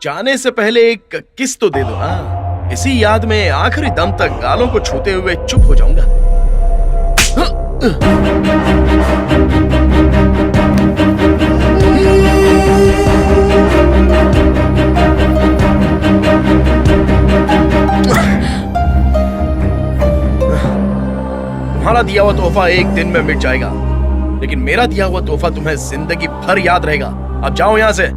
जाने से पहले एक किस तो दे दो ना। इसी याद में आखिरी दम तक गालों को छूते हुए चुप हो जाऊंगा। तुम्हारा दिया हुआ तोहफा एक दिन में मिट जाएगा, लेकिन मेरा दिया हुआ तोहफा तुम्हें जिंदगी भर याद रहेगा। अब जाओ यहां से।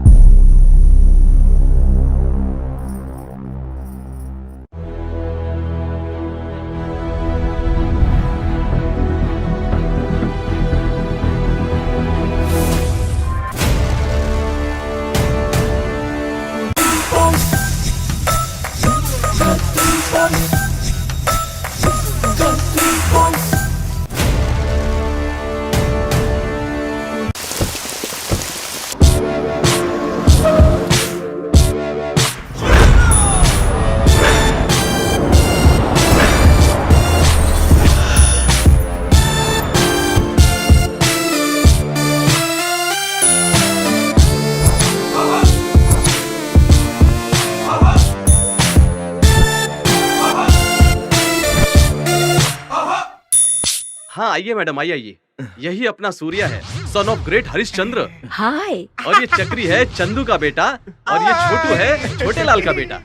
हाँ आइए मैडम, आइए। यही अपना सूर्या है, सन ऑफ ग्रेट हरिश्चंद्र। हाय। और ये चक्री है चंदू का बेटा, और ये छोटू है छोटे लाल का बेटा।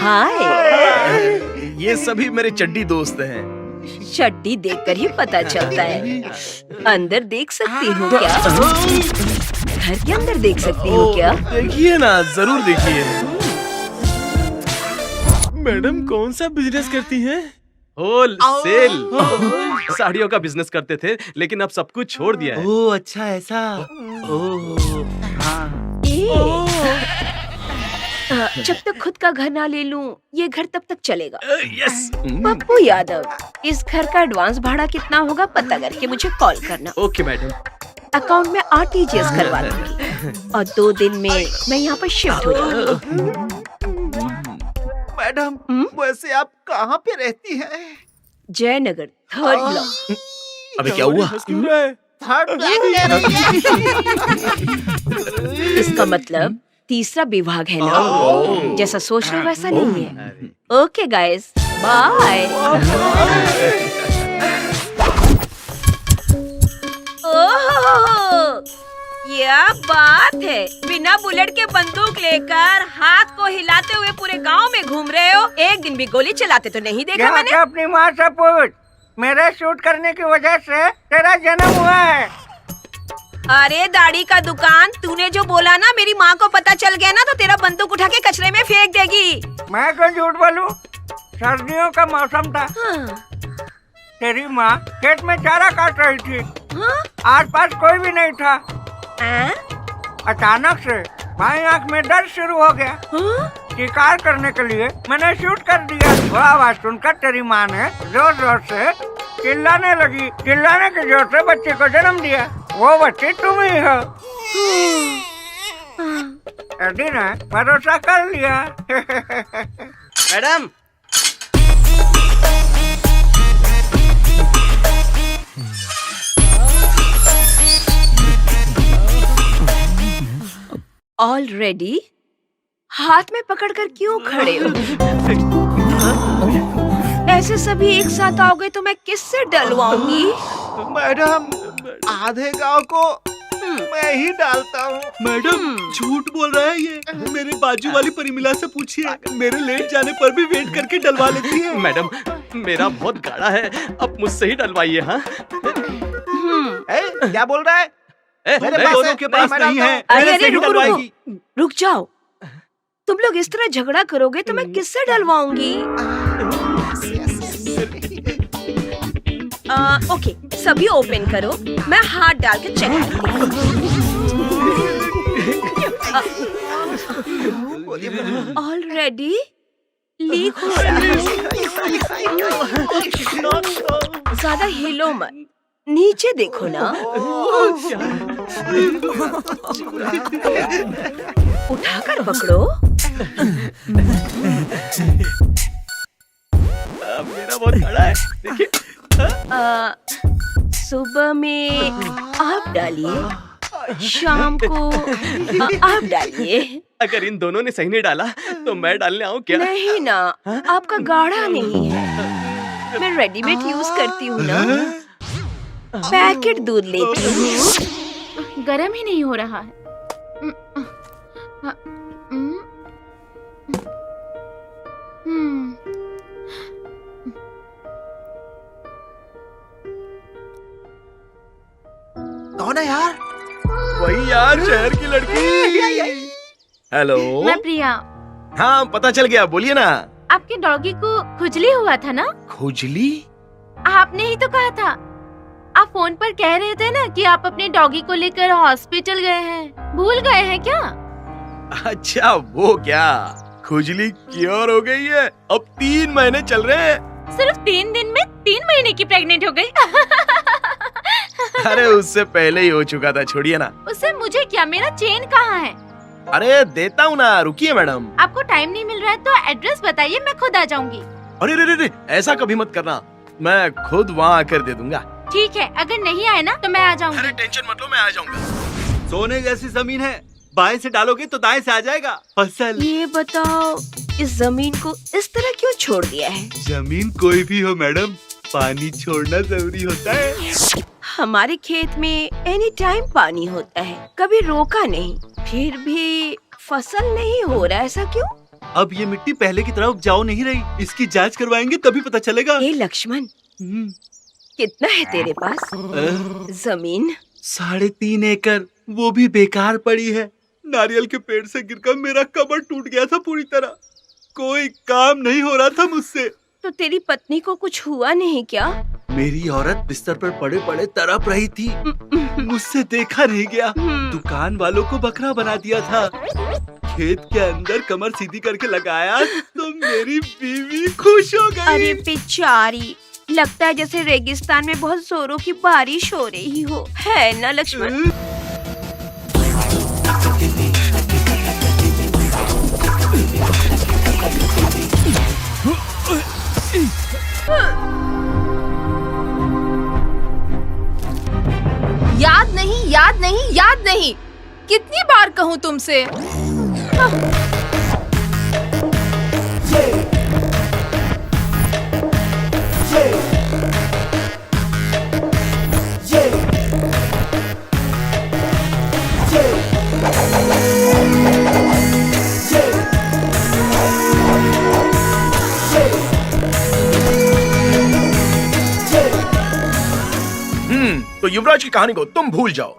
हाय। ये सभी मेरे चड्डी दोस्त हैं। चड्डी देखकर ही पता चलता है। अंदर देख सकती हूँ क्या? घर के अंदर देख सकती हूँ क्या? देखिए ना, जरूर देखिए। मैडम कौन सा बिजनेस करती हैं? होल सेल साड़ियों का बिजनेस करते थे, लेकिन अब सब कुछ छोड़ दिया है। ओह अच्छा ऐसा। ओह हाँ। जब तक खुद का घर ना ले लूं, ये घर तब तक चलेगा। यस। पप्पू यादव, इस घर का एडवांस भाड़ा कितना होगा पता करके मुझे कॉल करना। Okay madam. अकाउंट में आरटीजीएस करवा दूंगी और 2 दिन में मैं यहाँ पर शिफ्ट हो जाऊंगी। मैडम वैसे आप कहाँ पे रहती हैं? Jaynagar 3rd block. अबे क्या हुआ? Third block. इसका मतलब 3रा विभाग है ना? जैसा सोच रहे वैसा नहीं है। Okay guys, bye. ओह, क्या बात है! बिना बुलेट के बंदूक लेकर हाथ को हिलाते हुए पूरे गांव में घूम रहे हो। एक दिन भी गोली चलाते तो नहीं देखा मैंने। अपनी माँ से पूछ, मेरे शूट करने की वजह से तेरा जन्म हुआ है। अरे दाढ़ी का दुकान, तूने जो बोला ना, मेरी माँ को पता चल गया ना तो तेरा बंदूक उठा के कचरे में फेंक देगी। मैं क्यों झूठ बोलूं? सर्दियों का मौसम था। तेरी माँ खेत में चारा काट रही थी। आसपास कोई भी नहीं था। अचानक से बाईं आंख में दर्द शुरू हो गया। शिकार करने के लिए मैंने शूट कर दिया। वो आवाज सुनकर तेरी माँ ने जोर जोर से चिल्लाने लगी। चिल्लाने के जोर से बच्चे को जन्म दिया। वो बच्चे तुम ही हो। एडी ने भरोसा कर लिया। मैडम ऑलरेडी हाथ में पकड़कर क्यों खड़े हो? ऐसे सभी एक साथ आओगे तो मैं किससे डलवाऊंगी? मैडम आधे गांव को मैं ही डालता हूँ। मैडम झूठ बोल रहा है ये। मेरे बाजू वाली परिमिला से पूछिए, मेरे लेट जाने पर भी वेट करके डलवा लेती है। मैडम मेरा बहुत गाढ़ा है, अब मुझसे ही डलवाइए। हाँ क्या बोल रहा है? मेरे दोनों के पास नहीं है। अरे रुक जाओ। तुम लोग इस तरह झगड़ा करोगे तो मैं किससे डलवाऊंगी? ओके, सभी ओपन करो, मैं हाथ डाल के चेक करती हूँ। ऑलरेडी लीक हो रहा है। ज्यादा हिलो मत, नीचे देखो ना। उठाकर पकड़ो। मेरा बहुत बड़ा है, देखिए। सुबह में आप डालिए, शाम को आप डालिए। अगर इन दोनों ने सही नहीं डाला तो मैं डालने आऊं क्या? नहीं ना, आपका गाढ़ा नहीं है। मैं रेडीमेड यूज करती हूँ ना, पैकेट दूध लेती हूँ। गरम ही नहीं हो रहा है। कौन है यार? वही यार, शहर की लड़की। हेलो। मैं प्रिया। हाँ पता चल गया, बोलिए ना। आपके डॉगी को खुजली हुआ था ना? खुजली? आपने ही तो कहा था। आप फोन पर कह रहे थे ना कि आप अपने डॉगी को लेकर हॉस्पिटल गए हैं। भूल गए हैं क्या? अच्छा वो क्या, खुजली क्योर हो गई है? अब 3 महीने चल रहे हैं। सिर्फ 3 दिन में 3 महीने की प्रेग्नेंट हो गई। अरे उससे पहले ही हो चुका था, छोड़िए ना। उससे मुझे क्या, मेरा चेन कहाँ है? अरे देता हूँ ना, रुकिए मैडम। आपको टाइम नहीं मिल रहा है तो एड्रेस बताइए, मैं खुद आ जाऊंगी। अरे रे रे रे, ऐसा कभी मत करना, मैं खुद वहाँ आकर दे दूंगा। ठीक है, अगर नहीं आए ना तो मैं आ जाऊंगी। अरे टेंशन मत लो, मैं आ जाऊंगा। सोने जैसी जमीन है, बाएं से डालोगे तो दाएं से आ जाएगा। फसल। ये बताओ, इस जमीन को इस तरह क्यों छोड़ दिया है? जमीन कोई भी हो मैडम, पानी छोड़ना जरूरी होता है। हमारे खेत में एनी टाइम पानी होता है, कभी रोका नहीं, फिर भी फसल नहीं हो रहा, ऐसा क्यों? अब ये मिट्टी पहले की तरह उपजाऊ नहीं रही, इसकी जांच करवाएंगे तभी पता चलेगा। ए लक्ष्मण, कितना है तेरे पास जमीन? 3.5 एकड़, वो भी बेकार पड़ी है। नारियल के पेड़ से गिरकर मेरा कमर टूट गया था पूरी तरह, कोई काम नहीं हो रहा था मुझसे। तो तेरी पत्नी को कुछ हुआ नहीं क्या? मेरी औरत बिस्तर पर पड़े पड़े तड़प रही थी, मुझसे देखा नहीं गया। दुकान वालों को बकरा बना दिया था। खेत के अंदर कमर सीधी करके लगाया तो मेरी बीवी खुश हो गई। अरे बेचारी, लगता है जैसे रेगिस्तान में बहुत जोरों की बारिश हो रही हो, है ना लक्ष्मण? याद नहीं, याद नहीं, याद नहीं, कितनी बार कहूँ तुमसे? तो युवराज की कहानी को तुम भूल जाओ।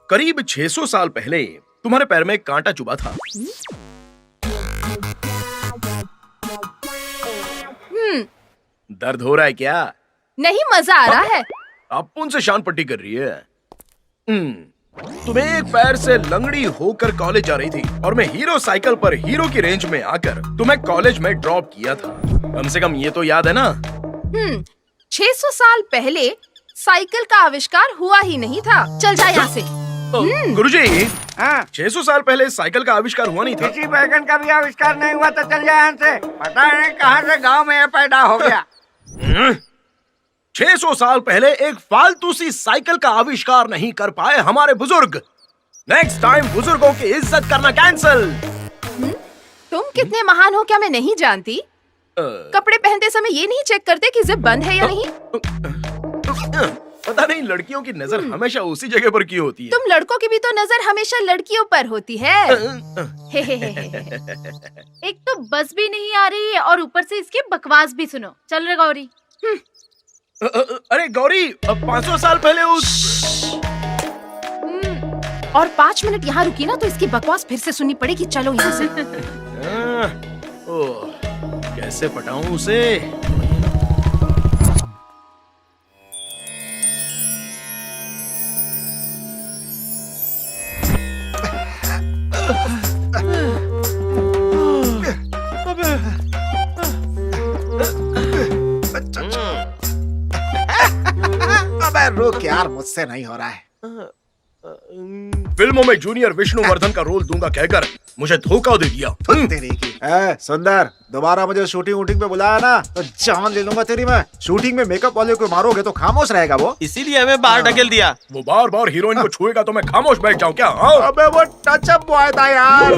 करीब 600 साल पहले तुम्हारे पैर में एक कांटा चुभा था। दर्द हो रहा है क्या? नहीं, मजा आ रहा है। आप उनसे शान पट्टी कर रही है। तुम्हें एक पैर से लंगड़ी होकर कॉलेज जा रही थी और मैं हीरो साइकिल पर हीरो की रेंज में आकर तुम्हें कॉलेज में ड्रॉप किया था। कम से कम ये तो याद है ना? 600 साल पहले साइकिल का आविष्कार हुआ ही नहीं था। चल जा यहाँ से। गुरुजी, हाँ, 600 साल पहले साइकिल का आविष्कार हुआ नहीं था। किसी बैगन का भी आविष्कार नहीं हुआ तो चल जाए यहाँ से। पता नहीं कहाँ से गांव में ये पैदा हो गया। 600 साल पहले एक फालतू सी साइकिल का आविष्कार नहीं कर पाए हमारे बुजुर्ग। नेक्स्ट टाइम बुजुर्गों की इज्जत करना कैंसल। तुम कितने महान हो क्या मैं नहीं जानती? कपड़े पहनते समय ये नहीं चेक करते कि जिप बंद है या नहीं? पता नहीं लड़कियों की नजर हमेशा उसी जगह पर क्यों होती है। तुम लड़कों की भी तो नजर हमेशा लड़कियों पर होती है। एक तो बस भी नहीं आ रही है और ऊपर से इसकी बकवास भी सुनो। चल रे गौरी। अरे गौरी, 500 साल पहले उस और 5 मिनट यहाँ रुकी ना तो इसकी बकवास फिर से सुननी पड़ेगी। चलो यहाँ से। कैसे पटाऊं उसे? अबे रुक यार, मुझसे नहीं हो रहा है। फिल्मों में जूनियर विष्णुवर्धन का रोल दूंगा कहकर मुझे धोखा दे दिया। तेरी की। सुंदर, दोबारा मुझे शूटिंग वूटिंग पे बुलाया ना तो जान ले लूंगा तेरी मैं। शूटिंग में मेकअप वाले को मारोगे तो खामोश रहेगा वो। इसीलिए हमें बाहर ढकेल दिया। वो बार बार हीरोइन को छुएगा तो मैं खामोश बैठ जाऊं क्या? हाँ? अबे वो टचअप बॉय था यार।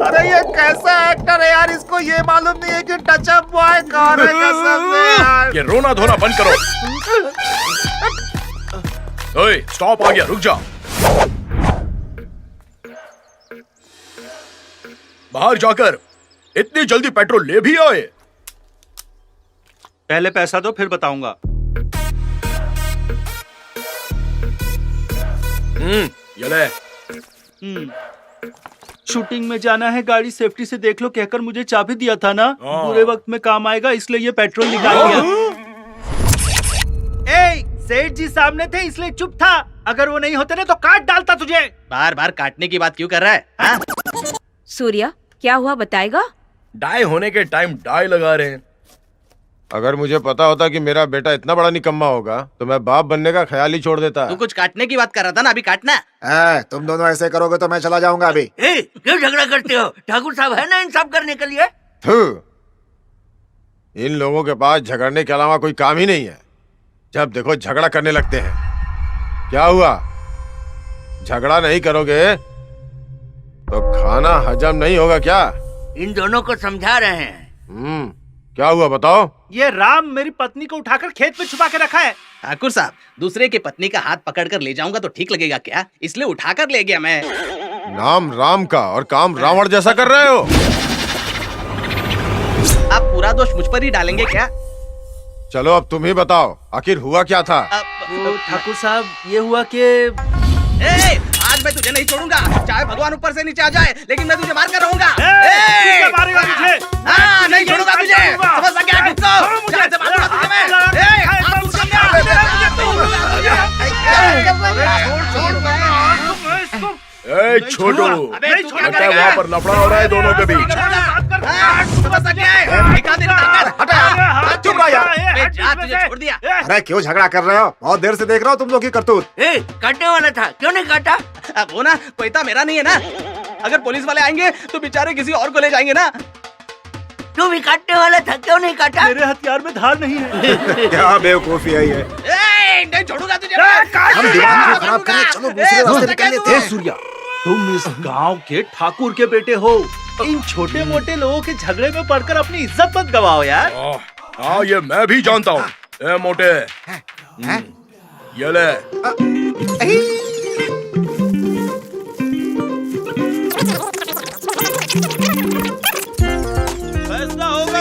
अरे ये कैसा एक्टर है यार, इसको ये मालूम नहीं है कि टचअप बॉय कौन है कसम से यार। ये रोना धोना बंद करो। ओए, स्टॉप आ गया, रुक जा। बाहर जाकर इतनी जल्दी पेट्रोल ले भी आए? पहले पैसा दो फिर बताऊंगा। ये ले। शूटिंग में जाना है, गाड़ी सेफ्टी से देख लो कहकर मुझे चाबी दिया था ना। हाँ। बुरे वक्त में काम आएगा इसलिए ये पेट्रोल निकाल दिया। ए, सेठ जी सामने थे इसलिए चुप था। अगर वो नहीं होते ना तो काट डालता तुझे। बार बार काटने की बात क्यों कर रहा है? हाँ? सूर्या, क्या हुआ बताएगा? डाई होने के टाइम डाई लगा रहे हैं। अगर मुझे पता होता कि मेरा बेटा इतना बड़ा निकम्मा होगा तो मैं बाप बनने का ख्याल ही छोड़ देता। तू कुछ काटने की बात कर रहा था ना, अभी काटना। तुम दोनों ऐसे करोगे तो मैं चला जाऊंगा अभी। क्यों झगड़ा करते हो? ठाकुर साहब है ना इंसाफ करने के लिए। थू, इन लोगों के पास झगड़ने के अलावा कोई काम ही नहीं है। जब देखो झगड़ा करने लगते हैं। क्या हुआ, झगड़ा नहीं करोगे तो खाना हजम नहीं होगा क्या? इन दोनों को समझा रहे हैं। क्या हुआ बताओ? ये राम मेरी पत्नी को उठाकर खेत में छुपा के रखा है। ठाकुर साहब, दूसरे की पत्नी का हाथ पकड़कर ले जाऊंगा तो ठीक लगेगा क्या? इसलिए उठाकर ले गया मैं। नाम राम का और काम रावण जैसा कर रहे हो। आप पूरा दोष मुझ पर ही डालेंगे क्या? चलो अब तुम ही बताओ, आखिर हुआ क्या था? ठाकुर साहब, ये हुआ कि आज मैं तुझे नहीं छोड़ूंगा, चाहे भगवान ऊपर से नीचे आ जाए, लेकिन मैं तुझे मार कर रहूंगा। मारेगा मुझे? हाँ, नहीं छोड़ूंगा तुझे। समझ लग गया तुझको? जान से मारूंगा तुझे ए छोटू, लगता है वहाँ पर लफड़ा हो रहा है दोनों के बीच। चुप रहो यार। तुझे छोड़ दिया। अरे क्यों झगड़ा कर रहे हो? बहुत देर से देख रहा हूँ तुम लोग की करतूत। काटने वाला था, क्यों नहीं काटा? अब वो ना पैसा मेरा नहीं है ना। अगर पुलिस वाले आएंगे तो बेचारे किसी और को ले जाएंगे ना। तू भी काटने वाला था, क्यों नहीं काटा? मेरे हथियार में धार नहीं है। क्या बेवकूफी है ये। नहीं छोड़ूंगा तुझे। हम दिमाग क्यों खराब करें? चलो दूसरे रास्ते निकल लेते हैं। सूर्या, तुम इस गांव के ठाकुर के बेटे हो। इन छोटे मोटे लोगों के झगड़े में पड़कर अपनी इज्जत मत गवाओ यार। हाँ, ये मैं भी जानता हूँ। ए मोटे, ये ले। फैसला होगा।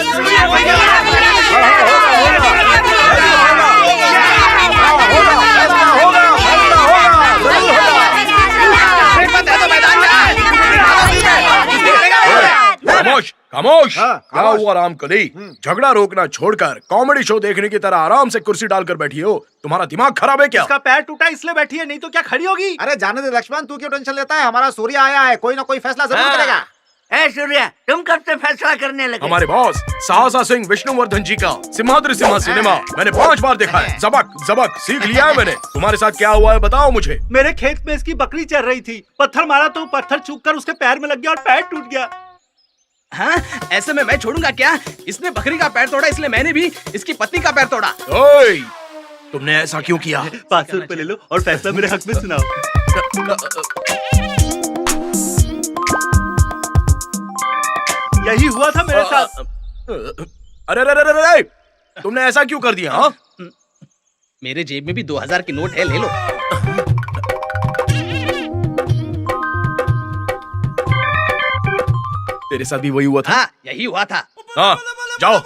खामोश खामोश। क्या हुआ रामकली? झगड़ा रोकना छोड़कर कॉमेडी शो देखने की तरह आराम से कुर्सी डालकर बैठी हो। तुम्हारा दिमाग खराब है क्या? इसका पैर टूटा इसलिए बैठी है, नहीं तो क्या खड़ी होगी? अरे जाने दे लक्ष्मण, तू क्यों टेंशन लेता है? हमारा सूर्य आया है, कोई ना कोई फैसला जरूर करेगा। ए सूर्या, तुम कब से फैसला करने लगे? हमारे बॉस साहसा सिंह विष्णुवर्धन जी का सिम्हाद्री सिम्हा सिनेमा मैंने 5 बार देखा है। जबक जबक सीख लिया है मैंने। तुम्हारे साथ क्या हुआ है बताओ मुझे। मेरे खेत में इसकी बकरी चल रही थी, पत्थर मारा तो पत्थर चूक कर उसके पैर में लग गया और पैर टूट गया। हाँ, ऐसे में मैं छोड़ूंगा क्या? इसने बकरी का पैर तोड़ा इसलिए मैंने भी इसकी पत्नी का पैर तोड़ा। ओए, तुमने ऐसा क्यों किया? 500 रुपए ले लो और फैसला मेरे हक में सुनाओ। यही हुआ था मेरे साथ। अरे अरे अरे अरे, तुमने ऐसा क्यों कर दिया? हाँ, मेरे जेब में भी 2000 की नोट है, ले लो। तेरे साथ भी वही हुआ था? हाँ, यही हुआ था। हाँ, जाओ।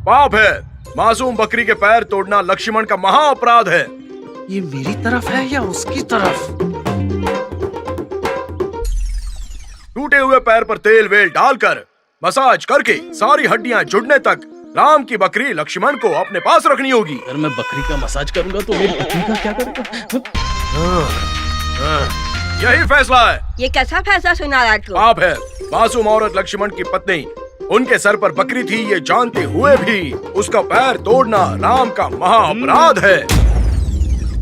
पाप है। मासूम बकरी के पैर तोड़ना लक्ष्मण का महा अपराध है। ये मेरी तरफ है या उसकी तरफ? टूटे हुए पैर पर तेल वेल डालकर मसाज करके सारी हड्डियां जुड़ने तक राम की बकरी लक्ष्मण को अपने पास रखनी होगी। अगर मैं बकरी का मसाज करूंगा तो मेरी पत्नी का क्या करूंगा? यही फैसला है। ये कैसा फैसला सुना रहा तू? पाप है। मासूम औरत लक्ष्मण की पत्नी उनके सर पर बकरी थी ये जानते हुए भी उसका पैर तोड़ना राम का महा अपराध है।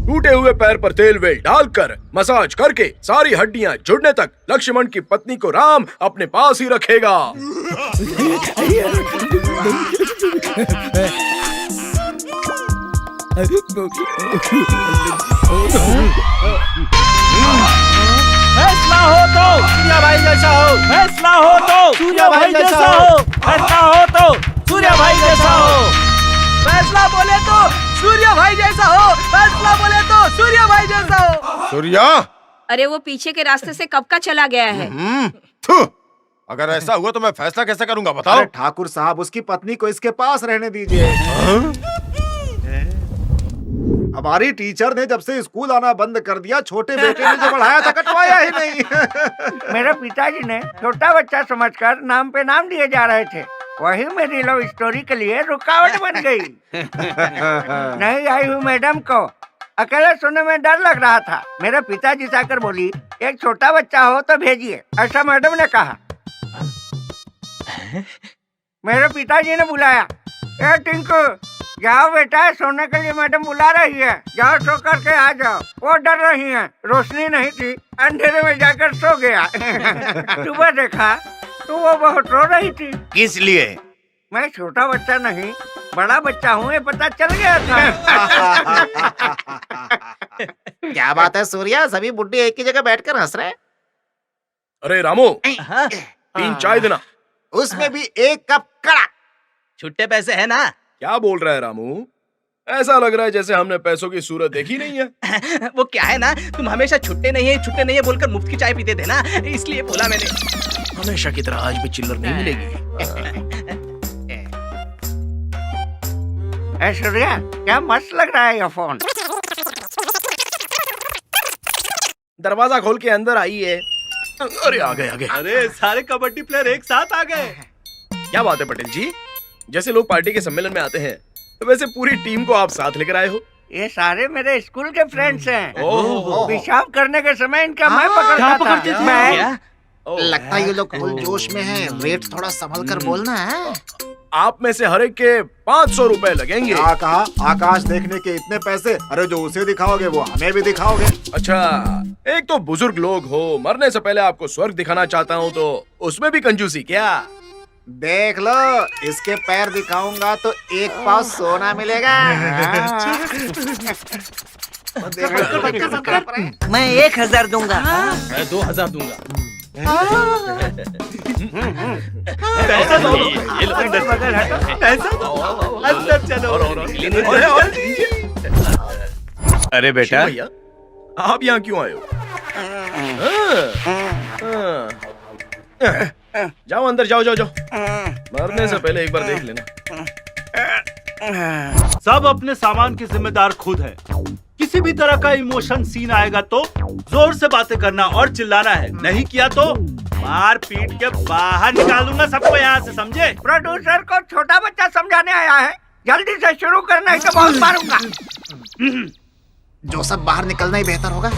टूटे हुए पैर पर तेल वेल डालकर मसाज करके सारी हड्डियां जुड़ने तक लक्ष्मण की पत्नी को राम अपने पास ही रखेगा। फैसला हो तो सूर्या भाई जैसा हो, फैसला हो तो सूर्या भाई जैसा हो, फैसला हो तो सूर्या भाई जैसा हो, फैसला बोले तो सूर्या भाई जैसा हो, फैसला बोले तो सूर्या भाई जैसा हो। सूर्या, अरे वो पीछे के रास्ते से कब का चला गया है। थू, अगर ऐसा हुआ तो मैं फैसला कैसे करूंगा बताओ। ठाकुर साहब उसकी पत्नी को इसके पास रहने दीजिए। हमारी टीचर ने जब से स्कूल आना बंद कर दिया, छोटे बेटे ने जो बढ़ाया था कटवाया ही नहीं। मेरे पिताजी ने छोटा बच्चा समझकर नाम पे नाम दिए जा रहे थे, वही मेरी लव स्टोरी के लिए रुकावट बन गई। नहीं आई हुई मैडम को अकेले सुनने में डर लग रहा था। मेरे पिताजी से आकर बोली एक छोटा बच्चा हो तो भेजिए, ऐसा मैडम ने कहा। मेरे पिताजी ने बुलाया, ए टिंकू जाओ बेटा, सोने के लिए मैडम बुला रही है, जाओ सो करके आ जाओ। वो डर रही है, रोशनी नहीं थी, अंधेरे में जाकर सो गया। सुबह देखा तो वो बहुत रो रही थी। किस लिए? मैं छोटा बच्चा नहीं बड़ा बच्चा हूँ, ये पता चल गया था। क्या बात है सूर्या, सभी बुड्ढे एक ही जगह बैठकर हंस रहे हैं। अरे रामू, 3 चाय देना। उसमें भी 1 कप कड़ा। छुट्टे पैसे है ना? क्या बोल रहा है रामू? ऐसा लग रहा है जैसे हमने पैसों की सूरत देखी नहीं है। वो क्या है ना, तुम हमेशा छुट्टे नहीं है बोलकर मुफ्त की चाय पीते थे ना, इसलिए बोला मैंने। हमेशा की तरह आज भी चिल्लर नहीं मिलेगी। सूर्या क्या मस्त लग रहा है ये फोन। दरवाजा खोल के अंदर आइए। अरे आ गए। अरे सारे कबड्डी प्लेयर एक साथ आ गए। क्या बात है पटेल जी, जैसे लोग पार्टी के सम्मेलन में आते हैं तो वैसे पूरी टीम को आप साथ लेकर आए हो। ये सारे मेरे स्कूल के फ्रेंड्स हैं। ओह। पेशाब करने के समय इनका मैं पकड़ता था। मैं लगता है ये लोग फुल जोश में हैं। रेट थोड़ा संभल कर बोलना है। आप में से हर एक के 500 रुपए लगेंगे। क्या कहा? आकाश देखने के इतने पैसे? अरे जो उसे दिखाओगे वो हमें भी दिखाओगे। अच्छा, एक तो बुजुर्ग लोग हो, मरने से पहले आपको स्वर्ग दिखाना चाहता हूँ तो उसमें भी कंजूसी क्या? देख लो, इसके पैर दिखाऊंगा तो 1 पाव सोना मिलेगा। मैं 1000 दूंगा। मैं 2000 दूंगा। पैसा दो, पैसा दो, अंदर चलो। अरे बेटा, आप यहाँ क्यों आए हो? जाओ अंदर, जाओ। मरने से पहले एक बार देख लेना। सब अपने सामान की जिम्मेदार खुद है। किसी भी तरह का इमोशन सीन आएगा तो जोर से बातें करना और चिल्लाना है, नहीं किया तो मार पीट के बाहर निकाल दूंगा सबको यहाँ से, समझे? प्रोड्यूसर को छोटा बच्चा समझाने आया है, जल्दी से शुरू करना है तो बहुत मारूंगा। जो सब बाहर निकलना ही बेहतर होगा।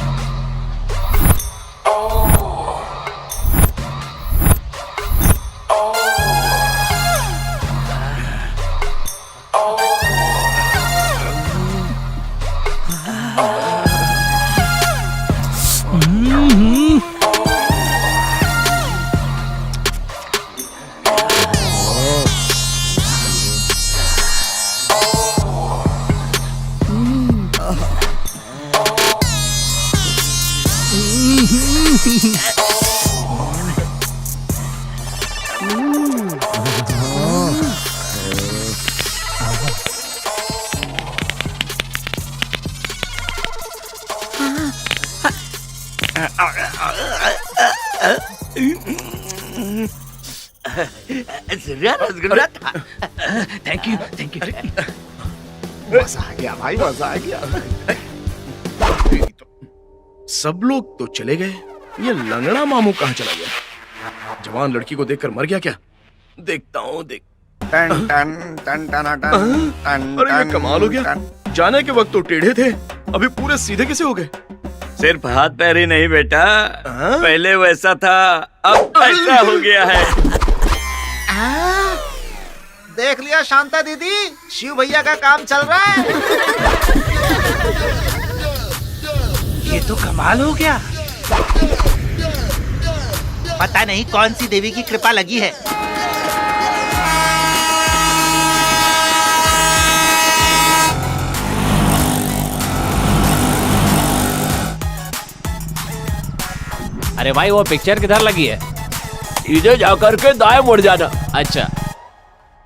रसगुल्ला था। Thank you. मजा आ गया भाई, मजा आ गया। सब लोग तो चले गए, ये लंगड़ा मामू कहाँ चला गया? जवान लड़की को देखकर मर गया क्या? देखता हूँ। अरे ये कमाल हो गया, जाने के वक्त तो टेढ़े थे, अभी पूरे सीधे कैसे हो गए? सिर्फ हाथ पैर ही नहीं बेटा, पहले वैसा था अब ऐसा हो गया है। देख लिया शांता दीदी, शिव भैया का काम चल रहा है। ये तो कमाल हो गया। पता नहीं कौन सी देवी की कृपा लगी है। अरे भाई वो पिक्चर किधर लगी है? सीधे जाकर के दाएं मुड़ जाना। अच्छा।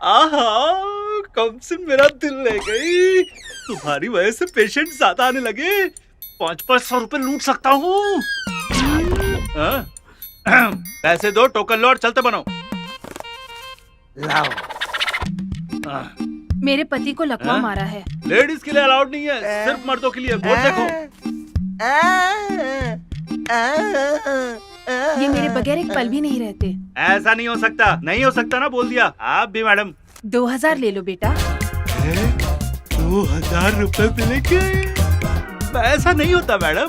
आहा, कम से मेरा दिल ले गई। तुम्हारी वजह से पेशेंट ज्यादा आने लगे। 500 रुपए लूट सकता हूँ। पैसे दो, टोकन लो और चलते बनो। लाओ। मेरे पति को लकवा मारा है। लेडीज के लिए अलाउड नहीं है, सिर्फ मर्दों के लिए। बोर्ड देखो। ये मेरे बगैर एक पल भी नहीं रहते। ऐसा नहीं हो सकता। नहीं हो सकता ना, बोल दिया। आप भी मैडम। 2000 ले लो बेटा। 2000 रुपए मिलेंगे? ऐसा नहीं होता मैडम।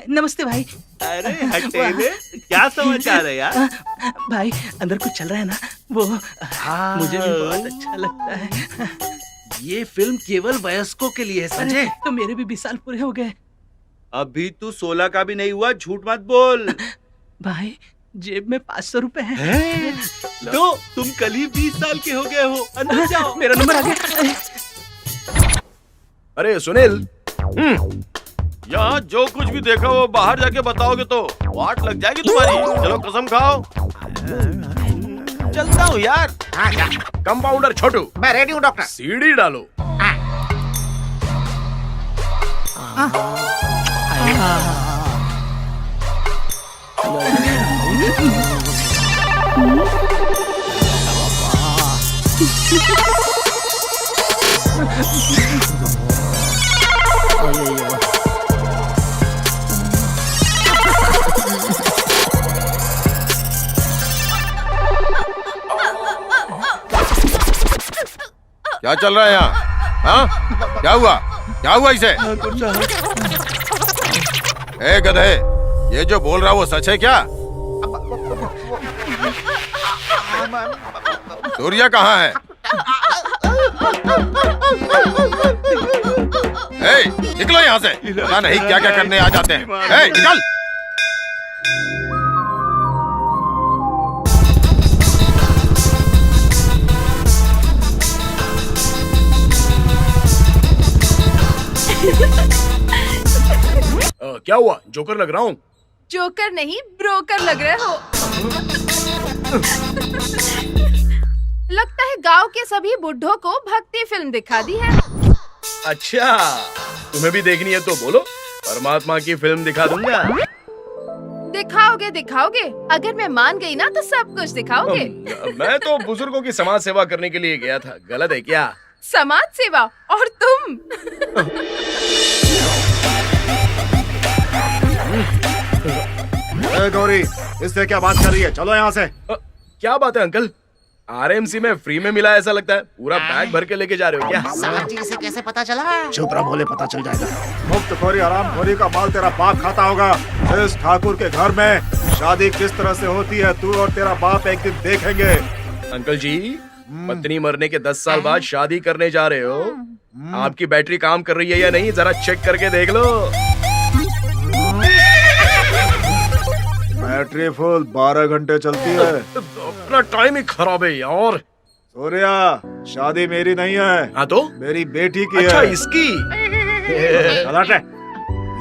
नमस्ते भाई। अरे हटेले, क्या समाचार है यार? भाई अंदर कुछ चल रहा है ना, वो मुझे भी बहुत अच्छा लगता है। ये फिल्म केवल वयस्कों के लिए है, समझे? तो मेरे भी 20 साल पूरे हो गए। अभी तू 16 का भी नहीं हुआ, झूठ मत बोल। भाई जेब में 500 रुपए है। तो तुम कल ही 20 साल के हो गए हो। अंदर जाओ। मेरा नंबर आ गया। अरे सुनील, यहाँ जो कुछ भी देखा वो बाहर जाके बताओगे तो वाट लग जाएगी तुम्हारी। चलो कसम खाओ। चलता हूँ यार। हाँ क्या? कंपाउंडर छोटू, मैं रेडी हूँ डॉक्टर। सीढ़ी डालो। क्या चल रहा है यहाँ? हाँ? क्या हुआ? क्या हुआ इसे? ए गधे, ये जो बोल रहा वो सच है क्या? सूर्या कहाँ है? ए, निकलो यहाँ से। पता नहीं क्या क्या करने आ जाते हैं। ए, निकल। क्या हुआ? जोकर लग रहा हूँ? जोकर नहीं, ब्रोकर लग रहे हो। लगता है गांव के सभी बुढ़ों को भक्ति फिल्म दिखा दी है। अच्छा, तुम्हें भी देखनी है तो बोलो, परमात्मा की फिल्म दिखा दूंगा। दिखाओगे दिखाओगे, अगर मैं मान गई ना तो सब कुछ दिखाओगे। मैं तो बुजुर्गों की समाज सेवा करने के लिए गया था, गलत है क्या? समाज सेवा और तुम? गौरी, इससे क्या बात कर रही है? चलो यहाँ से। क्या बात है अंकल? आरएमसी में फ्री में मिला ऐसा लगता है। पूरा बैग भर के लेके जा रहे हो क्या? साहब जी, इसे कैसे पता चला? चुप रहो, बोले पता चल जाएगा। मुफ्त खोरी हराम खोरी का माल तेरा बाप खाता होगा। इस ठाकुर के घर में शादी किस तरह से होती है तू और तेरा बाप एक दिन देखेंगे। अंकल जी, पत्नी मरने के 10 साल बाद शादी करने जा रहे हो। आपकी बैटरी काम कर रही है या नहीं, जरा चेक करके देख लो। बैटरी फुल 12 घंटे चलती है। अपना टाइम ही खराब है यार। सूर्या, शादी मेरी नहीं है। हाँ तो? मेरी बेटी की अच्छा, है। इसकी?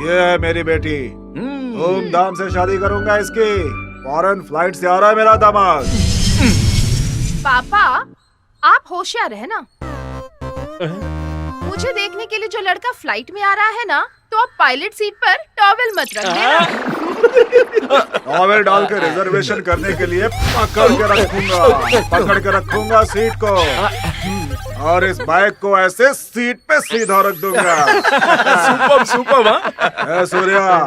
ये है मेरी बेटी। धूमधाम से शादी करूंगा इसकी। फॉरेन फ्लाइट से आ रहा है मेरा दामाद। पापा, आप होशियार है ना। मुझे देखने के लिए जो लड़का फ्लाइट में आ रहा है ना, तो आप पायलट सीट पर टॉवेल मत रख देना। टॉवेल डाल के रिजर्वेशन करने के लिए पकड़ के रखूंगा सीट को, और इस बाइक को ऐसे सीट पे सीधा रख दूंगा। Super super. हाँ सूर्या,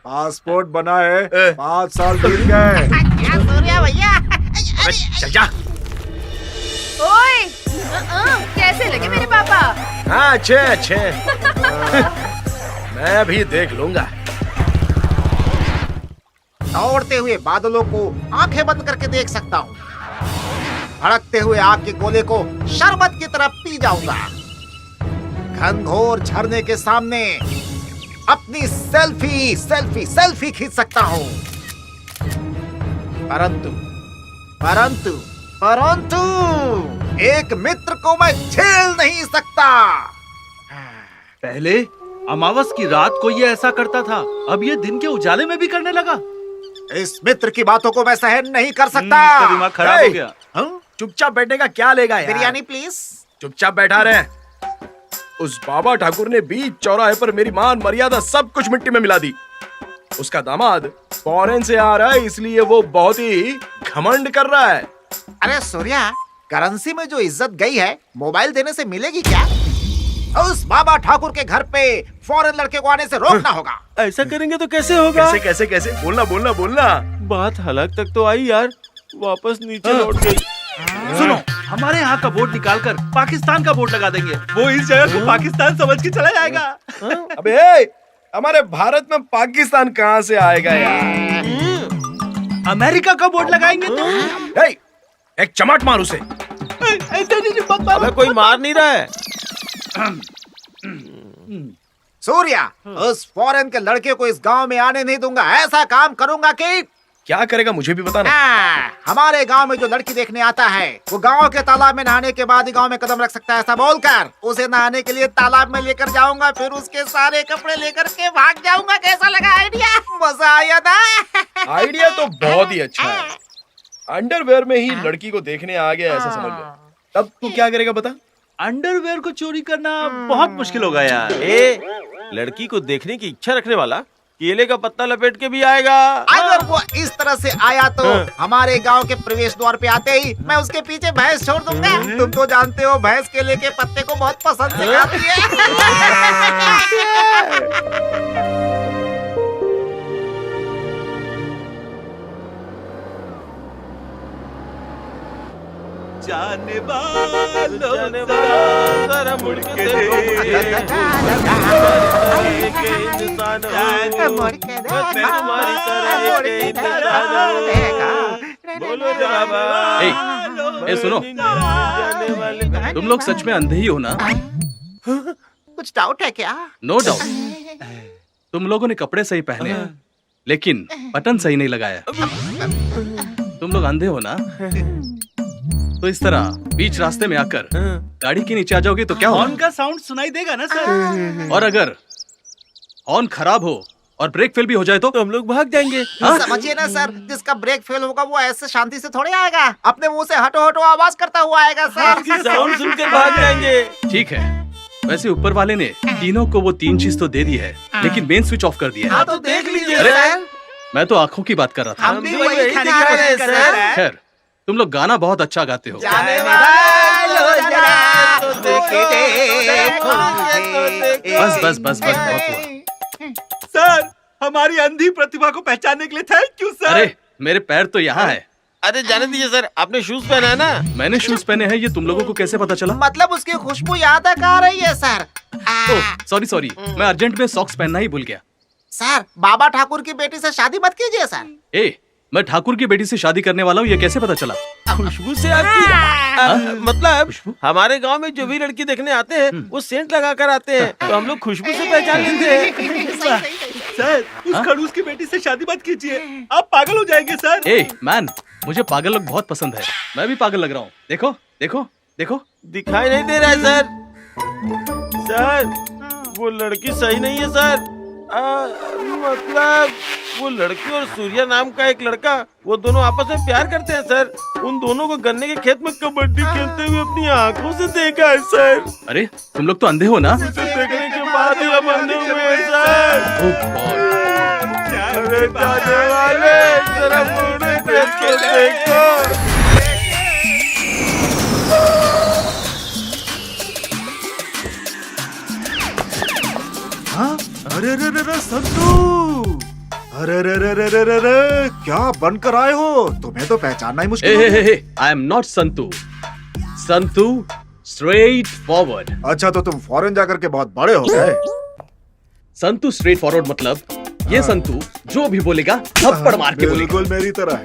पासपोर्ट बना है, 5 साल बीत गए। सूर्या भैया, चल जा। ओए, कैसे लगे मेरे पापा? हाँ, अच्छे अच्छे। मैं भी देख लूंगा। दौड़ते हुए बादलों को आंखें बंद करके देख सकता हूँ। भड़कते हुए आग के गोले को शरबत की तरह पी जाऊंगा। घनघोर झरने के सामने अपनी सेल्फी खींच सकता हूँ। परंतु एक मित्र को मैं झेल नहीं सकता। पहले अमावस की रात को ये ऐसा करता था, अब ये दिन के उजाले में भी करने लगा। इस मित्र की बातों को मैं सहन नहीं कर सकता। इसका दिमाग खराब हो गया। चुपचाप बैठने का क्या लेगा यार? बिरयानी प्लीज। चुपचाप बैठा रहे। उस बाबा ठाकुर ने बीच चौराहे पर मेरी मान मर्यादा सब कुछ मिट्टी में मिला दी। उसका दामाद फॉरेन से आ रहा है, इसलिए वो बहुत ही घमंड कर रहा है। अरे सूर्या, करेंसी में जो इज्जत गई है मोबाइल देने से मिलेगी क्या? उस बाबा ठाकुर के घर पे फॉरेन लड़के को आने से रोकना होगा। ऐसा करेंगे तो कैसे होगा? कैसे बोलना। बात हलक तक तो आई यार, वापस नीचे लौट गई। सुनो, हमारे यहाँ का बोर्ड निकालकर पाकिस्तान का बोर्ड लगा देंगे। वो इस जगह को पाकिस्तान समझ के चला जाएगा। अबे हमारे भारत में पाकिस्तान कहाँ से आएगा यार? अमेरिका का बोर्ड लगाएंगे तो एक चमाट मार उसे। अबे कोई मार नहीं रहा है। सूर्या, उस फॉरेन के लड़के को इस गांव में आने नहीं दूंगा। ऐसा काम करूंगा कि क्या करेगा मुझे भी बताना। हमारे गांव में जो लड़की देखने आता है वो गांव के तालाब में नहाने के बाद ही गांव में कदम रख सकता है, ऐसा बोलकर उसे नहाने के लिए तालाब में लेकर जाऊंगा, फिर उसके सारे कपड़े लेकर के भाग जाऊंगा। कैसा लगा आइडिया? मजा आया ना? आइडिया तो बहुत ही अच्छा है। अंडरवेयर में ही लड़की को देखने आ गया ऐसा समझ ले। तब तू क्या करेगा बता? अंडरवेयर को चोरी करना बहुत मुश्किल होगा यार। लड़की को देखने की इच्छा रखने वाला केले का पत्ता लपेट के भी आएगा। अगर वो इस तरह से आया तो हमारे गांव के प्रवेश द्वार पे आते ही मैं उसके पीछे भैंस छोड़ दूंगा। तुम तो जानते हो भैंस केले के पत्ते को बहुत पसंद से खाती है। जाने वालों जरा मुड़ के सुनो, तुम लोग सच में अंधे ही हो ना? कुछ डाउट है क्या? No doubt. तुम लोगों ने कपड़े सही पहने हैं, लेकिन बटन सही नहीं लगाया। तुम लोग अंधे हो ना? तो इस तरह बीच रास्ते में आकर गाड़ी के नीचे आ जाओगे तो क्या होगा? हॉर्न का साउंड सुनाई देगा ना सर? और अगर हॉर्न खराब हो और ब्रेक फेल भी हो जाए तो हम लोग भाग जाएंगे। समझिए ना सर, जिसका ब्रेक फेल होगा वो ऐसे शांति से थोड़े आएगा, अपने मुंह से हटो हटो आवाज करता हुआ आएगा सर। साउंड सुनकर भाग जाएंगे। ठीक है, वैसे ऊपर वाले ने तीनों को वो 3 चीज तो दे दी है, लेकिन मेन स्विच ऑफ कर दिया है। हाँ तो देख लीजिए अरे, सर। मैं तो आंखों की बात कर रहा था। हम भी वही दिख रहे हैं सर। खैर, तुम लोग गाना बहुत अच्छा गाते हो। जाने वालों जरा तो देखो। बस बहुत हुआ। सर, हमारी अंधी प्रतिभा को पहचानने के लिए थैंक यू सर। अरे मेरे पैर तो यहाँ है। अरे जाने दीजिए सर, आपने शूज पहना है ना? मैंने शूज पहने हैं, ये तुम लोगों को कैसे पता चला? मतलब उसकी खुशबू याद तक आ रही है सर। सॉरी, मैं अर्जेंट में सॉक्स पहनना ही भूल गया। सर, बाबा ठाकुर की बेटी से शादी मत कीजिए सर। मैं ठाकुर की बेटी से शादी करने वाला हूँ, ये कैसे पता चला? खुशबू से आपकी मतलब हमारे गांव में जो भी लड़की देखने आते हैं वो सेंट लगा कर आते हैं, तो हम लोग खुशबू से पहचान लेते हैं। सर, उस खड़ूस की बेटी से शादी मत कीजिए, आप पागल हो जाएंगे सर। मैन, मुझे पागल लोग बहुत पसंद है। मैं भी पागल लग रहा हूँ। देखो। दिखाई नहीं दे रहा है सर, वो लड़की सही नहीं है सर। मतलब वो लड़की और सूर्या नाम का एक लड़का, वो दोनों आपस में प्यार करते हैं सर। उन दोनों को गन्ने के खेत में कबड्डी खेलते हुए अपनी आंखों से देखा है सर। अरे तुम लोग तो अंधे हो ना? देखने के बाद ही हम अंधे हुए हैं सर। अरे जाने वाले जरा मुड़ के देखो। अरे संतू, अरे क्या बनकर आए हो? तुम्हें तो पहचानना ही मुश्किल है। I am not Santu straight forward. अच्छा, तो तुम फॉरेन जाकर के बहुत बड़े हो गए। संतू स्ट्रेट फॉरवर्ड मतलब ये संतू जो भी बोलेगा थप्पड़ मार के बोलेगा। बिल्कुल मेरी तरह है।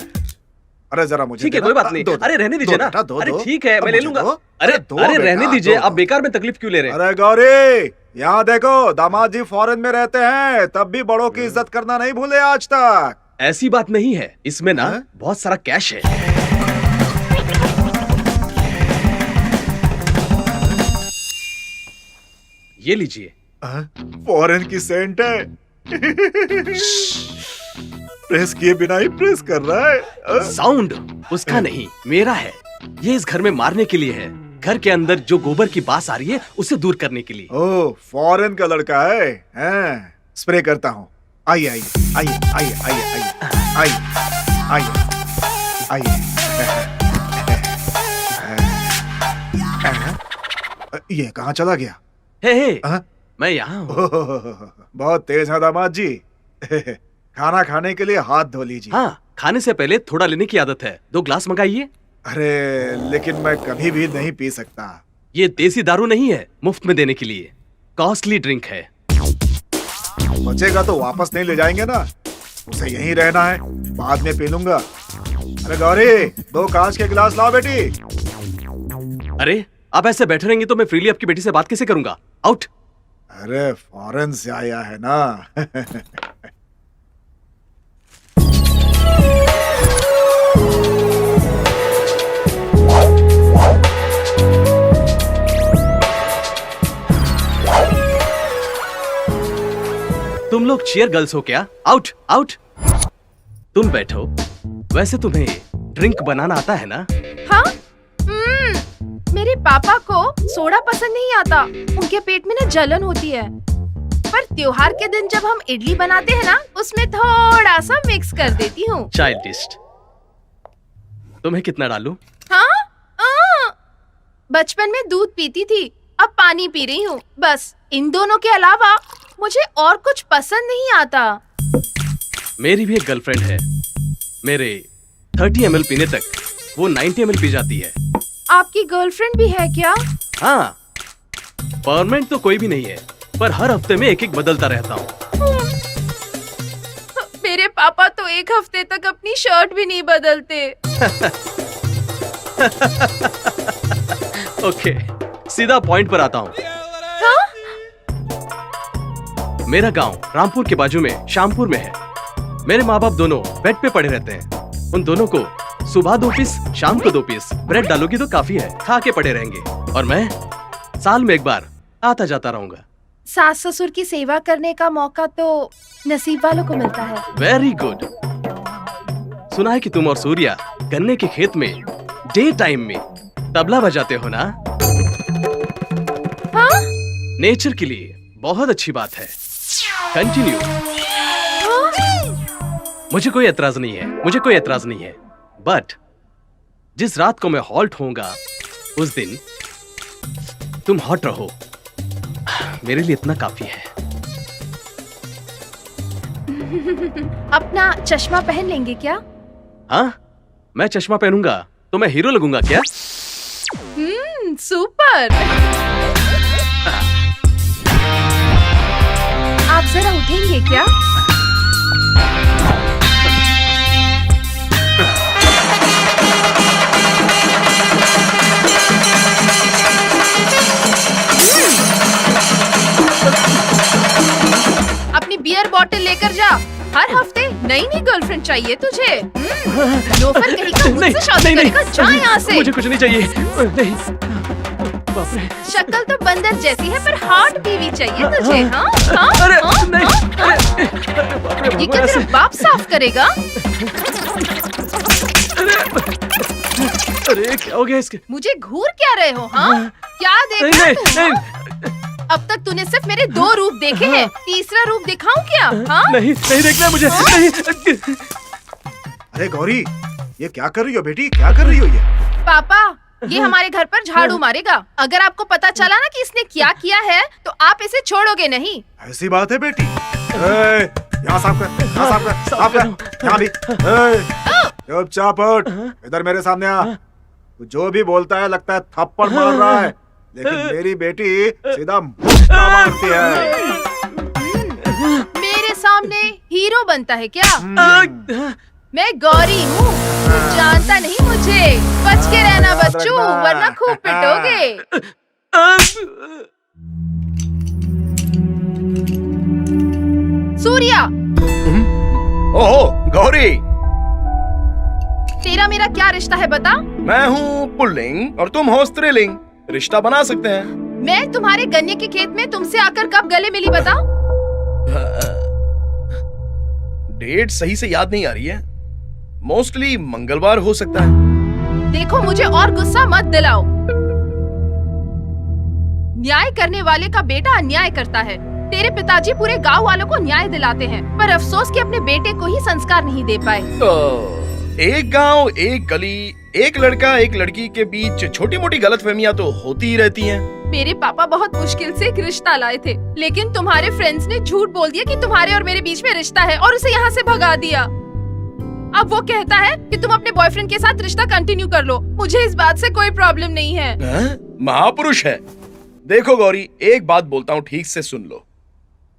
अरे जरा मुझे ठीक है, कोई बात नहीं। अरे रहने दीजिए ना। अरे ठीक है, मैं ले लूंगा। अरे अरे रहने दीजिए, आप बेकार में तकलीफ क्यों ले रहे हैं? अरे गौरी, यहाँ देखो, दामाद जी फॉरेन में रहते हैं, तब भी बड़ों की इज्जत करना नहीं भूले आज तक। ऐसी बात नहीं है, इसमें ना बहुत सारा कैश है। ये लीजिए। फॉरेन की सेंट है। प्रेस किए बिना ही प्रेस कर रहा है। साउंड उसका नहीं, मेरा है। ये इस घर में मारने के लिए है। घर के अंदर जो गोबर की बास आ रही है उसे दूर करने के लिए। ओह, फॉरेन का लड़का है। स्प्रे करता हूँ। आइए आइए आइए आइए आइए आइए आइए आइए आइए। ये कहाँ चला गया? हे, मैं यहाँ हूँ। बहुत तेज है दामाद जी। खाना खाने के लिए हाथ धो लीजिए। हाँ, खाने से पहले थोड़ा लेने की आदत है। 2 ग्लास मंगाइए। अरे लेकिन मैं कभी भी नहीं पी सकता। ये देसी दारू नहीं है, मुफ्त में देने के लिए। कॉस्टली ड्रिंक है। बचेगा तो वापस नहीं ले जाएंगे ना, उसे यहीं रहना है, बाद में पी लूंगा। अरे गौरी, 2 कांच के गिलास लाओ बेटी। अरे आप ऐसे बैठे रहेंगे तो मैं फ्रीली आपकी बेटी से बात कैसे करूंगा? आउट। अरे फॉरेन से आया है ना। तुम लोग चीयर गर्ल्स हो क्या? Out out. तुम बैठो। वैसे तुम्हें ड्रिंक बनाना आता है ना? हाँ? मेरे पापा को सोडा पसंद नहीं आता, उनके पेट में ना जलन होती है। पर त्योहार के दिन जब हम इडली बनाते हैं ना, उसमें थोड़ा सा मिक्स कर देती हूँ। चाइल्डिश। तुम्हें कितना डालूं? हाँ? बचपन में दूध पीती थी, अब पानी पी रही हूँ। बस इन दोनों के अलावा मुझे और कुछ पसंद नहीं आता। मेरी भी एक गर्लफ्रेंड है। मेरे 30 ml पीने तक वो 90 ml पी जाती है। आपकी गर्लफ्रेंड भी है क्या? हाँ, परमानेंट तो कोई भी नहीं है, पर हर हफ्ते में एक बदलता रहता हूँ। मेरे पापा तो एक हफ्ते तक अपनी शर्ट भी नहीं बदलते। ओके, सीधा पॉइंट पर आता हूँ। मेरा गांव रामपुर के बाजू में शामपुर में है। मेरे माँ बाप दोनों बेड पे पड़े रहते हैं। उन दोनों को सुबह 2 पीस, शाम को 2 पीस ब्रेड डालोगी तो काफी है, खा के पड़े रहेंगे। और मैं साल में एक बार आता जाता रहूंगा। सास ससुर की सेवा करने का मौका तो नसीब वालों को मिलता है। Very good. सुना है कि तुम और सूर्या गन्ने के खेत में डे टाइम में तबला बजाते हो ना? हाँ? नेचर के लिए बहुत अच्छी बात है। कंटिन्यू। मुझे कोई एतराज नहीं है, मुझे कोई एतराज नहीं है। बट जिस रात को मैं हॉल्ट होऊंगा उस दिन तुम हॉट रहो, मेरे लिए इतना काफी है। अपना चश्मा पहन लेंगे क्या? हाँ, मैं चश्मा पहनूंगा तो मैं हीरो लगूंगा क्या? सुपर। आप जरा उठेंगे क्या? अपनी बियर बॉटल लेकर जा। हर हफ्ते नई नई गर्लफ्रेंड चाहिए तुझे। लोफर कहीं का मुझसे शादी करेगा, जा यहाँ से। मुझे कुछ नहीं चाहिए। नहीं। बाप रे। शक्ल तो बंदर जैसी है पर हॉट बीवी चाहिए तुझे। हाँ? हाँ? अरे हाँ? नहीं। हाँ? ये क्या तेरा बाप साफ करेगा? अरे क्या हो गया इसके? मुझे घूर क्या रहे हो? हाँ? क्या देख रहा है तू? हाँ? अब तक तूने सिर्फ मेरे 2 रूप देखे हैं, तीसरा रूप दिखाऊं क्या? हाँ? नहीं देखना मुझे। नहीं। अरे गौरी, ये क्या कर रही हो बेटी? क्या कर रही हो ये? पापा, ये हमारे घर पर झाड़ू मारेगा। अगर आपको पता चला ना कि इसने क्या किया है तो आप इसे छोड़ोगे नहीं। ऐसी बात है बेटी? यहाँ साफ कर, यहाँ साफ कर, साफ कर, यहाँ भी। चुपचाप उठ, इधर मेरे सामने आ। तू जो भी बोलता है लगता है थप्पड़ मार रहा है, लेकिन मेरी बेटी सीधा मुक्का मारती है। मेरे सामने हीरो बनता है क्या? मैं गौरी हूँ। जानता नहीं मुझे, बच के रहना बच्चों, वरना खूब पिटोगे। सूर्या, ओहो गौरी, तेरा मेरा क्या रिश्ता है बता? मैं हूँ पुल्लिंग और तुम हो स्त्रीलिंग, रिश्ता बना सकते हैं। मैं तुम्हारे गन्ने के खेत में तुमसे आकर कब गले मिली बता? डेट सही से याद नहीं आ रही है, मोस्टली मंगलवार हो सकता है। देखो मुझे और गुस्सा मत दिलाओ। न्याय करने वाले का बेटा अन्याय करता है। तेरे पिताजी पूरे गांव वालों को न्याय दिलाते हैं, पर अफसोस कि अपने बेटे को ही संस्कार नहीं दे पाए। एक गांव, एक गली, एक लड़का एक लड़की के बीच छोटी मोटी गलतफहमियां तो होती ही रहती हैं। मेरे पापा बहुत मुश्किल से एक रिश्ता लाए थे, लेकिन तुम्हारे फ्रेंड्स ने झूठ बोल दिया कि तुम्हारे और मेरे बीच में रिश्ता है और उसे यहाँ से भगा दिया। अब वो कहता है कि तुम अपने बॉयफ्रेंड के साथ रिश्ता कंटिन्यू कर लो। मुझे इस बात से कोई प्रॉब्लम नहीं है। महापुरुष है। देखो गौरी, एक बात बोलता हूँ, ठीक से सुन लो।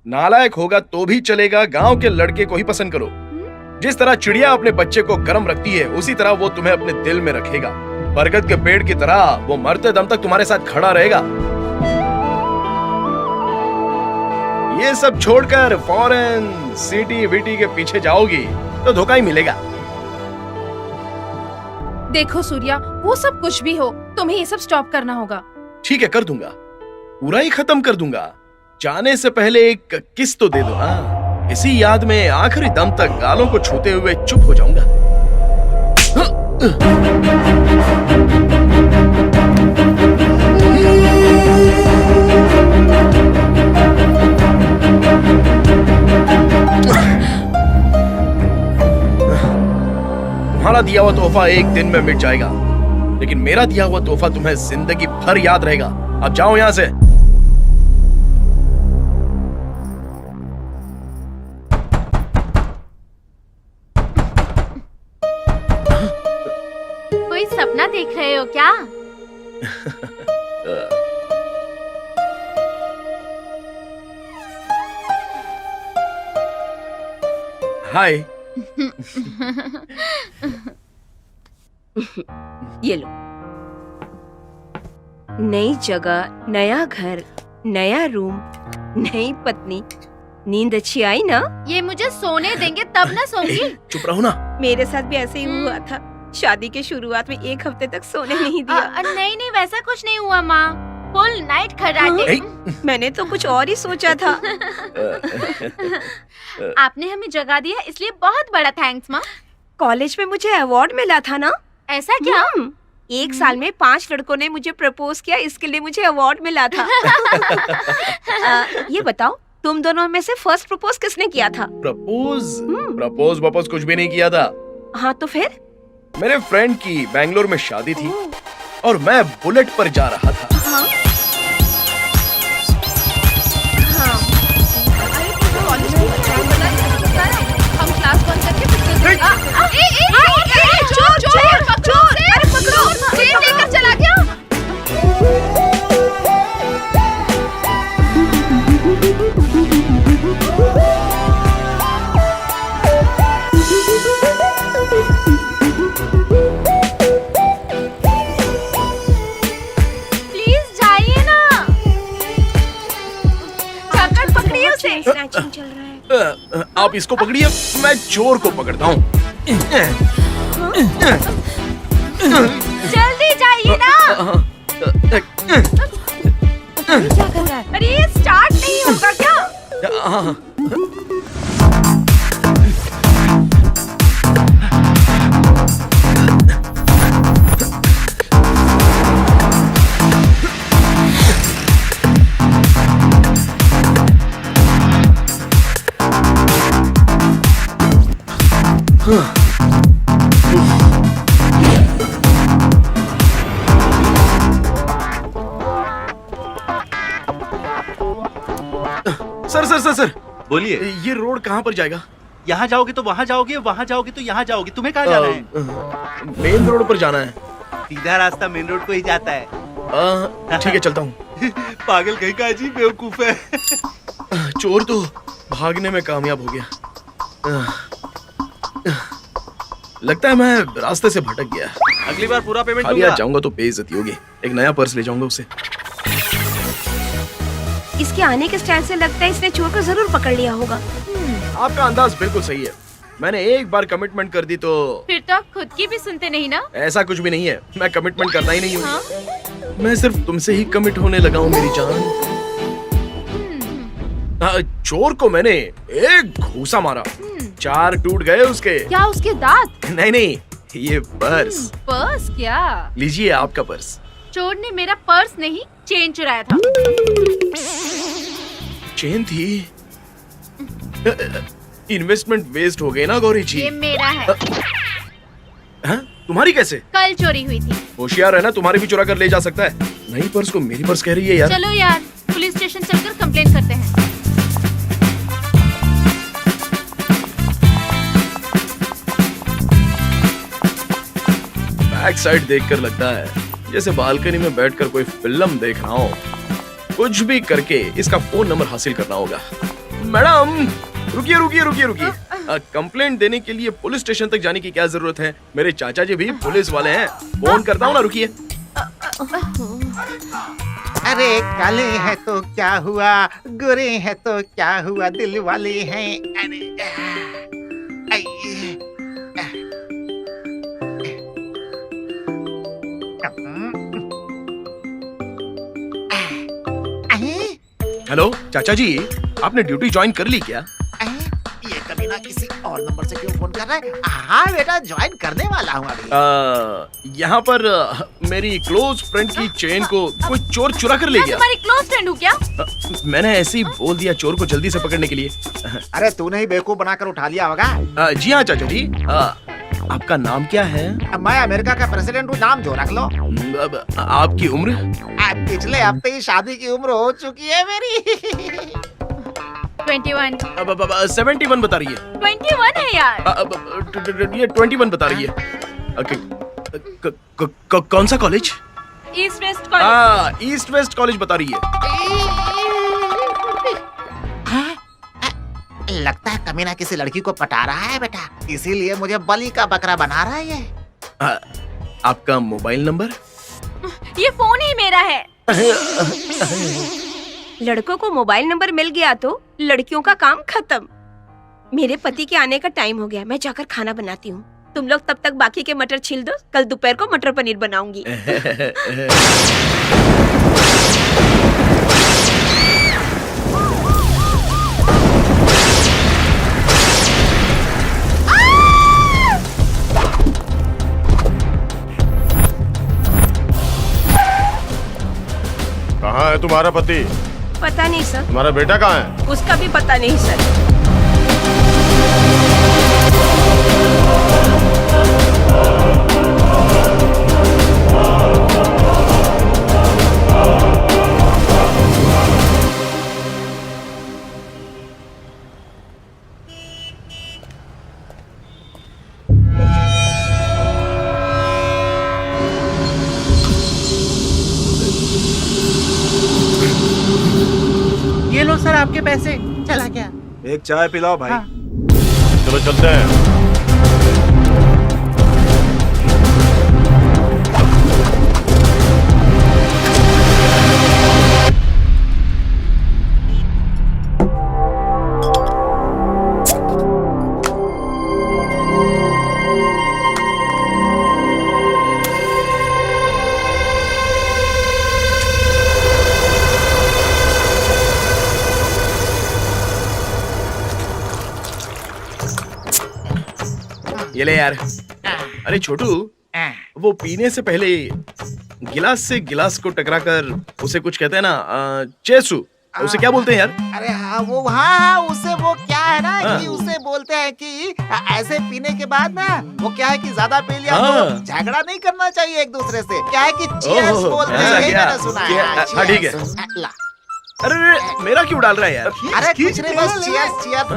नालायक होगा तो भी चलेगा, गांव के लड़के को ही पसंद करो। जिस तरह चिड़िया अपने बच्चे को गर्म रखती है, उसी तरह वो तुम्हें अपने दिल में रखेगा। बरगद के पेड़ की तरह वो मरते दम तक तुम्हारे साथ खड़ा रहेगा। ये सब छोड़कर फॉरेन सिटी विटी के पीछे जाओगी तो धोखा ही मिलेगा। देखो सूर्या, वो सब कुछ भी हो, तुम्हें ये सब स्टॉप करना होगा। ठीक है, कर दूंगा, पूरा ही खत्म कर दूंगा। जाने से पहले एक किस तो दे दो ना। इसी याद में आखिरी दम तक गालों को छूते हुए चुप हो जाऊंगा। तुम्हारा दिया हुआ तोहफा एक दिन में मिट जाएगा, लेकिन मेरा दिया हुआ तोहफा तुम्हें जिंदगी भर याद रहेगा। अब जाओ यहां से। कोई सपना देख रहे हो क्या? हाय। ये लो, नई जगह, नया घर, नया रूम, नई पत्नी। नींद अच्छी आई ना? ये मुझे सोने देंगे तब ना सोऊंगी। चुप रहो ना। मेरे साथ भी ऐसे ही हुआ था। शादी के शुरुआत में एक हफ्ते तक सोने नहीं दिया। नहीं नहीं, वैसा कुछ नहीं हुआ माँ। फुल नाइट खर्राटे। मैंने तो कुछ और ही सोचा था। आपने हमें जगा दिया, इसलिए बहुत बड़ा थैंक्स माँ। कॉलेज में मुझे अवार्ड मिला था ना? ऐसा क्या? एक साल में 5 लड़कों ने मुझे प्रपोज किया, इसके लिए मुझे अवार्ड मिला था। ये बताओ, तुम दोनों में से फर्स्ट प्रपोज किसने किया था? प्रपोज कुछ भी नहीं किया था। हाँ तो फिर? मेरे फ्रेंड की बेंगलोर में शादी थी और मैं बुलेट पर जा रहा था। हाँ? हम क्लास बंद करके चेन लेकर चला गया। प्लीज जाइए ना। जाकर पकड़िए उसे। स्नैचिंग चल रहा है। आप इसको पकड़िए, मैं चोर को पकड़ता हूँ। जल्दी जाइए ना। क्या कर रहा है? अरे ये स्टार्ट नहीं होगा क्या? सर बोलिए। ये रोड कहाँ पर जाएगा? यहाँ जाओगे तो वहाँ जाओगे, वहाँ जाओगे तो यहाँ जाओगे। तुम्हें कहाँ जाना है? मेन रोड पर जाना है। सीधा रास्ता मेन रोड को ही जाता है। ठीक है, चलता हूँ। पागल कहीं का अजीब बेवकूफ है। चोर तो भागने में कामयाब हो गया। लगता है मैं रास्ते से भटक गया। अगली बार पूरा पेमेंट खाली दूंगा। हाथ जाऊंगा तो बेइज्जती होगी। एक नया पर्स ले जाऊंगा उसे। इसके आने के स्टाइल से लगता है इसने चोर को जरूर पकड़ लिया होगा। आपका अंदाज बिल्कुल सही है। मैंने एक बार कमिटमेंट कर दी तो फिर तो आप खुद की भी सुनते नहीं ना? ऐसा कुछ भी नहीं है। मैं कमिटमेंट करता ही नहीं हूँ। मैं सिर्फ तुमसे ही कमिट होने लगा हूँ मेरी जान। चोर को मैंने एक घूसा मारा, 4 टूट गए उसके। क्या उसके दांत? नहीं, ये पर्स। पर्स क्या? लीजिए आपका पर्स। चोर ने मेरा पर्स नहीं, चेन चुराया था। चेन थी। इन्वेस्टमेंट वेस्ट हो गई ना गौरी जी। ये मेरा है। हाँ? तुम्हारी कैसे? कल चोरी हुई थी। होशियार है ना, तुम्हारी भी चुरा कर ले जा सकता है। नहीं, पर्स को मेरी पर्स कह रही है यार। चलो यार, पुलिस स्टेशन चलकर कंप्लेंट करते हैं। बैक साइड देखकर लगता है जैसे बालकनी में बैठकर कोई फिल्म देख रहा हो। कुछ भी करके इसका फोन नंबर हासिल करना होगा। मैडम रुकिए। कंप्लेंट देने के लिए पुलिस स्टेशन तक जाने की क्या जरूरत है? मेरे चाचा जी भी पुलिस वाले हैं। फोन करता हूँ ना, रुकिए। अरे काले है तो क्या हुआ, गोरे है तो क्या हुआ, दिल वाले हैं। हेलो चाचा जी, आपने ड्यूटी ज्वाइन कर ली क्या? ये कमीना किसी और नंबर से क्यों फोन कर रहा है? हाँ बेटा, ज्वाइन करने वाला हूँ अभी। यहाँ पर मेरी क्लोज फ्रेंड की चेन को कोई चोर चुरा कर ले मैं गया। तुम्हारी क्लोज फ्रेंड हूँ क्या? मैंने ऐसे ही बोल दिया चोर को जल्दी से पकड़ने के लिए। अरे तूने ही बेवकूफ बनाकर उठा लिया होगा। जी हाँ चाचा जी। आपका नाम क्या है? मैं अमेरिका का प्रेसिडेंट हूँ, नाम जो रख लो। आपकी उम्र? पिछले हफ्ते ही शादी की उम्र हो चुकी है मेरी। 21। 71 बता रही है। 21 है यार। ये 21 बता रही है। कौन सा college? East west college. East west college बता रही है। लगता है कमीना किसी लड़की को पटा रहा है बेटा, इसीलिए मुझे बलि का बकरा बना रहा है ये। आपका मोबाइल नंबर? ये फोन ही मेरा है। लड़कों को मोबाइल नंबर मिल गया तो लड़कियों का काम खत्म। मेरे पति के आने का टाइम हो गया, मैं जाकर खाना बनाती हूँ। तुम लोग तब तक बाकी के मटर छील दो, कल दोपहर को मटर पनीर बनाऊंगी। कहाँ है तुम्हारा पति? पता नहीं सर। तुम्हारा बेटा कहाँ है? उसका भी पता नहीं सर। ये लो सर आपके पैसे। चला क्या? एक चाय पिलाओ भाई। चलो चलते हैं। ये ले यार। अरे छोटू, वो पीने से पहले गिलास से गिलास को टकराकर उसे कुछ कहते हैं ना, चेसू, उसे क्या बोलते हैं यार? अरे हाँ, वो हाँ, उसे वो क्या है ना कि उसे बोलते हैं कि ऐसे पीने के बाद ना वो क्या है कि ज्यादा पी लिया तो झगड़ा नहीं करना चाहिए एक दूसरे से। क्या है कि चीयर्स बोलते हैं, मैंने सुना है। हाँ ठीक है। अरे मेरा क्यों डाल रहा है यार? अरे कुछ नहीं, बस चीयर्स चीयर्स।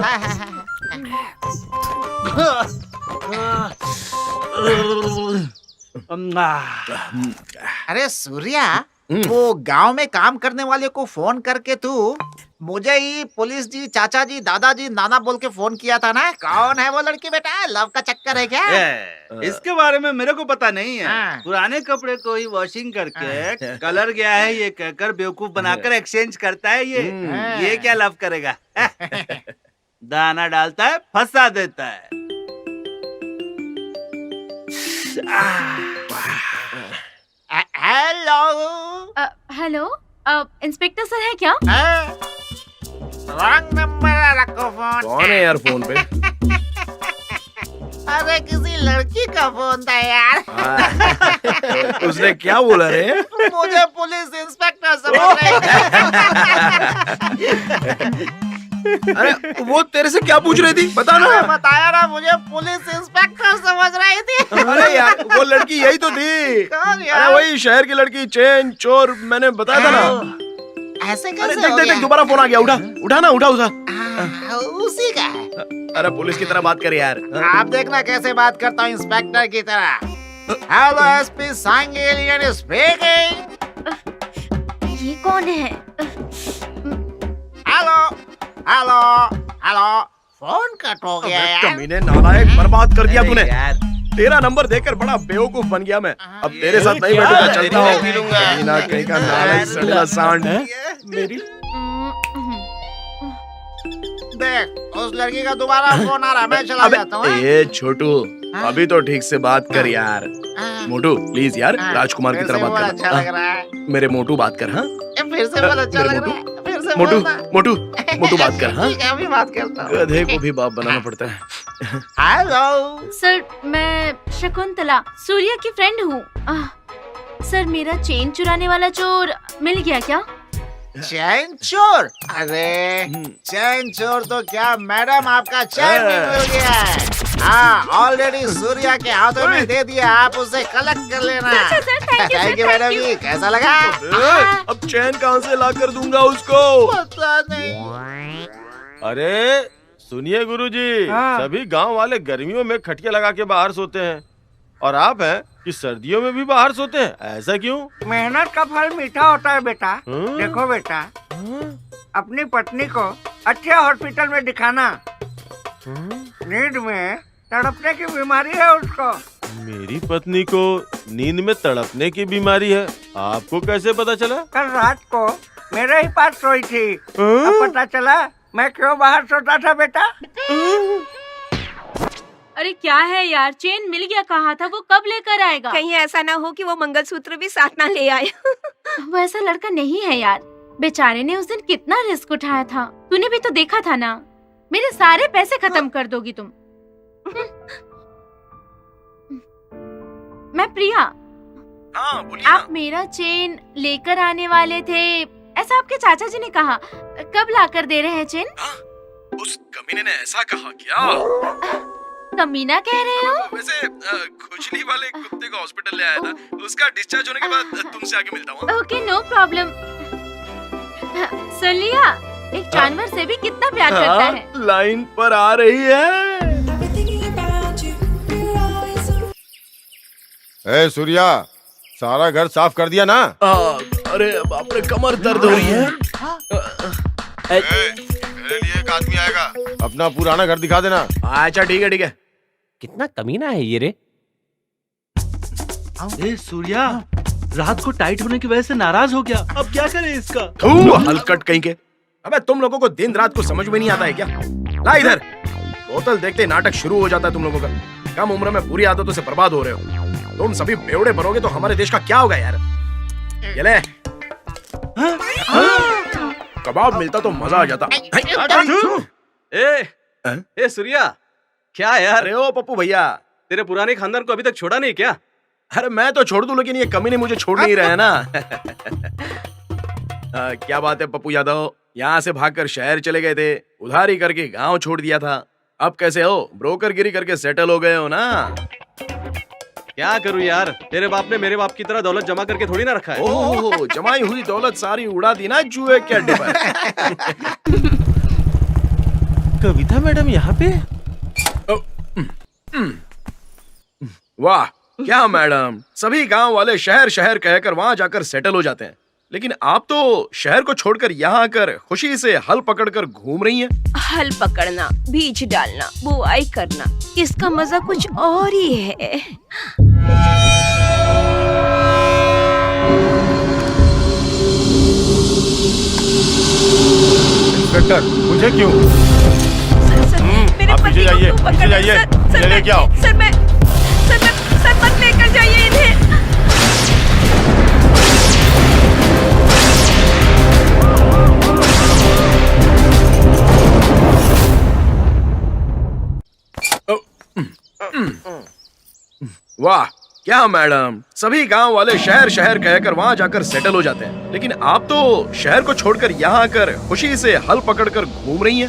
अरे सूर्या, वो गांव में काम करने वाले को फोन करके तू मुझे ही पुलिस जी, चाचा जी, दादाजी, नाना बोल के फोन किया था ना। कौन है वो लड़की बेटा? लव का चक्कर है क्या? इसके बारे में मेरे को पता नहीं है। हाँ। पुराने कपड़े को ही वॉशिंग करके कलर गया है ये कहकर बेवकूफ बनाकर एक्सचेंज करता है ये क्या लव करेगा? दाना डालता है, फंसा देता है। हेलो। हेलो, इंस्पेक्टर सर है क्या? रॉन्ग नंबर रखो फोन। कौन है यार फोन पे? अरे किसी लड़की का फोन था यार। उसने क्या बोला रे? मुझे पुलिस इंस्पेक्टर समझ रहे थे। अरे वो तेरे से क्या पूछ रही थी? बता ना। बताया ना, मुझे पुलिस इंस्पेक्टर समझ रही थी। अरे यार वो लड़की यही तो थी। कौन यार? अरे वही शहर की लड़की, चेन चोर, मैंने बताया था ना। ऐसे अरे कैसे देख हो देख गया? देख, दोबारा फोन आ गया। उठा ना, उठा। उसी का है। अरे पुलिस की तरह बात कर यार। आप देखना कैसे बात करता हूँ इंस्पेक्टर की तरह। हेलो एसपी सांगेलियन स्पीकिंग। ये कौन है? Hello hello hello. Phone cut हो गया यार। कमीने, नालायक, बर्बाद कर दिया तूने। तेरा नंबर देकर बड़ा बेवकूफ बन गया मैं। अब तेरे साथ नहीं बैठूंगा, चलता हूँ। कमीना कहीं का नालायक सड़ेला सांड। मेरी देख, उस लड़की का दोबारा फोन आ रहा है, मैं चला जाता हूँ। ए छोटू, अभी तो ठीक से बात कर यार। मोटू प्लीज यार, राजकुमार की तरह बात कर। अच्छा लग रहा है। मेरे मोटू बात कर। हाँ फिर से बोल, अच्छा लग रहा है। फिर से मोटू बोलना। मोटू बात कर। हाँ ठीक है, अभी बात करता हूँ। गधे को भी बाप बनाना पड़ता है। हेलो सर, मैं शकुंतला, सूर्या की फ्रेंड हूँ। सर, मेरा चेन चुराने वाला चोर मिल गया क्या? चैन चोर? अरे चैन चोर तो क्या मैडम, आपका चैन भी मिल गया है। हाँ, ऑलरेडी सूर्या के हाथों में दे दिया, आप उसे कलेक्ट कर लेना। अच्छा सर, थैंक यू मैडम जी, कैसा लगा? अब चैन कहाँ से ला कर दूंगा उसको? पता नहीं। अरे सुनिए गुरुजी, सभी गांव वाले गर्मियों में खटिया लगा के बाहर सोते हैं और आप हैं कि सर्दियों में भी बाहर सोते हैं, ऐसा क्यों? मेहनत का फल मीठा होता है बेटा। देखो बेटा, अपनी पत्नी को अच्छे हॉस्पिटल में दिखाना। नींद में तड़पने की बीमारी है उसको। मेरी पत्नी को नींद में तड़पने की बीमारी है, आपको कैसे पता चला? कल रात को मेरे ही पास सोई थी। अब पता चला मैं क्यों बाहर सोता था बेटा। अरे क्या है यार, चेन मिल गया, कहा था वो कब लेकर आएगा? कहीं ऐसा ना हो कि वो मंगलसूत्र भी साथ ना ले आए। वो ऐसा लड़का नहीं है यार। बेचारे ने उस दिन कितना रिस्क उठाया था, तूने भी तो देखा था ना। मेरे सारे पैसे खत्म कर दोगी तुम। मैं प्रिया। हाँ बोलिए। आप मेरा चेन लेकर आने वाले थे, ऐसा आपके चाचा जी ने कहा। कब लाकर दे रहे हैं चेन? उस कमीने ने ऐसा कहा क्या? कमीना कह रहे हो? वैसे खुजली वाले कुत्ते को हॉस्पिटल ले आया था, उसका डिस्चार्ज होने के बाद तुमसे आके मिलता हूँ। Okay, no problem. सुन लिया, एक जानवर से भी कितना प्यार करता है। लाइन पर आ रही है। ए सूर्या, सारा घर साफ कर दिया ना? अरे बाप रे, कमर दर्द हो रही है। मेरे लिए एक आदमी आएगा, अपना पुराना घर दिखा देना। अच्छा ठीक है ठीक है। कितना कमीना है ये रे। ए सूर्या, रात को टाइट होने की वजह से नाराज हो गया, अब क्या करे इसका? हलकट कहीं के। अबे तुम लोगों को दिन रात को समझ में नहीं आता है क्या? ला इधर। बोतल देखते ही नाटक शुरू हो जाता है तुम लोगों का। कम उम्र में बुरी आदतों से बर्बाद हो रहे हो। तुम सभी बेवड़े बनोगे तो हमारे देश का क्या होगा यार? ये ले। कबाब मिलता तो मजा आ जाता। ए सूर्या, क्या यार? अरे ओ पप्पू भैया, तेरे पुराने खानदान को अभी तक छोड़ा नहीं क्या? अरे मैं तो छोड़ दूं, लेकिन ये कमीने मुझे छोड़ नहीं रहे हैं ना। क्या बात है पप्पू यादव, यहाँ से भागकर शहर चले गए थे, उधारी करके गांव छोड़ दिया था। अब कैसे हो? ब्रोकरगिरी करके सेटल हो गए हो ना? क्या करूं यार, तेरे बाप ने मेरे बाप की तरह दौलत जमा करके थोड़ी ना रखा है। ओह, जमाई हुई दौलत सारी उड़ा दी ना जुए के अड्डे पर। कविता मैडम यहाँ पे? वाह क्या मैडम, सभी गांव वाले शहर शहर कहकर वहां जाकर सेटल हो जाते हैं, लेकिन आप तो शहर को छोड़कर यहाँ आकर खुशी से हल पकड़कर घूम रही हैं। हल पकड़ना, बीज डालना, बुआई करना, इसका मजा कुछ और ही है। इंस्पेक्टर, मुझे क्यों? मेरे आप पति पीछे को जाइए, क्यों पीछे पकड़- जाइए, सर, ये मैं- लेके आओ। सर मत लेकर जाइए इन्हें। वाह क्या मैडम, सभी गांव वाले शहर शहर कहकर वहाँ जाकर सेटल हो जाते हैं, लेकिन आप तो शहर को छोड़कर यहाँ आकर खुशी से हल पकड़कर घूम रही हैं।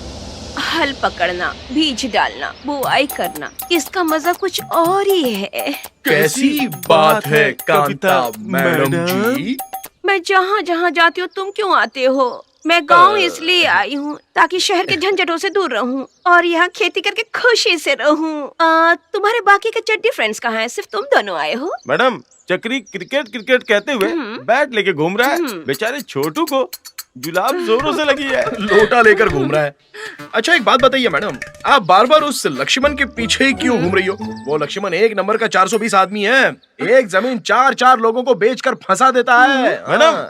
हल पकड़ना, बीज डालना, बुआई करना, इसका मजा कुछ और ही है। कैसी बात है कांता मैडम जी? मैं जहाँ जहाँ जाती हूँ तुम क्यों आते हो? मैं गांव इसलिए आई हूँ ताकि शहर के झंझटों से दूर रहूँ और यहाँ खेती करके खुशी से रहूँ। तुम्हारे बाकी के चड्डी फ्रेंड्स कहाँ हैं? सिर्फ तुम दोनों आए हो? मैडम, चक्री क्रिकेट क्रिकेट कहते हुए बैट लेके घूम रहा है। बेचारे छोटू को जुलाब जोरों से लगी है, लोटा लेकर घूम रहा है। अच्छा एक बात बताइए मैडम, आप बार बार उस लक्ष्मण के पीछे ही क्यों घूम रही हो? वो लक्ष्मण एक नंबर का 420 आदमी है, एक जमीन 4-4 लोगों को बेचकर फंसा देता है। मैडम,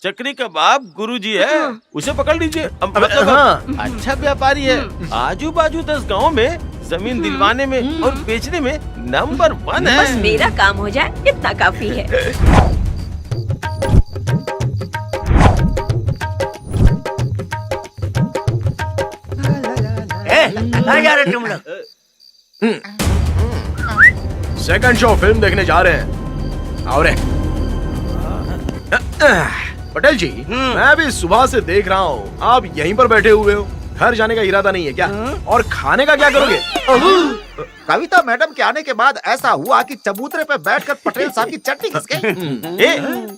चक्री का बाप गुरुजी है, उसे पकड़ लीजिए। अच्छा व्यापारी है, आजू बाजू 10 गाँव में जमीन दिलवाने में और बेचने में नंबर 1 है। बस मेरा काम हो जाए इतना काफी है। कहाँ जा रहे तुम लोग? सेकंड शो फिल्म देखने जा रहे हैं। आओ रे। पटेल जी, मैं भी सुबह से देख रहा हूँ आप यहीं पर बैठे हुए हो। घर जाने का इरादा नहीं है क्या? और खाने का क्या करोगे? कविता मैडम के आने के बाद ऐसा हुआ कि चबूतरे पे बैठकर पटेल साहब की चटनी खिसके।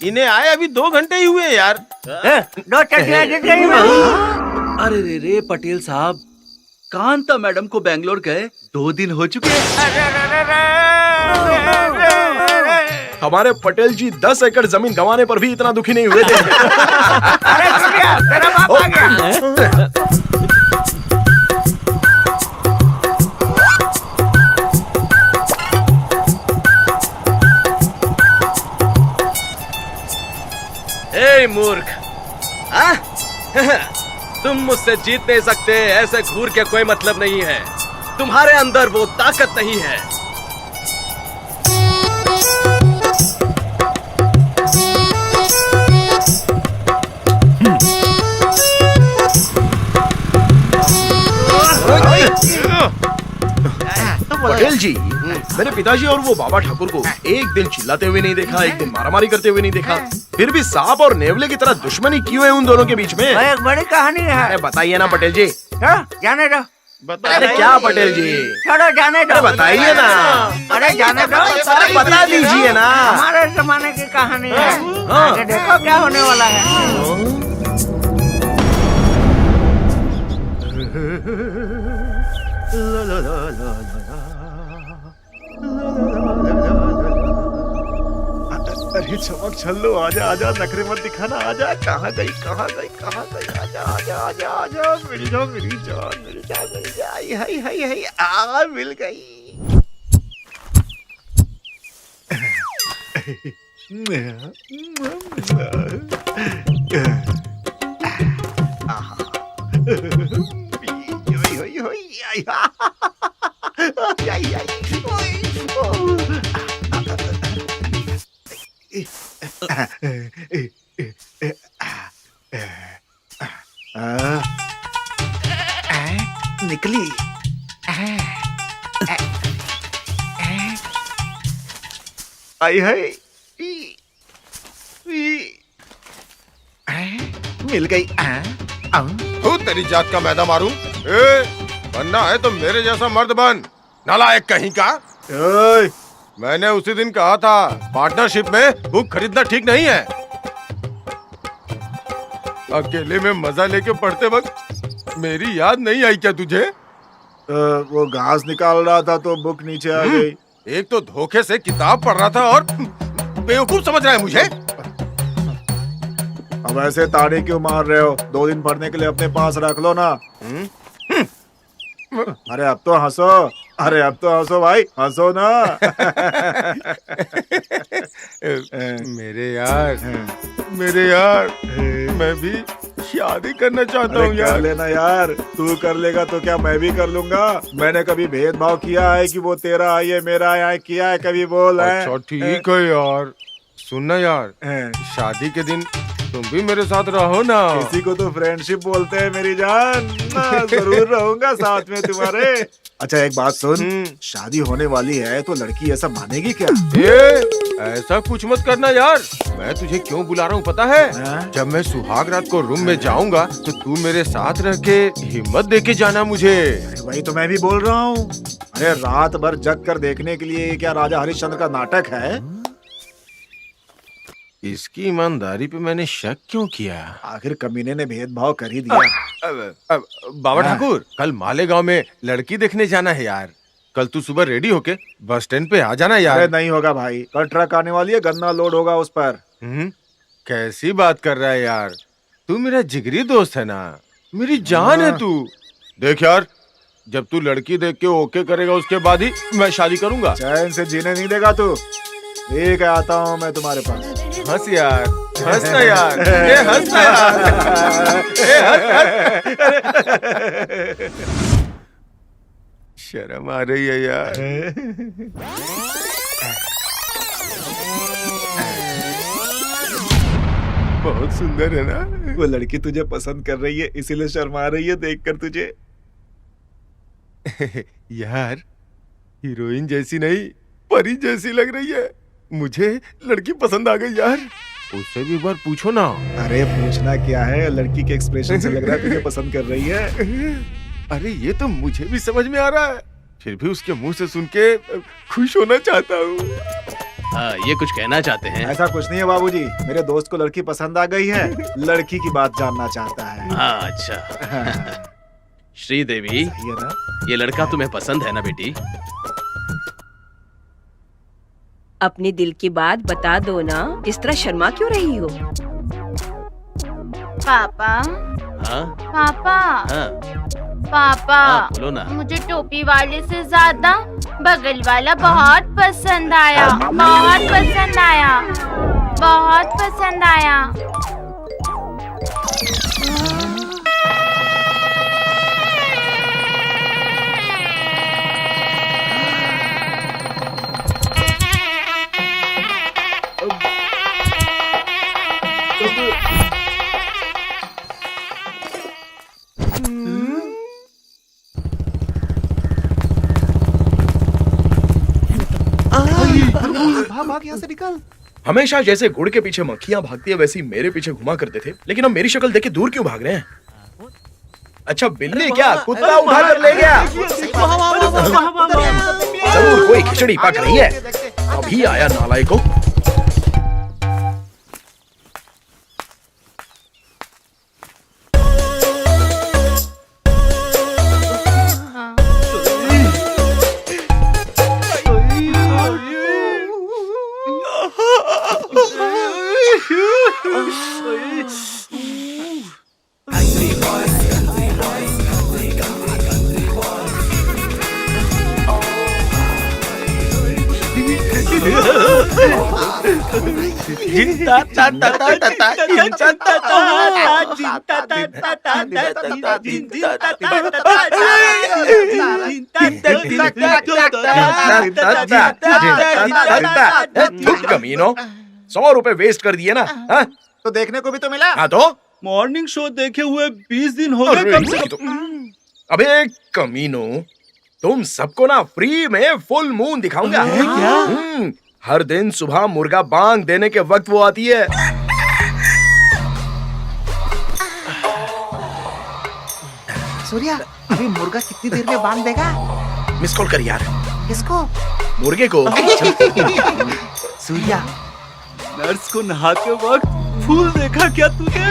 इन्हें आए अभी 2 घंटे ही हुए यार। 2 चटनियाँ जीत गई मैं। अरे रे पटेल साहब, कांता मैडम को बेंगलोर गए 2 दिन हो चुके हैं। हमारे पटेल जी 10 एकड़ जमीन गंवाने पर भी इतना दुखी नहीं हुए थे। अरे सूर्या, तेरा बाप आ गया। ए मूर्ख, हाँ? तुम मुझसे जीत नहीं सकते, ऐसे घूर के कोई मतलब नहीं है। तुम्हारे अंदर वो ताकत नहीं है। पटेल जी, मेरे पिताजी और वो बाबा ठाकुर को एक दिन चिल्लाते हुए नहीं देखा, एक दिन मारामारी करते हुए नहीं देखा। फिर भी सांप और नेवले की तरह दुश्मनी क्यों है उन दोनों के बीच में? एक बड़ी कहानी है। अरे बताइए ना पटेल जी। जाने दो। अरे क्या पटेल जी? छोड़ो, जाने दो। अरे बताइए ना। अरे जाने दो। अरे बता दीजिए ना। हमारे जमाने की कहानी है। आगे देखो क्या होने वाला है। अरे चमक छल्लो, आजा आजा, नखरे मत दिखाना, आजा। कहाँ गई कहाँ गई कहाँ गई? आजा आजा आजा आजा, मिल जाओ मेरी जान, मिल जा मिल जा। हाय हाय हाय, आ मिल गई। निकली। आई है, मिल गई। तू तेरी जात का मैदा मारूं? बनना है तो मेरे जैसा मर्द बन, नालायक कहीं का। मैंने उसी दिन कहा था पार्टनरशिप में बुक खरीदना ठीक नहीं है। अकेले में मजा लेके पढ़ते वक्त मेरी याद नहीं आई क्या तुझे? वो घास निकाल रहा था तो बुक नीचे आ गई। एक तो धोखे से किताब पढ़ रहा था और बेवकूफ समझ रहा है मुझे। अब ऐसे ताड़ी क्यों मार रहे हो? 2 दिन पढ़ने के लिए अपने पास रख लो ना। अरे अब तो हंसो, अरे अब तो हंसो भाई, हंसो ना। मेरे यार मैं भी शादी करना चाहता हूँ यार। कर लेना यार, तू कर लेगा तो क्या मैं भी कर लूंगा? मैंने कभी भेदभाव किया है कि वो तेरा है ये मेरा है? किया है कभी? बोल है। अच्छा ठीक है यार, सुनना यार, शादी के दिन तुम भी मेरे साथ रहो ना। किसी को तो फ्रेंडशिप बोलते हैं मेरी जान। जरूर रहूंगा साथ में तुम्हारे। अच्छा एक बात सुन, शादी होने वाली है तो लड़की ऐसा मानेगी क्या? ऐसा कुछ मत करना यार। मैं तुझे क्यों बुला रहा हूँ पता है? जब मैं सुहाग रात को रूम में जाऊंगा तो तू मेरे साथ रह के हिम्मत दे के जाना मुझे। वही तो मैं भी बोल रहा हूँ। अरे रात भर जग कर देखने के लिए क्या राजा हरिश्चंद्र का नाटक है? इसकी ईमानदारी पे मैंने शक क्यों किया? आखिर कमीने ने भेदभाव कर ही दिया। बाबा ठाकुर, कल मालेगांव में लड़की देखने जाना है यार। कल तू सुबह रेडी होके बस स्टैंड पे आ जाना यार। अरे नहीं होगा भाई, कल ट्रक आने वाली है, गन्ना लोड होगा उस पर। कैसी बात कर रहा है यार? तू मेरा जिगरी दोस्त है ना, मेरी जान है तू। देख यार, जब तू लड़की देख के ओके करेगा उसके बाद ही मैं शादी करूंगा। चैन से जीने नहीं देगा तू। ठीक है, आता हूँ मैं तुम्हारे पास। हंस यार, हंस ना यार, ये हंस ना यार, ये हंस। शर्म आ रही है यार। बहुत सुंदर है ना? वो लड़की तुझे पसंद कर रही है इसीलिए शर्मा रही है देखकर तुझे। यार हीरोइन जैसी नहीं, परी जैसी लग रही है। मुझे लड़की पसंद आ गई यार। उससे भी एक बार पूछो ना। अरे पूछना क्या है, लड़की के एक्सप्रेशन से लग रहा है तुझे पसंद कर रही है। अरे ये तो मुझे भी समझ में आ रहा है, फिर भी उसके मुंह से सुन के खुश होना चाहता हूँ। हाँ, ये कुछ कहना चाहते हैं? ऐसा कुछ नहीं है बाबूजी, मेरे दोस्त को लड़की पसंद आ गई है, लड़की की बात जानना चाहता है। हाँ, अच्छा। श्रीदेवी, ये लड़का तुम्हें पसंद है ना बेटी? अपने दिल की बात बता दो ना, इस तरह शर्मा क्यों रही हो? पापा। हाँ? पापा। हाँ? पापा, हाँ, बोलो ना। मुझे टोपी वाले से ज्यादा बगल वाला बहुत पसंद आया। बहुत पसंद आया, बहुत पसंद आया। भाग यहाँ से निकल। हमेशा जैसे गुड़ के पीछे मक्खियां भागती है वैसी मेरे पीछे घुमा करते थे, लेकिन अब मेरी शक्ल देख के दूर क्यों भाग रहे हैं? अच्छा बिल्ली क्या कुत्ता उठा कर ले गया? जरूर कोई खिचड़ी पक रही है। अभी आया नालायकों। कमीनो, 100 रुपए वेस्ट कर दिए ना? हाँ? तो देखने को भी तो मिला। हाँ तो मॉर्निंग शो देखे हुए 20 दिन हो गए कम से कम। अबे कमीनो, तुम सबको ना फ्री में फुल मून दिखाऊंगा। क्या? हर दिन सुबह मुर्गा बांग देने के वक्त वो आती है। सूर्या, अभी मुर्गा कितनी देर में बांग देगा? मिस कॉल कर यार। किसको? मुर्गे को। सूर्या, नर्स को नहाते वक्त फूल देखा क्या तूने?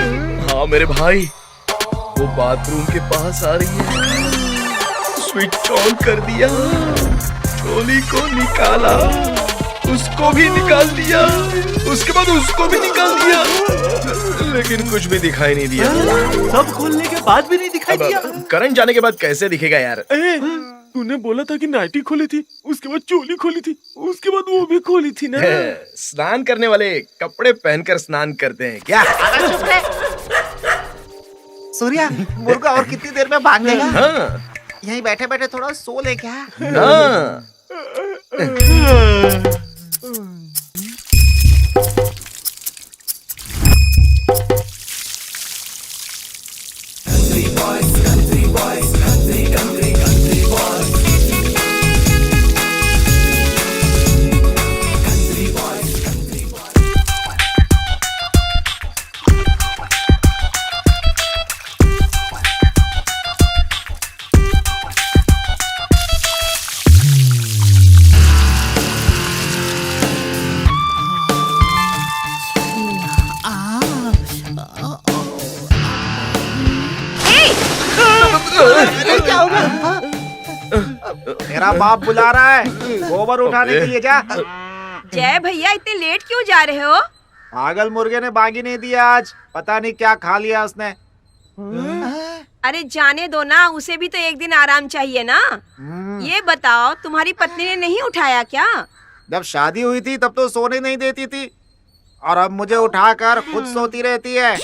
हाँ मेरे भाई, वो बाथरूम के पास आ रही है। स्विच ऑन कर दिया, चोली को निकाला, उसको भी निकाल दिया, उसके बाद उसको भी निकाल दिया, लेकिन कुछ भी दिखाई नहीं दिया। सब खोलने के बाद भी नहीं दिखाई दिया। करंट जाने के बाद कैसे दिखेगा यार? तूने बोला था कि नाइटी खोली थी, उसके बाद चोली खोली थी, उसके बाद वो भी खोली थी ना। स्नान करने वाले कपड़े पहनकर स्नान करते हैं क्या? सूर्या, मुर्गा और कितनी देर में भाग लेगा? हाँ। यहीं बैठे बैठे थोड़ा सो ले क्या? हाँ। मेरा बाप बुला रहा है, गोबर उठाने के लिए जा। जय भैया, इतने लेट क्यों जा रहे हो? पागल मुर्गे ने बागी नहीं दिया आज, पता नहीं क्या खा लिया उसने। अरे जाने दो ना, उसे भी तो एक दिन आराम चाहिए ना। ये बताओ, तुम्हारी पत्नी ने नहीं उठाया क्या? जब शादी हुई थी तब तो सोने नहीं देती थी, और अब मुझे उठाकर खुद सोती रहती है।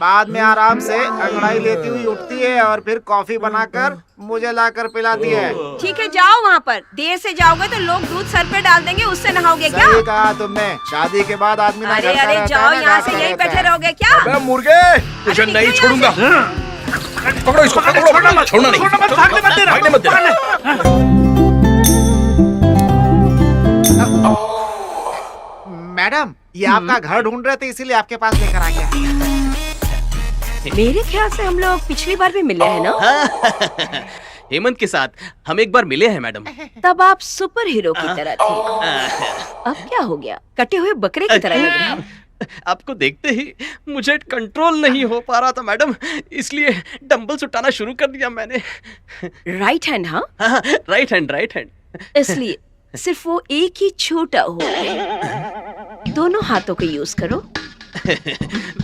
बाद में आराम से अंगड़ाई लेती हुई उठती है और फिर कॉफी बनाकर मुझे लाकर पिलाती है। ठीक है, जाओ वहाँ पर। देर से जाओगे तो लोग दूध सर पे डाल देंगे, उससे नहाओगे क्या? सही कहा तुमने, शादी के बाद आदमी ना अरे घर का अरे रहता जाओ, है ना यहाँ घर से का यहीं रहता बैठे है। रहोगे क्या? अबे मुर्गे, तुझे नहीं छोड़ूंगा। पकड़ो इसको, पकड़ो, छोड़ना नहीं, भागने मत देना। मैडम, ये आपका घर ढूंढ रहे थे इसीलिए आपके पास लेकर आ गया। मेरे ख्याल से हम लोग पिछली बार भी मिले हैं ना? हेमंत के साथ हम एक बार मिले हैं मैडम। तब आप सुपर हीरो की तरह थे। अब क्या हो गया? कटे हुए बकरे की तरह लग रहे हैं। आपको देखते ही मुझे कंट्रोल नहीं हो पा रहा था मैडम, इसलिए डंबल्स उठाना शुरू कर दिया मैंने। Right hand? हाँ, राइट हैंड। इसलिए सिर्फ वो एक ही छोटा हो, दोनों हाथों को यूज करो।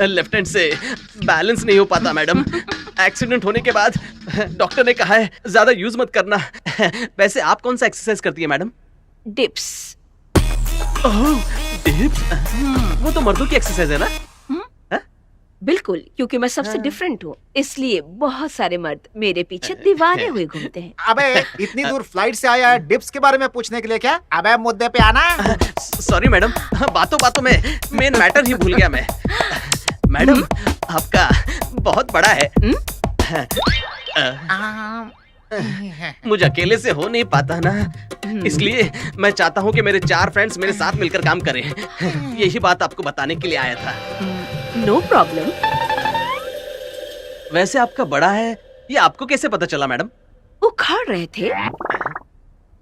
लेफ्ट हैंड से बैलेंस नहीं हो पाता मैडम। एक्सीडेंट होने के बाद डॉक्टर ने कहा है ज्यादा यूज मत करना। वैसे आप कौन सा एक्सरसाइज करती है मैडम? डिप्स। डिप्स? वो तो मर्दों की एक्सरसाइज है ना? बिल्कुल, क्योंकि मैं सबसे डिफरेंट हूँ, इसलिए बहुत सारे मर्द मेरे पीछे दीवाने हुए घूमते हैं। अबे इतनी दूर फ्लाइट से आया है डिप्स के बारे में पूछने के लिए क्या? अबे मुद्दे पे आना। सॉरी मैडम, बातों बातों में मेन मैटर ही भूल गया मैं। मैडम, आपका बहुत बड़ा है। मुझे अकेले से हो नहीं पाता ना, इसलिए मैं चाहता हूँ कि मेरे 4 फ्रेंड्स मेरे साथ मिलकर काम करें। यही बात आपको बताने के लिए आया था। No problem. वैसे आपका बड़ा है, ये आपको कैसे पता चला मैडम? उखाड़ रहे थे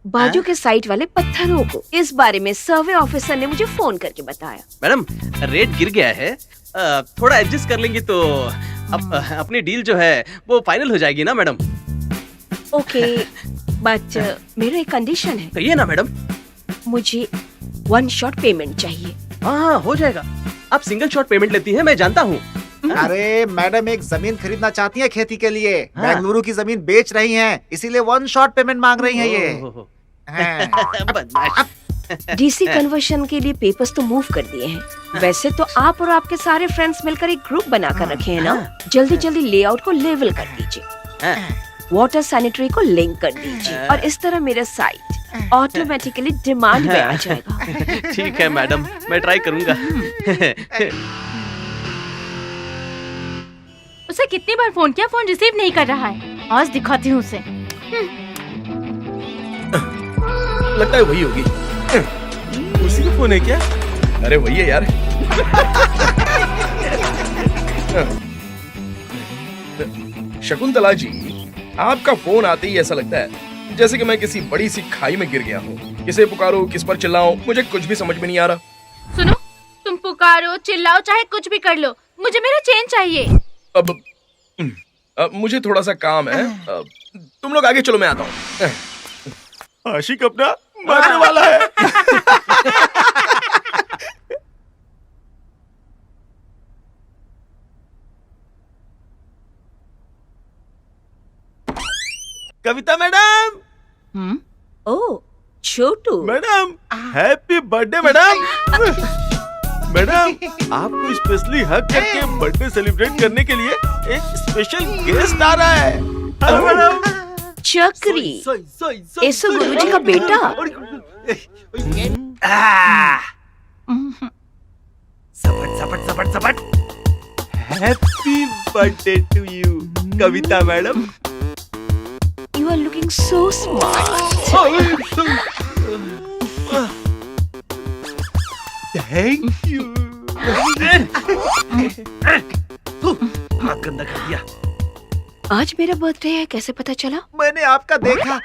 बाजू के साइड वाले पत्थरों को। इस बारे में सर्वे ऑफिसर ने मुझे फोन करके बताया। मैडम, रेट गिर गया है, थोड़ा एडजस्ट कर लेंगी तो अपनी डील जो है वो फाइनल हो जाएगी ना मैडम? ओके, बट मेरा एक कंडीशन है। कहिए ना मैडम। मुझे 1 शॉट पेमेंट चाहिए। हाँ, हो जाएगा। आप सिंगल शॉट पेमेंट लेती हैं, मैं जानता हूँ। अरे मैडम, एक जमीन खरीदना चाहती है खेती के लिए। बेंगलुरु की जमीन बेच रही हैं, इसीलिए 1 शॉट पेमेंट मांग रही हैं ये। डीसी कन्वर्शन के लिए पेपर्स तो मूव कर दिए हैं। वैसे तो आप और आपके सारे फ्रेंड्स मिलकर एक ग्रुप बनाकर रखे हैं ना। जल्दी जल्दी लेआउट को लेवल कर दीजिए, वाटर सैनिटरी को लिंक कर दीजिए, और इस तरह मेरा साइट ऑटोमेटिकली डिमांड में आ जाएगा। ठीक है मैडम, मैं ट्राई करूंगा। उसे कितनी बार फोन किया, फोन रिसीव नहीं कर रहा है। आज दिखाती हूँ उसे। लगता है वही होगी। उसी का फोन है क्या? अरे वही है यार। शकुंतला जी, आपका फोन आते ही ऐसा लगता है जैसे कि मैं किसी बड़ी सी खाई में गिर गया हूँ। किसे पुकारो, किस पर चिल्लाऊं, मुझे कुछ भी समझ में नहीं आ रहा। सुनो, तुम पुकारो चिल्लाओ चाहे कुछ भी कर लो, मुझे मेरा चेन चाहिए। अब मुझे थोड़ा सा काम है। तुम लोग आगे चलो, मैं आता हूँ। आशिक अपना मरने वाला है। कविता मैडम। ओ Chhotu madam happy birthday madam. Madam आपको स्पेशली हक करके बर्थडे सेलिब्रेट करने के लिए एक स्पेशल गेस्ट आ रहा है। चक्री, ऐसो गुरुजी का बेटा। सपट सपट सपट। Happy birthday to you Kavita madam. You are looking so smart. Thank you. हाथ गंदा कर दिया। आज मेरा बर्थडे है, कैसे पता चला? मैंने आपका देखा।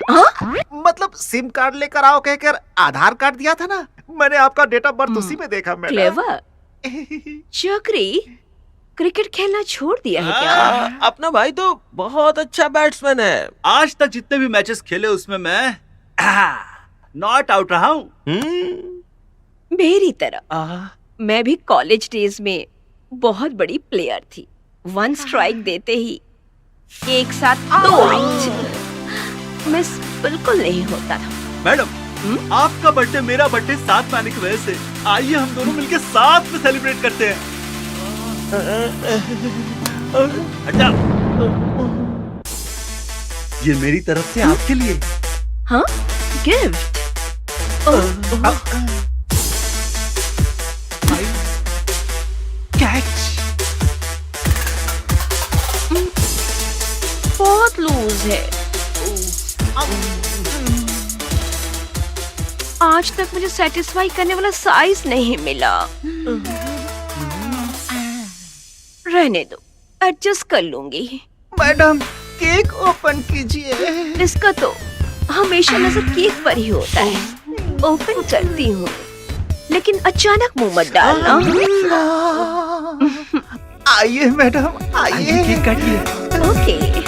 मतलब सिम कार्ड लेकर आओ कहकर आधार कार्ड दिया था ना, मैंने आपका डेट ऑफ बर्थ उसी में देखा मैडम। क्लेवर। चक्री, क्रिकेट खेलना छोड़ दिया है क्या? अपना भाई तो बहुत अच्छा बैट्समैन है। आज तक जितने भी मैचेस खेले उसमें मैं नॉट आउट रहा हूँ। मेरी तरह मैं भी कॉलेज डेज में बहुत बड़ी प्लेयर थी। 1 स्ट्राइक देते ही एक साथ 2 आउट मिस बिल्कुल नहीं होता था। मैडम आपका बर्थडे मेरा बर्थडे साथ में आने की वजह से आइए हम दोनों मिलकर साथ में सेलिब्रेट करते हैं। हटा। ये मेरी तरफ से आपके लिए। हाँ, गिफ्ट। कैच। बहुत लूज है। आज तक मुझे सेटिस्फाई करने वाला साइज नहीं मिला। रहने दो, एडजस्ट कर लूंगी। मैडम केक ओपन कीजिए। इसका तो हमेशा नजर केक पर ही होता है। ओपन करती हूँ, लेकिन अचानक मुंह मत डालना। आइए मैडम आइए। केक काटिए। ओके।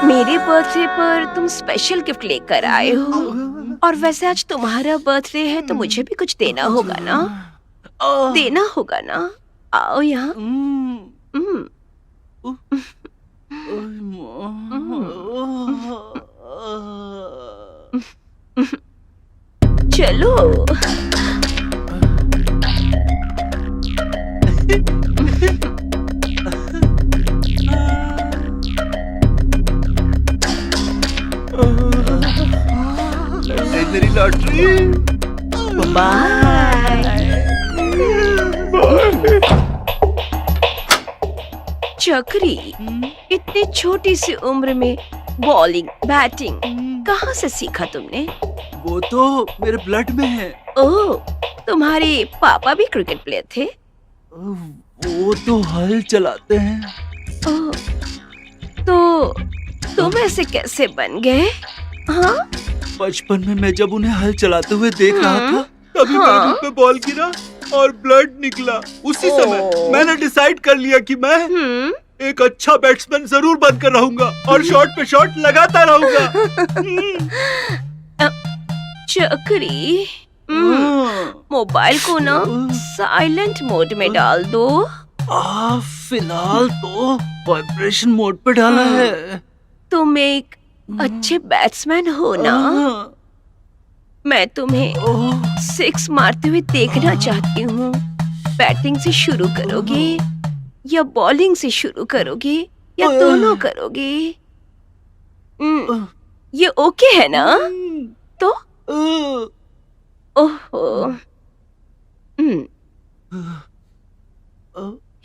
मेरे बर्थडे पर तुम स्पेशल गिफ्ट लेकर आए हो, और वैसे आज तुम्हारा बर्थडे है तो मुझे भी कुछ देना होगा ना। देना होगा ना। आओ यहाँ। चलो। मेरी लॉटरी। बाय। चक्री, इतनी छोटी सी उम्र में बॉलिंग बैटिंग कहाँ से सीखा तुमने? वो तो मेरे ब्लड में है। ओह, तुम्हारे पापा भी क्रिकेट प्लेयर थे? वो तो हल चलाते हैं। ओह, तो तुम ऐसे कैसे बन गए? हाँ? बचपन में मैं जब उन्हें हल चलाते हुए देख रहा था तभी मेरे मुंह पे बॉल गिरा और ब्लड निकला। उसी समय मैंने डिसाइड कर लिया कि मैं एक अच्छा बैट्समैन जरूर बनकर रहूंगा और शॉट पे शॉट लगाता रहूंगा। चक्री, मोबाइल को ना साइलेंट मोड में डाल दो। फिलहाल तो वाइब्रेशन मोड पे डाला है। तुम एक अच्छे बैट्समैन हो ना? मैं तुम्हें 6 मारते हुए देखना चाहती हूँ। बैटिंग से शुरू करोगे या बॉलिंग से शुरू करोगे या दोनों करोगे? ये ओके है ना? तो ओहो।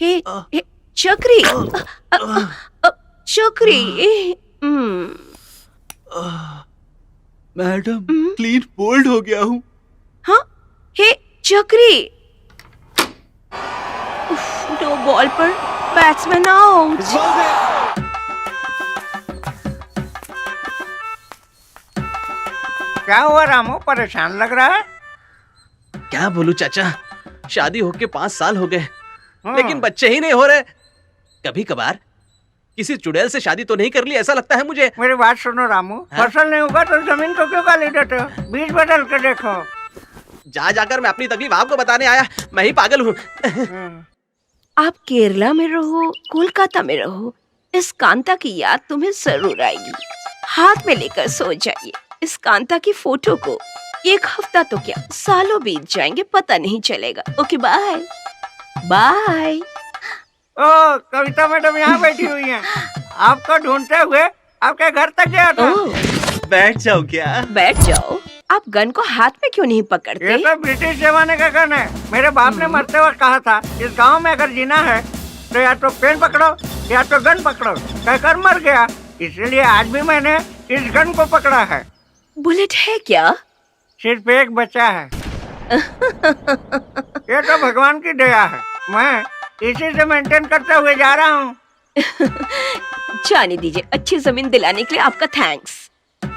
हे चक्री, चक्री। मैडम क्लीन बोल्ड हो गया हूँ। हाँ हे चक्री, नो बॉल पर बैट्समैन आउट। क्या हुआ रामू, परेशान लग रहा है? क्या बोलूं चाचा, शादी होके 5 साल हो गए लेकिन बच्चे ही नहीं हो रहे। कभी कभार किसी चुड़ैल से शादी तो नहीं कर ली ऐसा लगता है मुझे। मेरी बात सुनो रामू, फसल नहीं होगा तो जमीन को क्यों गाली देते हो? बीज बदल के देखो। जा जाकर मैं अपनी तकलीफ आपको बताने आया, मैं ही पागल हूँ। आप केरला में रहो, कोलकाता में रहो, इस कांता की याद तुम्हें जरूर आएगी। हाथ में लेकर सो जाइए इस कांता की फोटो को। 1 हफ्ता तो क्या, सालों बीत जाएंगे, पता नहीं चलेगा। Okay bye bye. ओ कविता मैडम यहाँ बैठी हुई हैं। आपको ढूंढते हुए आपके घर तक गया था। बैठ जाओ क्या? बैठ जाओ। आप गन को हाथ में क्यों नहीं पकड़ते? ये तो ब्रिटिश जमाने का गन है। मेरे बाप ने मरते वक्त कहा था, इस गांव में अगर जीना है तो या तो पेन पकड़ो या तो गन पकड़ो। कहकर मर गया, इसलिए आज भी मैंने इस गन को पकड़ा है। बुलेट है क्या? सिर्फ एक बचा है। ये तो भगवान की दया है, मैं इसी से मेंटेन करते हुए जा रहा हूँ। जाने दीजिए, अच्छी जमीन दिलाने के लिए आपका थैंक्स।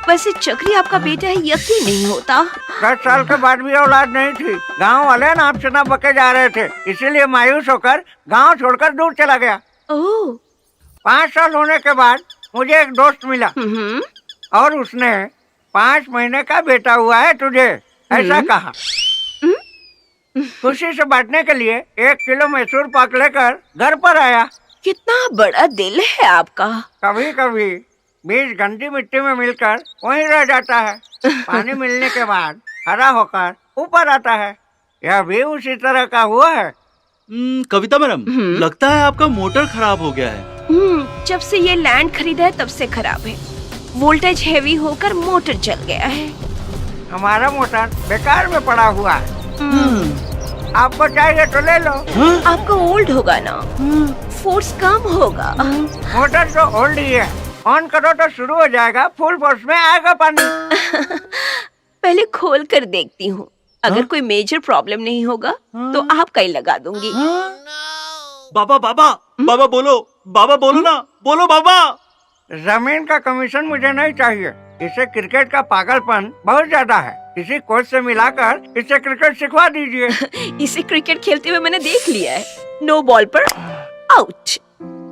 वैसे चक्री आपका बेटा है, यकीन नहीं होता। 10 साल के बाद भी औलाद नहीं थी। गांव वाले नाप से ना बके जा रहे थे, इसीलिए मायूस होकर गांव छोड़कर दूर चला गया। ओह। 5 साल होने के बाद मुझे एक दोस्त मिला और उसने 5 महीने का बेटा हुआ है तुझे, ऐसा कहा। खुशी से बांटने के लिए 1 किलो मैसूर पाक लेकर घर पर आया। कितना बड़ा दिल है आपका। कभी कभी बीज गंदी मिट्टी में मिलकर वहीं रह जाता है, पानी मिलने के बाद हरा होकर ऊपर आता है। यह भी उसी तरह का हुआ है। कविता मैडम, लगता है आपका मोटर खराब हो गया है। जब से ये लैंड खरीदा है तब से खराब है। वोल्टेज हेवी होकर मोटर जल गया है। हमारा मोटर बेकार में पड़ा हुआ है। आपको चाहिए तो ले लो। आपका ओल्ड होगा ना, फोर्स कम होगा। मोटर तो ओल्ड ही है, ऑन करो तो शुरू हो जाएगा, फुल फोर्स में आएगा पानी। पहले खोल कर देखती हूँ, अगर कोई मेजर प्रॉब्लम नहीं होगा तो आपका ही लगा दूंगी। बाबा बाबा बाबा बोलो, बाबा बोलो ना, बोलो बाबा। जमीन का कमीशन मुझे नहीं चाहिए, इसे क्रिकेट का पागलपन बहुत ज्यादा है। किसी कोच से मिलाकर इसे क्रिकेट सिखवा दीजिए। इसे क्रिकेट खेलते हुए मैंने देख लिया है, नो बॉल पर आउट।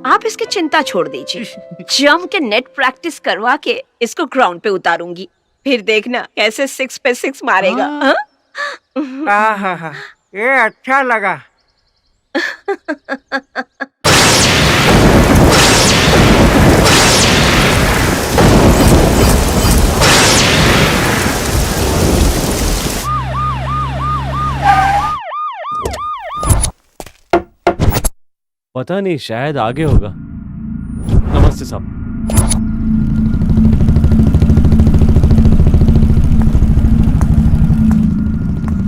आप इसकी चिंता छोड़ दीजिए, जम के नेट प्रैक्टिस करवा के इसको ग्राउंड पे उतारूंगी, फिर देखना कैसे 6 पे 6 मारेगा। ये अच्छा लगा। पता नहीं, शायद आगे होगा। नमस्ते साहब।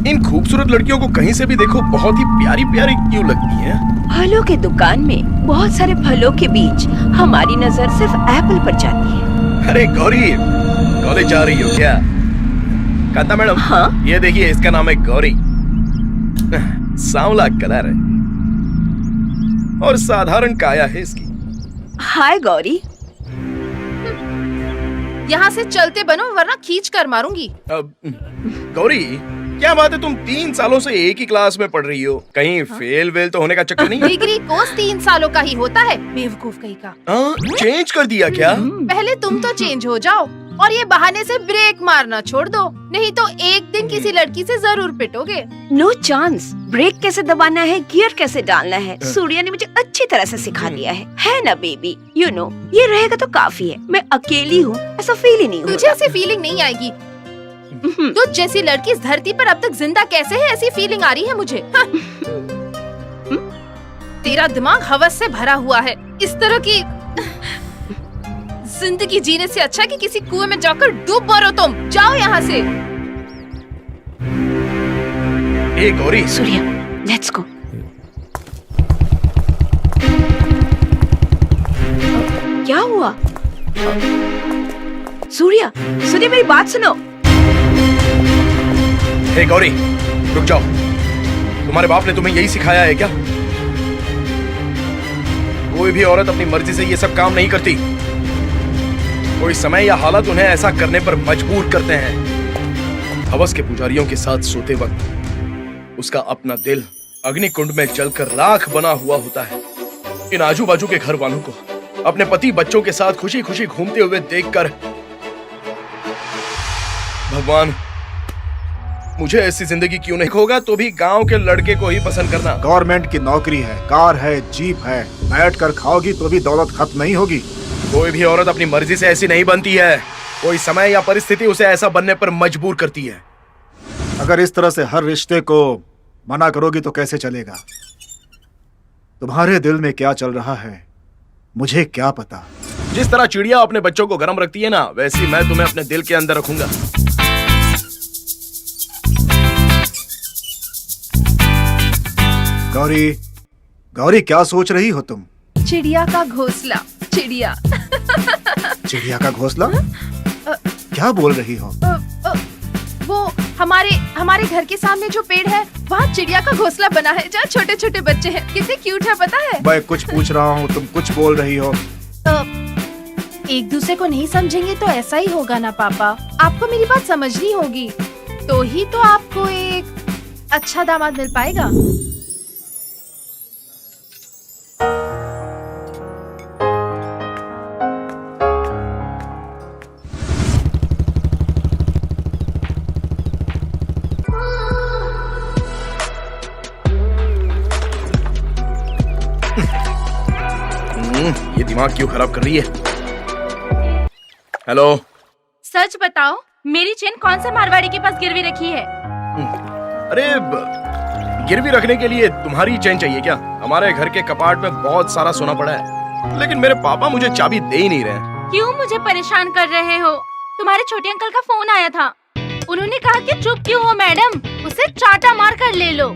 इन खूबसूरत लड़कियों को कहीं से भी देखो बहुत ही प्यारी प्यारी क्यों लगती हैं? फलों के दुकान में बहुत सारे फलों के बीच हमारी नजर सिर्फ एप्पल पर जाती है। अरे गौरी, कॉलेज जा रही हो क्या? कांता मैडम, हाँ? ये देखिए, इसका नाम है गौरी। सांवला कलर है और साधारण काया है इसकी। हाय गौरी। यहाँ से चलते बनो वरना खींच कर मारूंगी। गौरी, क्या बात है, तुम 3 सालों से एक ही क्लास में पढ़ रही हो, कहीं फेल वेल तो होने का चक्कर नहीं? डिग्री कोर्स 3 सालों का ही होता है, बेवकूफ कहीं का। चेंज कर दिया क्या? पहले तुम तो चेंज हो जाओ और ये बहाने से ब्रेक मारना छोड़ दो, नहीं तो एक दिन किसी लड़की से जरूर पिटोगे। No chance. ब्रेक कैसे दबाना है, गियर कैसे डालना है, सूर्या ने मुझे अच्छी तरह से सिखा दिया है ना बेबी? यू नो, ये रहेगा तो काफी है। मैं अकेली हूँ, ऐसा फील ही नहीं होता। तुझे ऐसी फीलिंग नहीं आएगी। तुझ जैसी लड़की इस धरती पर अब तक जिंदा कैसे है, ऐसी फीलिंग आ रही है मुझे। तेरा दिमाग हवस से भरा हुआ है। इस तरह की जिंदगी जीने से अच्छा कि किसी कुएं में जाकर डूब मरो। तुम जाओ यहाँ से। ए गौरी, सूर्या, लेट्स गो। क्या हुआ? सूर्या, सूर्या मेरी बात सुनो। हे गौरी, रुक जाओ। तुम्हारे बाप ने तुम्हें यही सिखाया है क्या? कोई भी औरत अपनी मर्जी से ये सब काम नहीं करती। कोई समय या हालत उन्हें ऐसा करने पर मजबूर करते हैं। हवस के पुजारियों के साथ सोते वक्त उसका अपना दिल अग्निकुंड में जलकर राख बना हुआ होता है। इन आजू बाजू के घर वालों को अपने पति बच्चों के साथ खुशी खुशी घूमते हुए देखकर भगवान मुझे ऐसी जिंदगी क्यों नहीं होगा, तो भी गांव के लड़के को ही पसंद करना। गवर्नमेंट की नौकरी है, कार है, जीप है, बैठ कर खाओगी तो भी दौलत खत्म नहीं होगी। कोई भी औरत अपनी मर्जी से ऐसी नहीं बनती है। कोई समय या परिस्थिति उसे ऐसा बनने पर मजबूर करती है। अगर इस तरह से हर रिश्ते को मना करोगी तो कैसे चलेगा? तुम्हारे दिल में क्या चल रहा है मुझे क्या पता। जिस तरह चिड़िया अपने बच्चों को गर्म रखती है ना, वैसी मैं तुम्हें अपने दिल के अंदर रखूंगा। गौरी, गौरी क्या सोच रही हो तुम? चिड़िया का घोंसला, चिड़िया। चिड़िया का घोंसला? क्या बोल रही हो? वो हमारे घर के सामने जो पेड़ है वहाँ चिड़िया का घोंसला बना है जहाँ छोटे छोटे बच्चे हैं। कितने क्यूट है पता है? मैं कुछ पूछ रहा हूँ, तुम कुछ बोल रही हो। एक दूसरे को नहीं समझेंगे तो ऐसा ही होगा ना पापा। आपको मेरी बात समझनी होगी, तो ही तो आपको एक अच्छा दामाद मिल पाएगा। ये दिमाग क्यों खराब कर रही है? हेलो, सच बताओ, मेरी चेन कौन से मारवाड़ी के पास गिरवी रखी है? अरे गिरवी रखने के लिए तुम्हारी चेन चाहिए क्या? हमारे घर के कपाट में बहुत सारा सोना पड़ा है, लेकिन मेरे पापा मुझे चाबी दे ही नहीं रहे। क्यों मुझे परेशान कर रहे हो? तुम्हारे छोटे अंकल का फोन आया था। उन्होंने कहा कि चुप क्यों हो मैडम, उसे चाटा मार कर ले लो।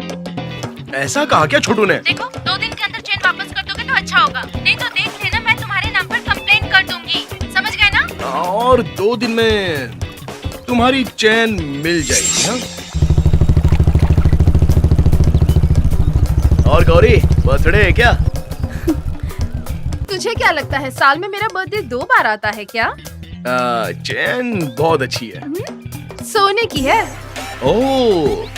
ऐसा कहा क्या छोटू ने? देखो, 2 दिन के अंदर चेन वापस कर दोगे तो अच्छा होगा, नहीं तो देख लेना मैं तुम्हारे नाम पर कंप्लेंट कर दूंगी। समझ गए ना? और 2 दिन में तुम्हारी चैन मिल जाएगी। हाँ? और गौरी, बर्थडे है क्या? तुझे क्या लगता है साल में मेरा बर्थडे 2 बार आता है क्या? चैन बहुत अच्छी है। सोने की है। ओह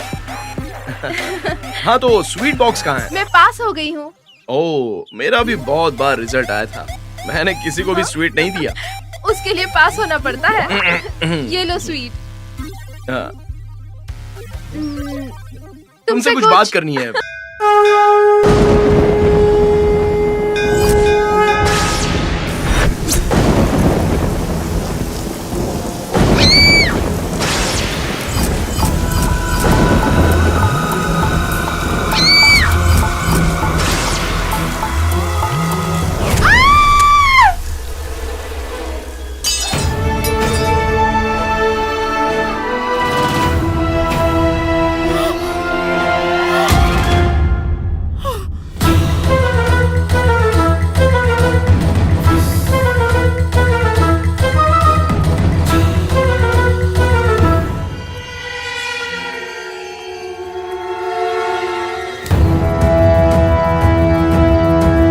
हाँ, तो स्वीट बॉक्स कहाँ है? मैं पास हो गई हूँ। ओह, मेरा भी बहुत बार रिजल्ट आया था, मैंने किसी को भी स्वीट नहीं दिया। उसके लिए पास होना पड़ता है। ये लो स्वीट। हाँ। तुमसे तुमसे कुछ बात करनी है।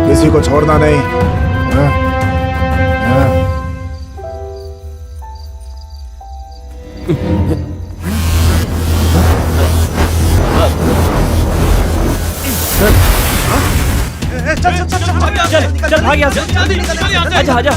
किसी को छोड़ना नहीं। हाँ? हाँ? चल भाग यहाँ से। आजा आजा।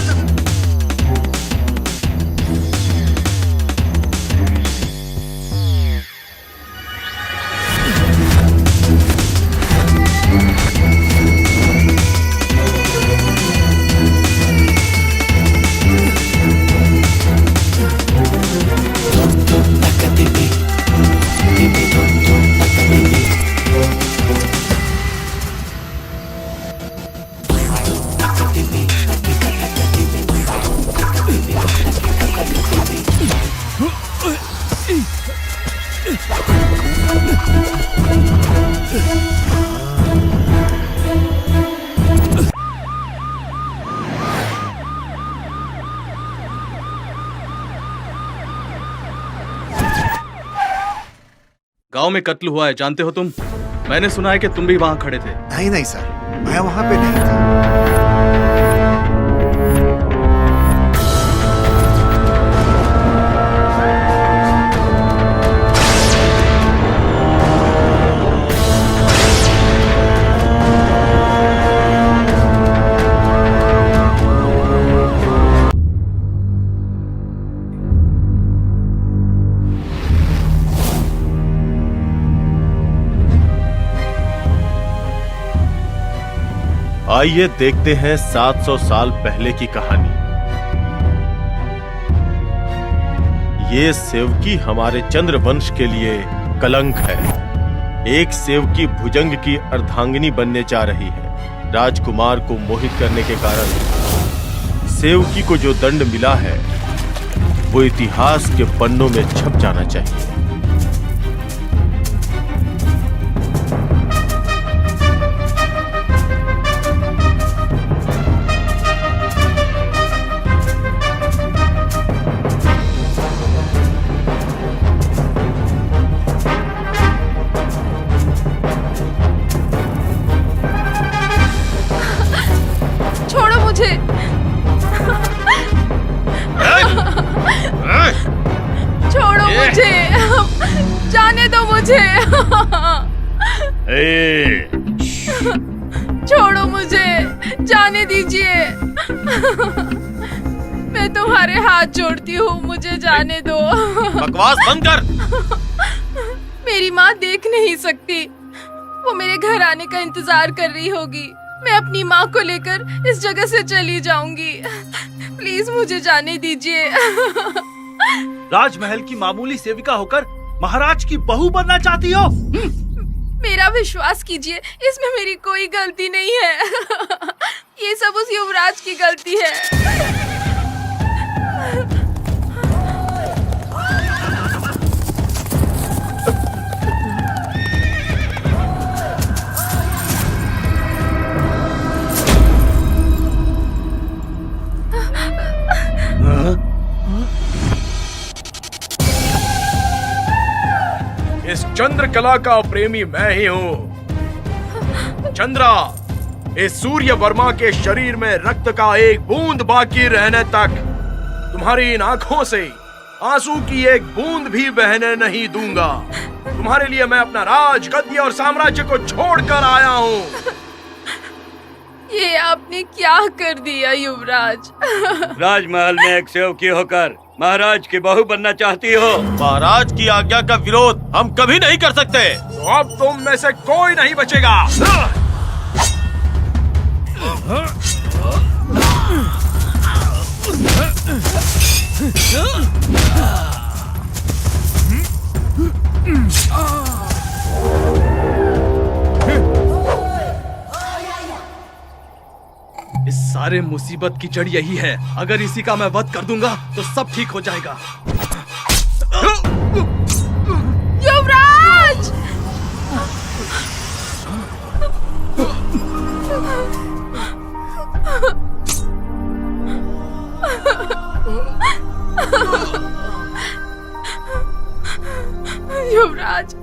गांव में कत्ल हुआ है, जानते हो तुम? मैंने सुना है कि तुम भी वहां खड़े थे। नहीं नहीं सर, मैं वहाँ पे नहीं था। आइए देखते हैं 700 साल पहले की कहानी। ये सेवकी हमारे चंद्रवंश के लिए कलंक है। एक सेवकी भुजंग की अर्धांगिनी बनने जा रही है। राजकुमार को मोहित करने के कारण सेवकी को जो दंड मिला है वो इतिहास के पन्नों में छप जाना चाहिए। छोड़ो मुझे। छोड़ो मुझे, जाने दो मुझे। छोड़ो मुझे, जाने दीजिए। मैं तुम्हारे हाथ जोड़ती हूँ, मुझे जाने दो। बकवास बंद कर। मेरी माँ देख नहीं सकती, वो मेरे घर आने का इंतजार कर रही होगी। मैं अपनी माँ को लेकर इस जगह से चली जाऊंगी। प्लीज मुझे जाने दीजिए। राजमहल की मामूली सेविका होकर महाराज की बहू बनना चाहती हो? मेरा विश्वास कीजिए, इसमें मेरी कोई गलती नहीं है। ये सब उस युवराज की गलती है। इस चंद्रकला का प्रेमी मैं ही हूँ। चंद्रा, इस सूर्य वर्मा के शरीर में रक्त का एक बूंद बाकी रहने तक तुम्हारी इन आंखों से आंसू की एक बूंद भी बहने नहीं दूंगा। तुम्हारे लिए मैं अपना राज, गद्दी और साम्राज्य को छोड़कर आया हूँ। ये आपने क्या कर दिया युवराज? राजमहल में एक सेवकी होकर महाराज की बहू बनना चाहती हो? महाराज की आज्ञा का विरोध हम कभी नहीं कर सकते। तो अब तुम में से कोई नहीं बचेगा। इस सारे मुसीबत की जड़ यही है। अगर इसी का मैं वध कर दूंगा तो सब ठीक हो जाएगा। युवराज! युवराज,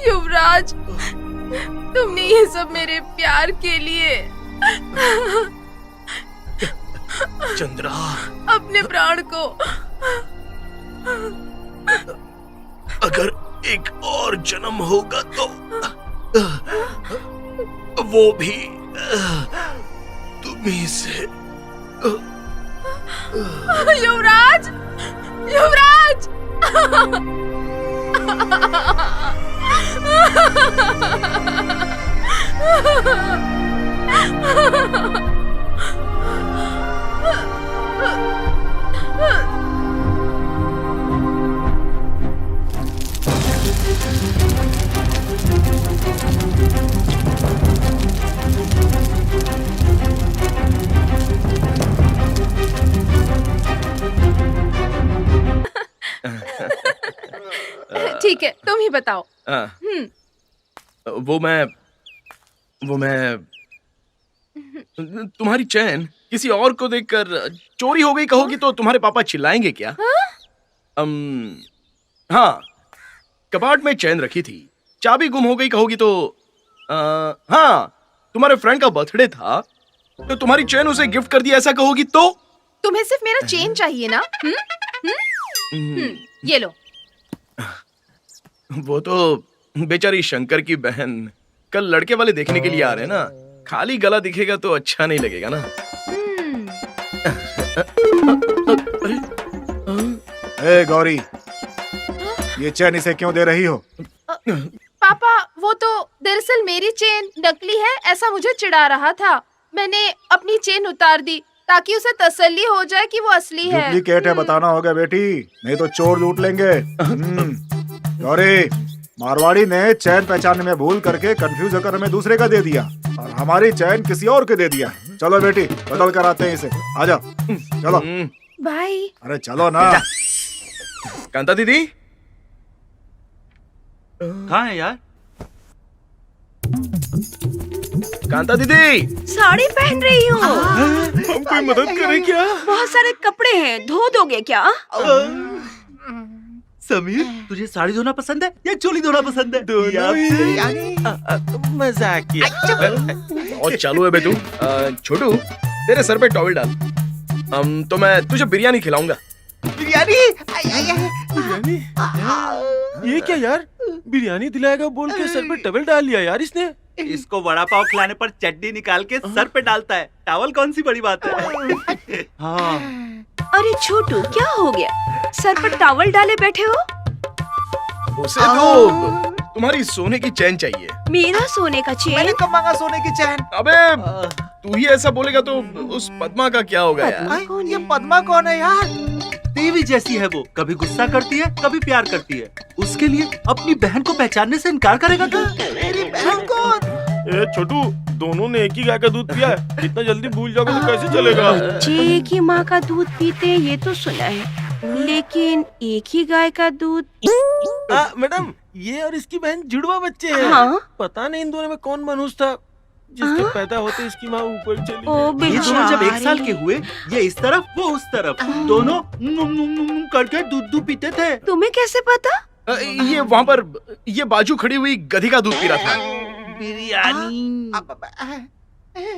युवराज, तुमने ये सब मेरे प्यार के लिए। चंद्रा, अपने प्राण को। अगर एक और जन्म होगा तो वो भी तुम्ही से। युवराज, युवराज! ठीक है, तुम ही बताओ। वो मैं तुम्हारी चैन किसी और को देखकर चोरी हो गई कहोगी तो तुम्हारे पापा चिल्लाएंगे क्या? हाँ, कपाट में चैन रखी थी, चाबी गुम हो गई कहोगी तो हाँ, तुम्हारे फ्रेंड का बर्थडे था तो तुम्हारी चैन उसे गिफ्ट कर दिया ऐसा कहोगी तो? तुम्हें सिर्फ मेरा चेन चाहिए ना? ये लो। वो तो बेचारी शंकर की बहन कल लड़के वाले देखने के लिए आ रहे हैं ना, खाली गला दिखेगा तो अच्छा नहीं लगेगा ना। ए गौरी, ये चैन इसे क्यों दे रही हो? पापा, वो तो दरअसल मेरी चेन नकली है ऐसा मुझे चिढ़ा रहा था। मैंने अपनी चेन उतार दी ताकि उसे तसल्ली हो जाए कि वो असली है। डुप्लीकेट है बताना होगा बेटी, नहीं तो चोर लूट लेंगे। गौरी, मारवाड़ी ने चैन पहचानने में भूल करके कंफ्यूज होकर हमें दूसरे का दे दिया और हमारी चैन किसी और के दे दिया। चलो बेटी, बदल कर आते हैं इसे। आ जाओ, चलो। भाई, अरे चलो ना। कांता दीदी कहाँ है यार? कांता दीदी, साड़ी पहन रही हूँ। हम कोई मदद करें क्या? बहुत सारे कपड़े हैं, धो दोगे क्या? समीर, तुझे साड़ी धोना पसंद है या चोली धोना पसंद है? मजाक किया। और चालू है बेटू। छोटू, तेरे सर पे टॉवल डाल। तो मैं तुझे बिरयानी खिलाऊंगा। बिरयानी? ये क्या यार, बिरयानी दिलाएगा बोल के सर पे टवल डाल लिया यार इसने। इसको वड़ा पाव खिलाने पर चटनी निकाल के सर पे डालता है, टावल कौन सी बड़ी बात है। हाँ। अरे छोटू, क्या हो गया? सर पर टॉवल डाले बैठे हो? उसे तो तुम्हारी सोने की चैन चाहिए। मेरा सोने का चेन? मैंने कब मांगा सोने की चैन? अबे तू ही ऐसा बोलेगा तो उस पद्मा का क्या होगा यार? ये पद्मा कौन है यार? देवी जैसी है वो, कभी गुस्सा करती है कभी प्यार करती है। उसके लिए अपनी बहन को पहचानने से इनकार करेगा क्या? मेरी बहन कौन? ए छोटू, दोनों ने एक ही गाय का दूध पिया है, इतना जल्दी भूल जाओगे तो कैसे चलेगा? एक ही माँ का दूध पीते ये तो सुना है, लेकिन एक ही गाय का दूध। मैडम, ये और इसकी बहन जुड़वा बच्चे हैं। हाँ? पता नहीं इन दोनों में कौन मनहूस था जिसके पैदा होते इसकी माँ ऊपर चली गई। ये दोनों जब 1 साल के हुए, ये इस तरफ वो उस तरफ, दोनों करके दूध पीते थे। तुम्हें कैसे पता? ये वहाँ पर ये बाजू खड़ी हुई गधी का दूध पी रहा था। बिरयानी।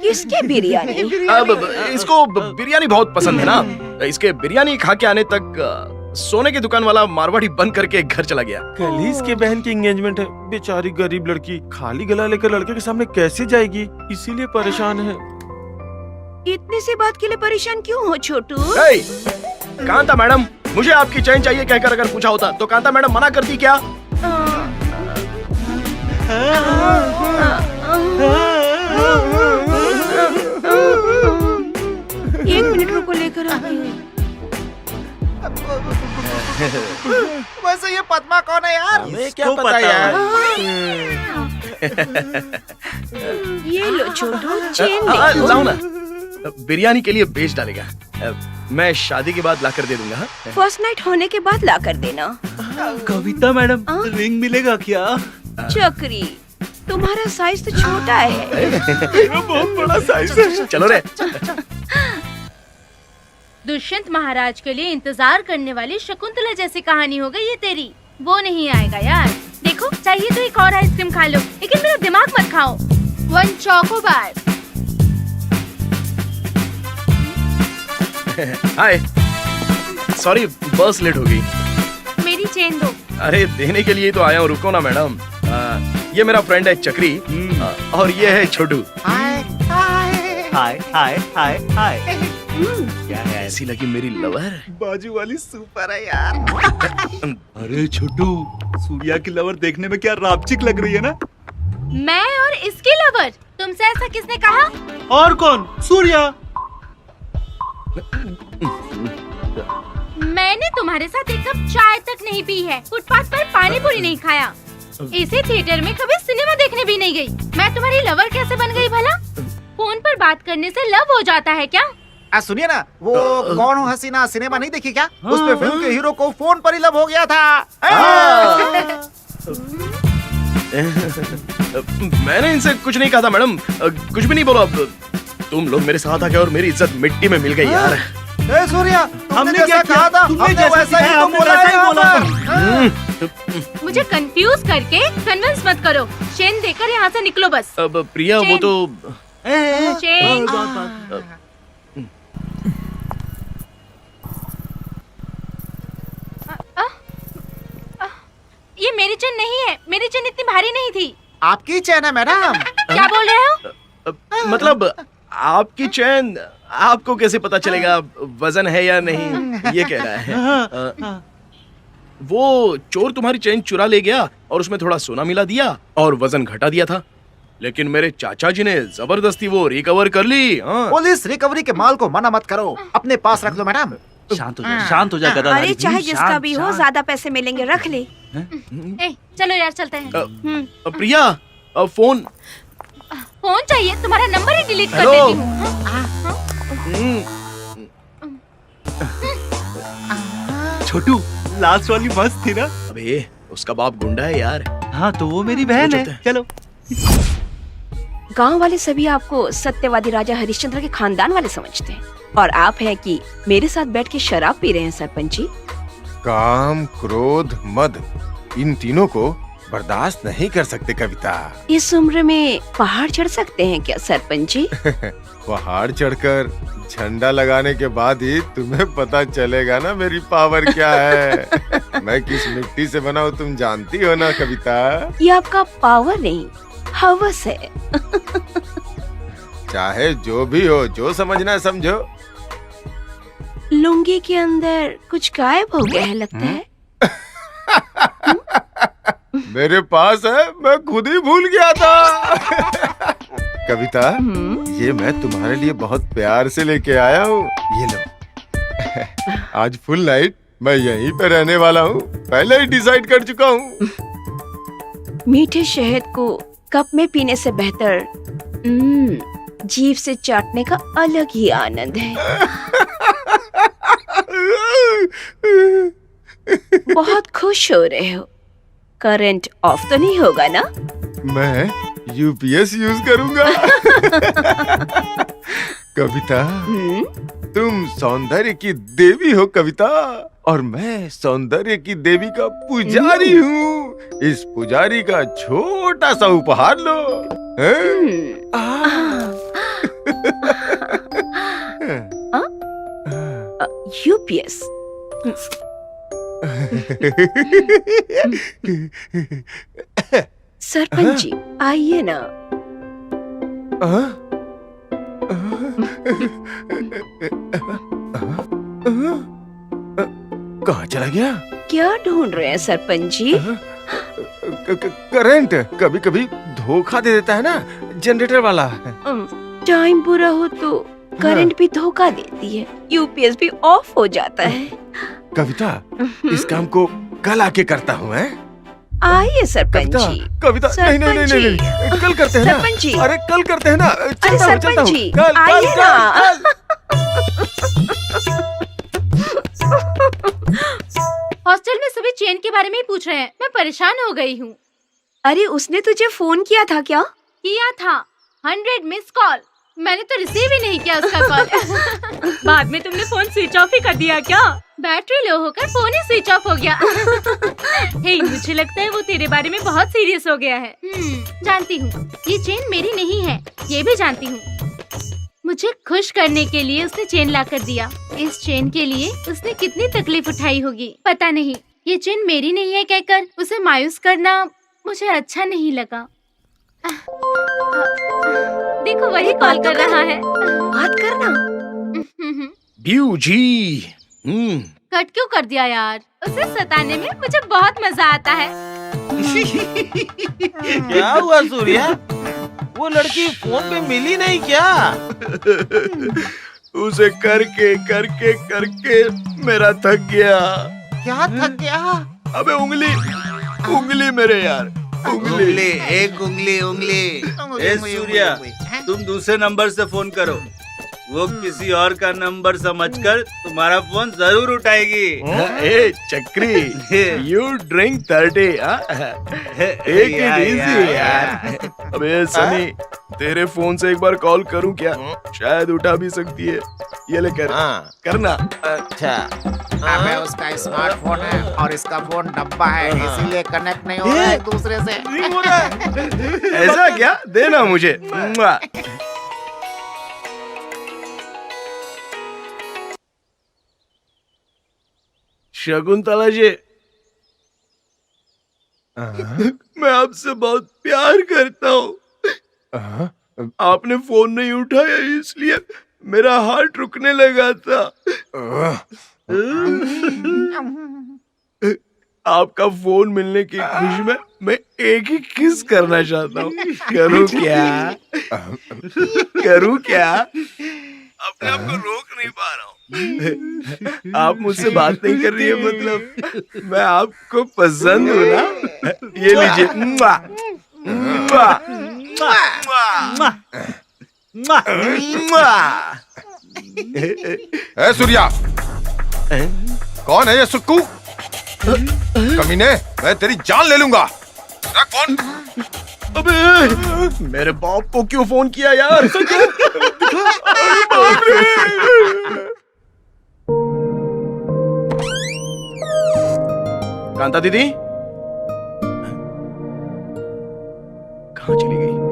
किसकी बिरयानी? अब इसको बिरयानी बहुत पसंद है ना, इसके बिरयानी खा के आने तक सोने की दुकान वाला मारवाड़ी बंद करके घर चला गया। कल ही इसके बहन की एंगेजमेंट है, बेचारी गरीब लड़की खाली गला लेकर लड़के के सामने कैसे जाएगी, इसीलिए परेशान है। इतनी सी बात के लिए परेशान क्यों हो छोटू? कांता मैडम, मुझे आपकी चैन चाहिए कहकर अगर पूछा होता तो कांता मैडम मना करती क्या? एक मिनट रुको, लेकर आती हूँ। वैसे ये पद्मा कौन है यार? हमें क्या पता यार। ये लो छोटू, चेन देखो। लाओ ना, बिरयानी के लिए बेच डालेगा। मैं शादी के बाद लाकर दे दूंगा। फर्स्ट नाइट होने के बाद ला कर देना। कविता मैडम, रिंग मिलेगा क्या? चक्री, तुम्हारा साइज तो छोटा है। बहुत बड़ा साइज है। चलो रे। दुष्यंत महाराज के लिए इंतजार करने वाली शकुंतला जैसी कहानी हो गई ये तेरी। वो नहीं आएगा यार। देखो, चाहिए तो एक और आइसक्रीम खा लो, लेकिन मेरा दिमाग मत खाओ। 1 चोकोबार। हाय, सॉरी बस लेट हो गई। मेरी चेन दो। अरे देने के लिए तो आया हूँ, रुको ना मैडम। ये मेरा फ्रेंड है चक्री, और ये है छोटू। हाय हाय हाय हाय। क्या है, ऐसी लगी मेरी लवर? बाजू वाली सुपर है यार। अरे छोटू, सूर्या की लवर देखने में क्या रापचिक लग रही है ना? मैं और इसकी लवर? तुमसे ऐसा किसने कहा? और कौन? सूर्या। मैंने तुम्हारे साथ एक कप चाय तक नहीं पी है, फुटपाथ पर पानी पूरी नहीं खाया, इसी थिएटर में कभी सिनेमा देखने भी नहीं गई। मैं तुम्हारी लवर कैसे बन गई भला? फोन पर बात करने से लव हो जाता है क्या? सुनिए ना, वो कौन हो हसीना सिनेमा नहीं देखी क्या? उस पे फिल्म के हीरो को फोन पर ही लव हो गया था। मैंने इनसे कुछ नहीं कहा था मैडम, कुछ भी नहीं बोला। तुम लोग मेरे साथ आ गए और मेरी इज्जत मिट्टी में मिल गई यार। ए सूर्या, हमने क्या कहा था? तुमने हमने वैसा ही तो बोला है यहाँ पर। मुझे कंफ्यूज करके कन्विंस मत करो। चेन देकर यहाँ से निकलो बस। अब प्रिया वो तो चेन। ये मेरी चेन नहीं है, मेरी चेन इतनी भारी नहीं थी। आपकी चैन है मैडम। क्या बोल रहे हो? मतलब आपकी चैन, आपको कैसे पता चलेगा वजन है या नहीं, ये कह रहा है। वो चोर तुम्हारी चेन चुरा ले गया और उसमें थोड़ा सोना मिला दिया और वजन घटा दिया था, लेकिन मेरे चाचा जी ने जबरदस्ती वो रिकवर कर ली। पुलिस रिकवरी के माल को मना मत करो, अपने पास रख लो मैडम। शांत हो जा गदाधारी अरे जी, चाहे जिसका शांत, भी हो, शांत। ज्यादा पैसे मिलेंगे, रख ले। चलो यार चलते हैं। प्रिया फोन फोन चाहिए? तुम्हारा नंबर ही डिलीट कर हेलो। देती हूँ। छोटू, लास्ट वाली मस्त थी ना? अबे उसका बाप गुंडा है यार। हाँ तो वो मेरी बहन है। चलो। गांव वाले सभी आपको सत्यवादी राजा हरिश्चंद्र के खानदान वाले समझते हैं, और आप हैं कि मेरे साथ बैठ के शराब पी रहे हैं सरपंच जी। काम, क्रोध, मद, इन तीनों को बर्दाश्त नहीं कर सकते कविता। इस उम्र में पहाड़ चढ़ सकते हैं क्या सरपंच जी? पहाड़ चढ़कर झंडा लगाने के बाद ही तुम्हें पता चलेगा ना मेरी पावर क्या है। मैं किस मिट्टी से बना हूँ तुम जानती हो ना कविता। ये आपका पावर नहीं, हवस है। चाहे जो भी हो, जो समझना है समझो। लुंगी के अंदर कुछ गायब हो गया है लगता है। मेरे पास है, मैं खुद ही भूल गया था। कविता, ये मैं तुम्हारे लिए बहुत प्यार से लेके आया हूँ, ये लो। आज फुल नाइट मैं यहीं पे रहने वाला हूँ, पहले ही डिसाइड कर चुका हूँ। मीठे शहद को कप में पीने से बेहतर जीभ से चाटने का अलग ही आनंद है। बहुत खुश हो रहे हो। करंट ऑफ तो नहीं होगा ना? मैं यूपीएस यूज करूंगा। कविता, तुम सौंदर्य की देवी हो कविता, और मैं सौंदर्य की देवी का पुजारी हूँ। इस पुजारी का छोटा सा उपहार लो। यूपीएस। सरपंच जी आइए ना। कहाँ चला गया? क्या ढूंढ रहे हैं सरपंच जी? करंट कभी कभी धोखा दे देता है ना, जनरेटर वाला। टाइम बुरा हो तो करंट भी धोखा देती है, यूपीएस भी ऑफ हो जाता है। कविता, इस काम को कल आके करता हूँ। आइए सरपंच जी। कविता, नहीं नहीं नहीं नहीं, नहीं, कल करते हैं ना। सरपंच जी। अरे कल करते हैं ना। अरे सरपंच जी कल आइए ना। हॉस्टल में सभी चेन के बारे में ही पूछ रहे हैं, मैं परेशान हो गई हूँ। अरे उसने तुझे फोन किया था क्या? किया था, 100 मिस कॉल, मैंने तो रिसीव ही नहीं किया उसका कॉल। बाद में तुमने फोन स्विच ऑफ ही कर दिया क्या? बैटरी लो होकर फोन ही स्विच ऑफ हो गया। हे, मुझे लगता है वो तेरे बारे में बहुत सीरियस हो गया है। जानती हूँ ये चेन मेरी नहीं है, ये भी जानती हूँ। मुझे खुश करने के लिए उसने चेन ला कर दिया। इस चेन के लिए उसने कितनी तकलीफ उठाई होगी पता नहीं। ये चेन मेरी नहीं है कहकर उसे मायूस करना मुझे अच्छा नहीं लगा। देखो वही कॉल कर रहा है। बात करना। ब्यू जी। कट क्यों कर दिया यार? उसे सताने में मुझे बहुत मजा आता है। क्या हुआ सूर्या? वो लड़की फोन पे मिली नहीं क्या? उसे करके करके करके मेरा थक गया। क्या थक गया? अबे उंगली मेरे यार, उंगली। एक उंगली। ए सूर्या, तुम दूसरे नंबर से फोन करो, वो किसी और का नंबर समझकर तुम्हारा फोन जरूर उठाएगी। ए चक्री, यू ड्रिंक 30। एक इजी यार। अबे सनी, तेरे फोन से एक बार कॉल करूं क्या? शायद उठा भी सकती है। ये ले कर, करना। अच्छा। अबे उसका स्मार्टफोन है और इसका फोन डब्बा है, इसीलिए कनेक्ट नहीं हो रहा है एक दूसरे से। नहीं हो रहा है। ऐसा क्या? देना मुझे। शकुंतला जी, मैं आपसे बहुत प्यार करता हूँ। आपने फोन नहीं उठाया इसलिए मेरा हार्ट रुकने लगा था। आपका फोन मिलने की खुशी में मैं एक ही किस करना चाहता हूँ। करूँ क्या? करूँ क्या? अपने आप को रोक नहीं पा रहा हूँ। आप मुझसे बात नहीं कर रही है, मतलब मैं आपको पसंद हूँ ना? ये लीजिए। मुआ, मुआ, मुआ, मुआ। ए सूर्या, कौन है ये सुक्कू? कमीने, मैं तेरी जान ले लूंगा। कौन? अबे मेरे बाप को क्यों फोन किया यार? कांता दीदी कहाँ चली गई?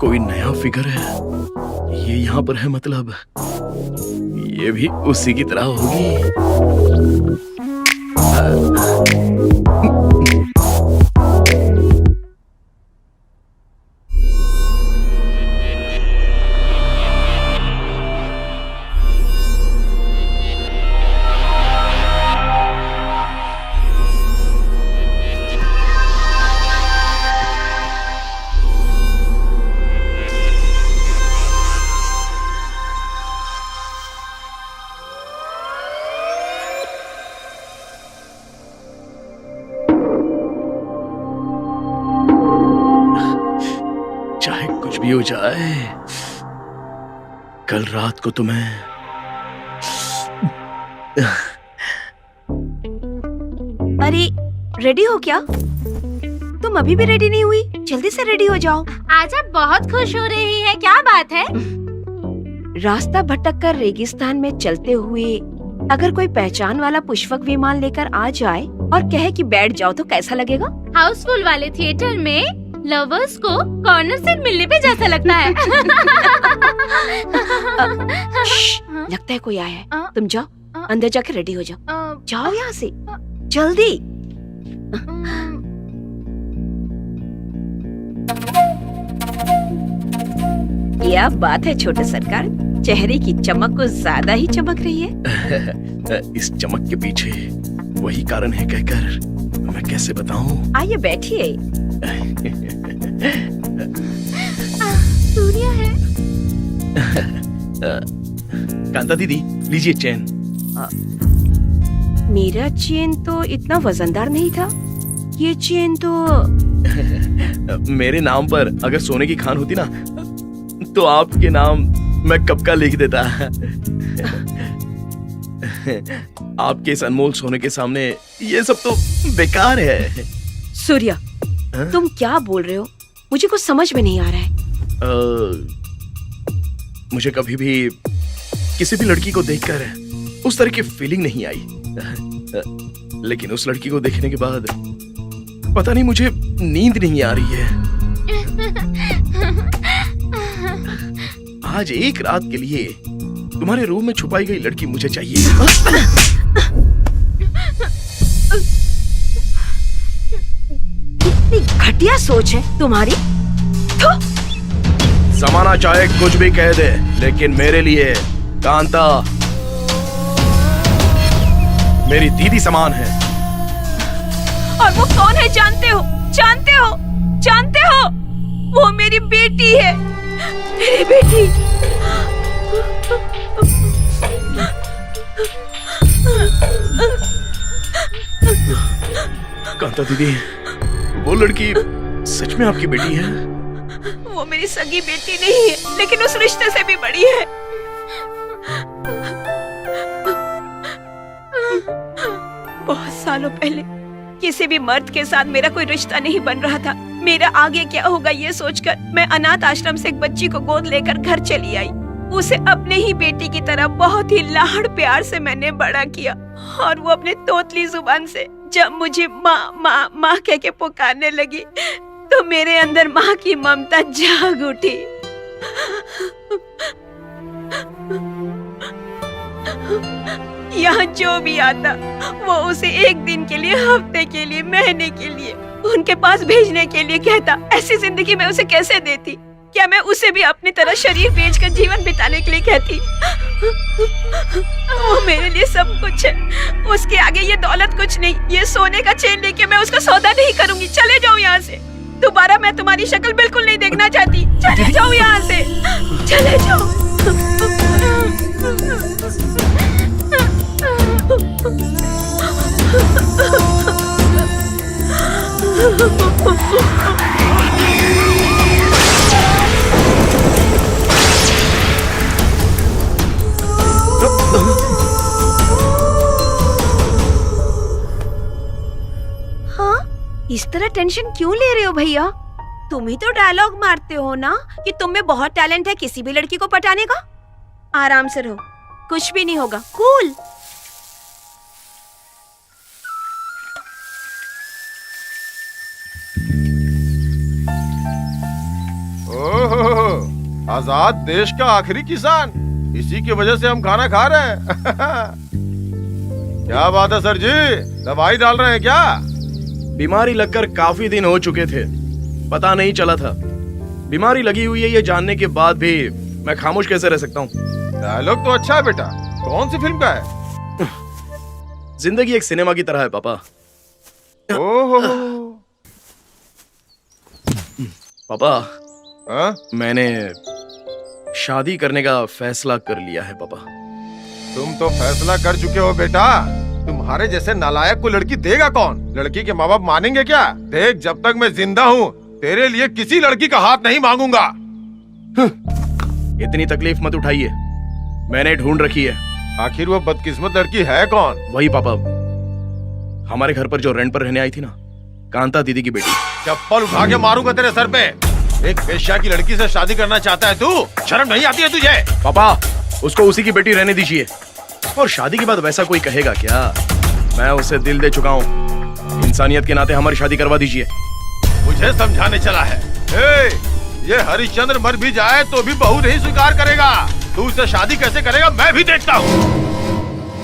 कोई नया फिगर है, ये यहाँ पर है, मतलब ये भी उसी की तरह होगी। चाहे कुछ भी हो जाए, कल रात को तुम्हें अरे रेडी हो क्या? तुम अभी भी रेडी नहीं हुई? जल्दी से रेडी हो जाओ। आज आप बहुत खुश हो रही हैं, क्या बात है? रास्ता भटक कर रेगिस्तान में चलते हुए अगर कोई पहचान वाला पुष्पक विमान लेकर आ जाए और कहे कि बैठ जाओ तो कैसा लगेगा? हाउसफुल वाले थिएटर में लवर्स को कॉर्नर सीट मिलने पे जैसा लगता है। लगता है कोई आया है। तुम जाओ, अंदर जाकर रेडी हो जाओ। जाओ यहाँ से जल्दी। क्या बात है छोटे सरकार, चेहरे की चमक कुछ ज्यादा ही चमक रही है। इस चमक के पीछे वही कारण है कहकर मैं कैसे बताऊं? आइए बैठिए। सूर्या है। कांता दीदी लीजिए चेन। मेरा चेन तो इतना वजनदार नहीं था, ये चेन तो मेरे नाम पर अगर सोने की खान होती ना तो आपके नाम मैं कब का लिख देता। आपके इस अनमोल सोने के सामने ये सब तो बेकार है। सूर्या, तुम क्या बोल रहे हो? मुझे कुछ समझ में नहीं आ रहा है। मुझे कभी भी किसी भी लड़की को देखकर उस तरह की फीलिंग नहीं आई, लेकिन उस लड़की को देखने के बाद पता नहीं मुझे नींद नहीं आ रही है। आज एक रात के लिए तुम्हारे रूम में छुपाई गई लड़की मुझे चाहिए। कितनी घटिया सोच है तुम्हारी। थू। जमाना चाहे कुछ भी कह दे, लेकिन मेरे लिए कांता मेरी दीदी समान है। और वो कौन है जानते हो? जानते हो? जानते हो? वो मेरी बेटी है, मेरी बेटी। कांता दीदी, वो लड़की सच में आपकी बेटी है? वो मेरी सगी बेटी नहीं है, लेकिन उस रिश्ते से भी बड़ी है। बहुत सालों पहले किसी भी मर्द के साथ मेरा कोई रिश्ता नहीं बन रहा था। मेरा आगे क्या होगा ये सोचकर मैं अनाथ आश्रम से एक बच्ची को गोद लेकर घर चली आई। उसे अपने ही बेटी की तरह बहुत ही लाड़ प्यार से मैंने बड़ा किया, और वो अपने तोतली जुबान से जब मुझे माँ माँ माँ कह के पुकारने लगी तो मेरे अंदर माँ की ममता जाग उठी। यहाँ जो भी आता वो उसे एक दिन के लिए, हफ्ते के लिए, महीने के लिए उनके पास भेजने के लिए कहता। ऐसी जिंदगी मैं उसे कैसे देती? क्या मैं उसे भी अपनी तरह शरीर बेचकर जीवन बिताने के लिए कहती? वो मेरे लिए सब कुछ है, उसके आगे ये दौलत कुछ नहीं। ये सोने का चेन लेके मैं उसका सौदा नहीं करूंगी। चले जाओ यहाँ से, दोबारा मैं तुम्हारी शक्ल बिल्कुल नहीं देखना चाहती। चले जाओ यहाँ से, चले जाओ। हाँ, इस तरह टेंशन क्यों ले रहे हो भैया? तुम ही तो डायलॉग मारते हो ना कि तुम में बहुत टैलेंट है किसी भी लड़की को पटाने का। आराम से रहो, कुछ भी नहीं होगा। कूल। ओहो, आजाद देश का आखिरी किसान, इसी की वजह से हम खाना खा रहे हैं। क्या बात है सर जी, दवाई डाल रहे हैं क्या? बीमारी लगकर काफी दिन हो चुके थे, पता नहीं चला था। बीमारी लगी हुई है ये जानने के बाद भी मैं खामोश कैसे रह सकता हूँ? डायलॉग तो अच्छा है बेटा, कौन सी फिल्म का है? जिंदगी एक सिनेमा की तरह है पापा। ओहो पापा, मैंने शादी करने का फैसला कर लिया है पापा। तुम तो फैसला कर चुके हो बेटा। तुम्हारे जैसे नालायक को लड़की देगा कौन? लड़की के माँ बाप मानेंगे क्या? देख, जब तक मैं जिंदा हूँ तेरे लिए किसी लड़की का हाथ नहीं मांगूंगा। इतनी तकलीफ मत उठाइए, मैंने ढूंढ रखी है। आखिर वो बदकिस्मत लड़की है कौन? वही पापा, हमारे घर पर जो रेंट पर रहने आई थी ना, कांता दीदी की बेटी। चप्पल उठा के मारूंगा तेरे सर पे। एक वेश्या की लड़की से शादी करना चाहता है तू? शर्म नहीं आती है तुझे? पापा, उसको उसी की बेटी रहने दीजिए, और शादी के बाद वैसा कोई कहेगा क्या? मैं उसे दिल दे चुका हूँ, इंसानियत के नाते हमारी शादी करवा दीजिए। मुझे समझाने चला है? ये हरिश्चंद्र मर भी जाए तो भी बहू नहीं स्वीकार करेगा। तू उससे शादी कैसे करेगा मैं भी देखता हूँ।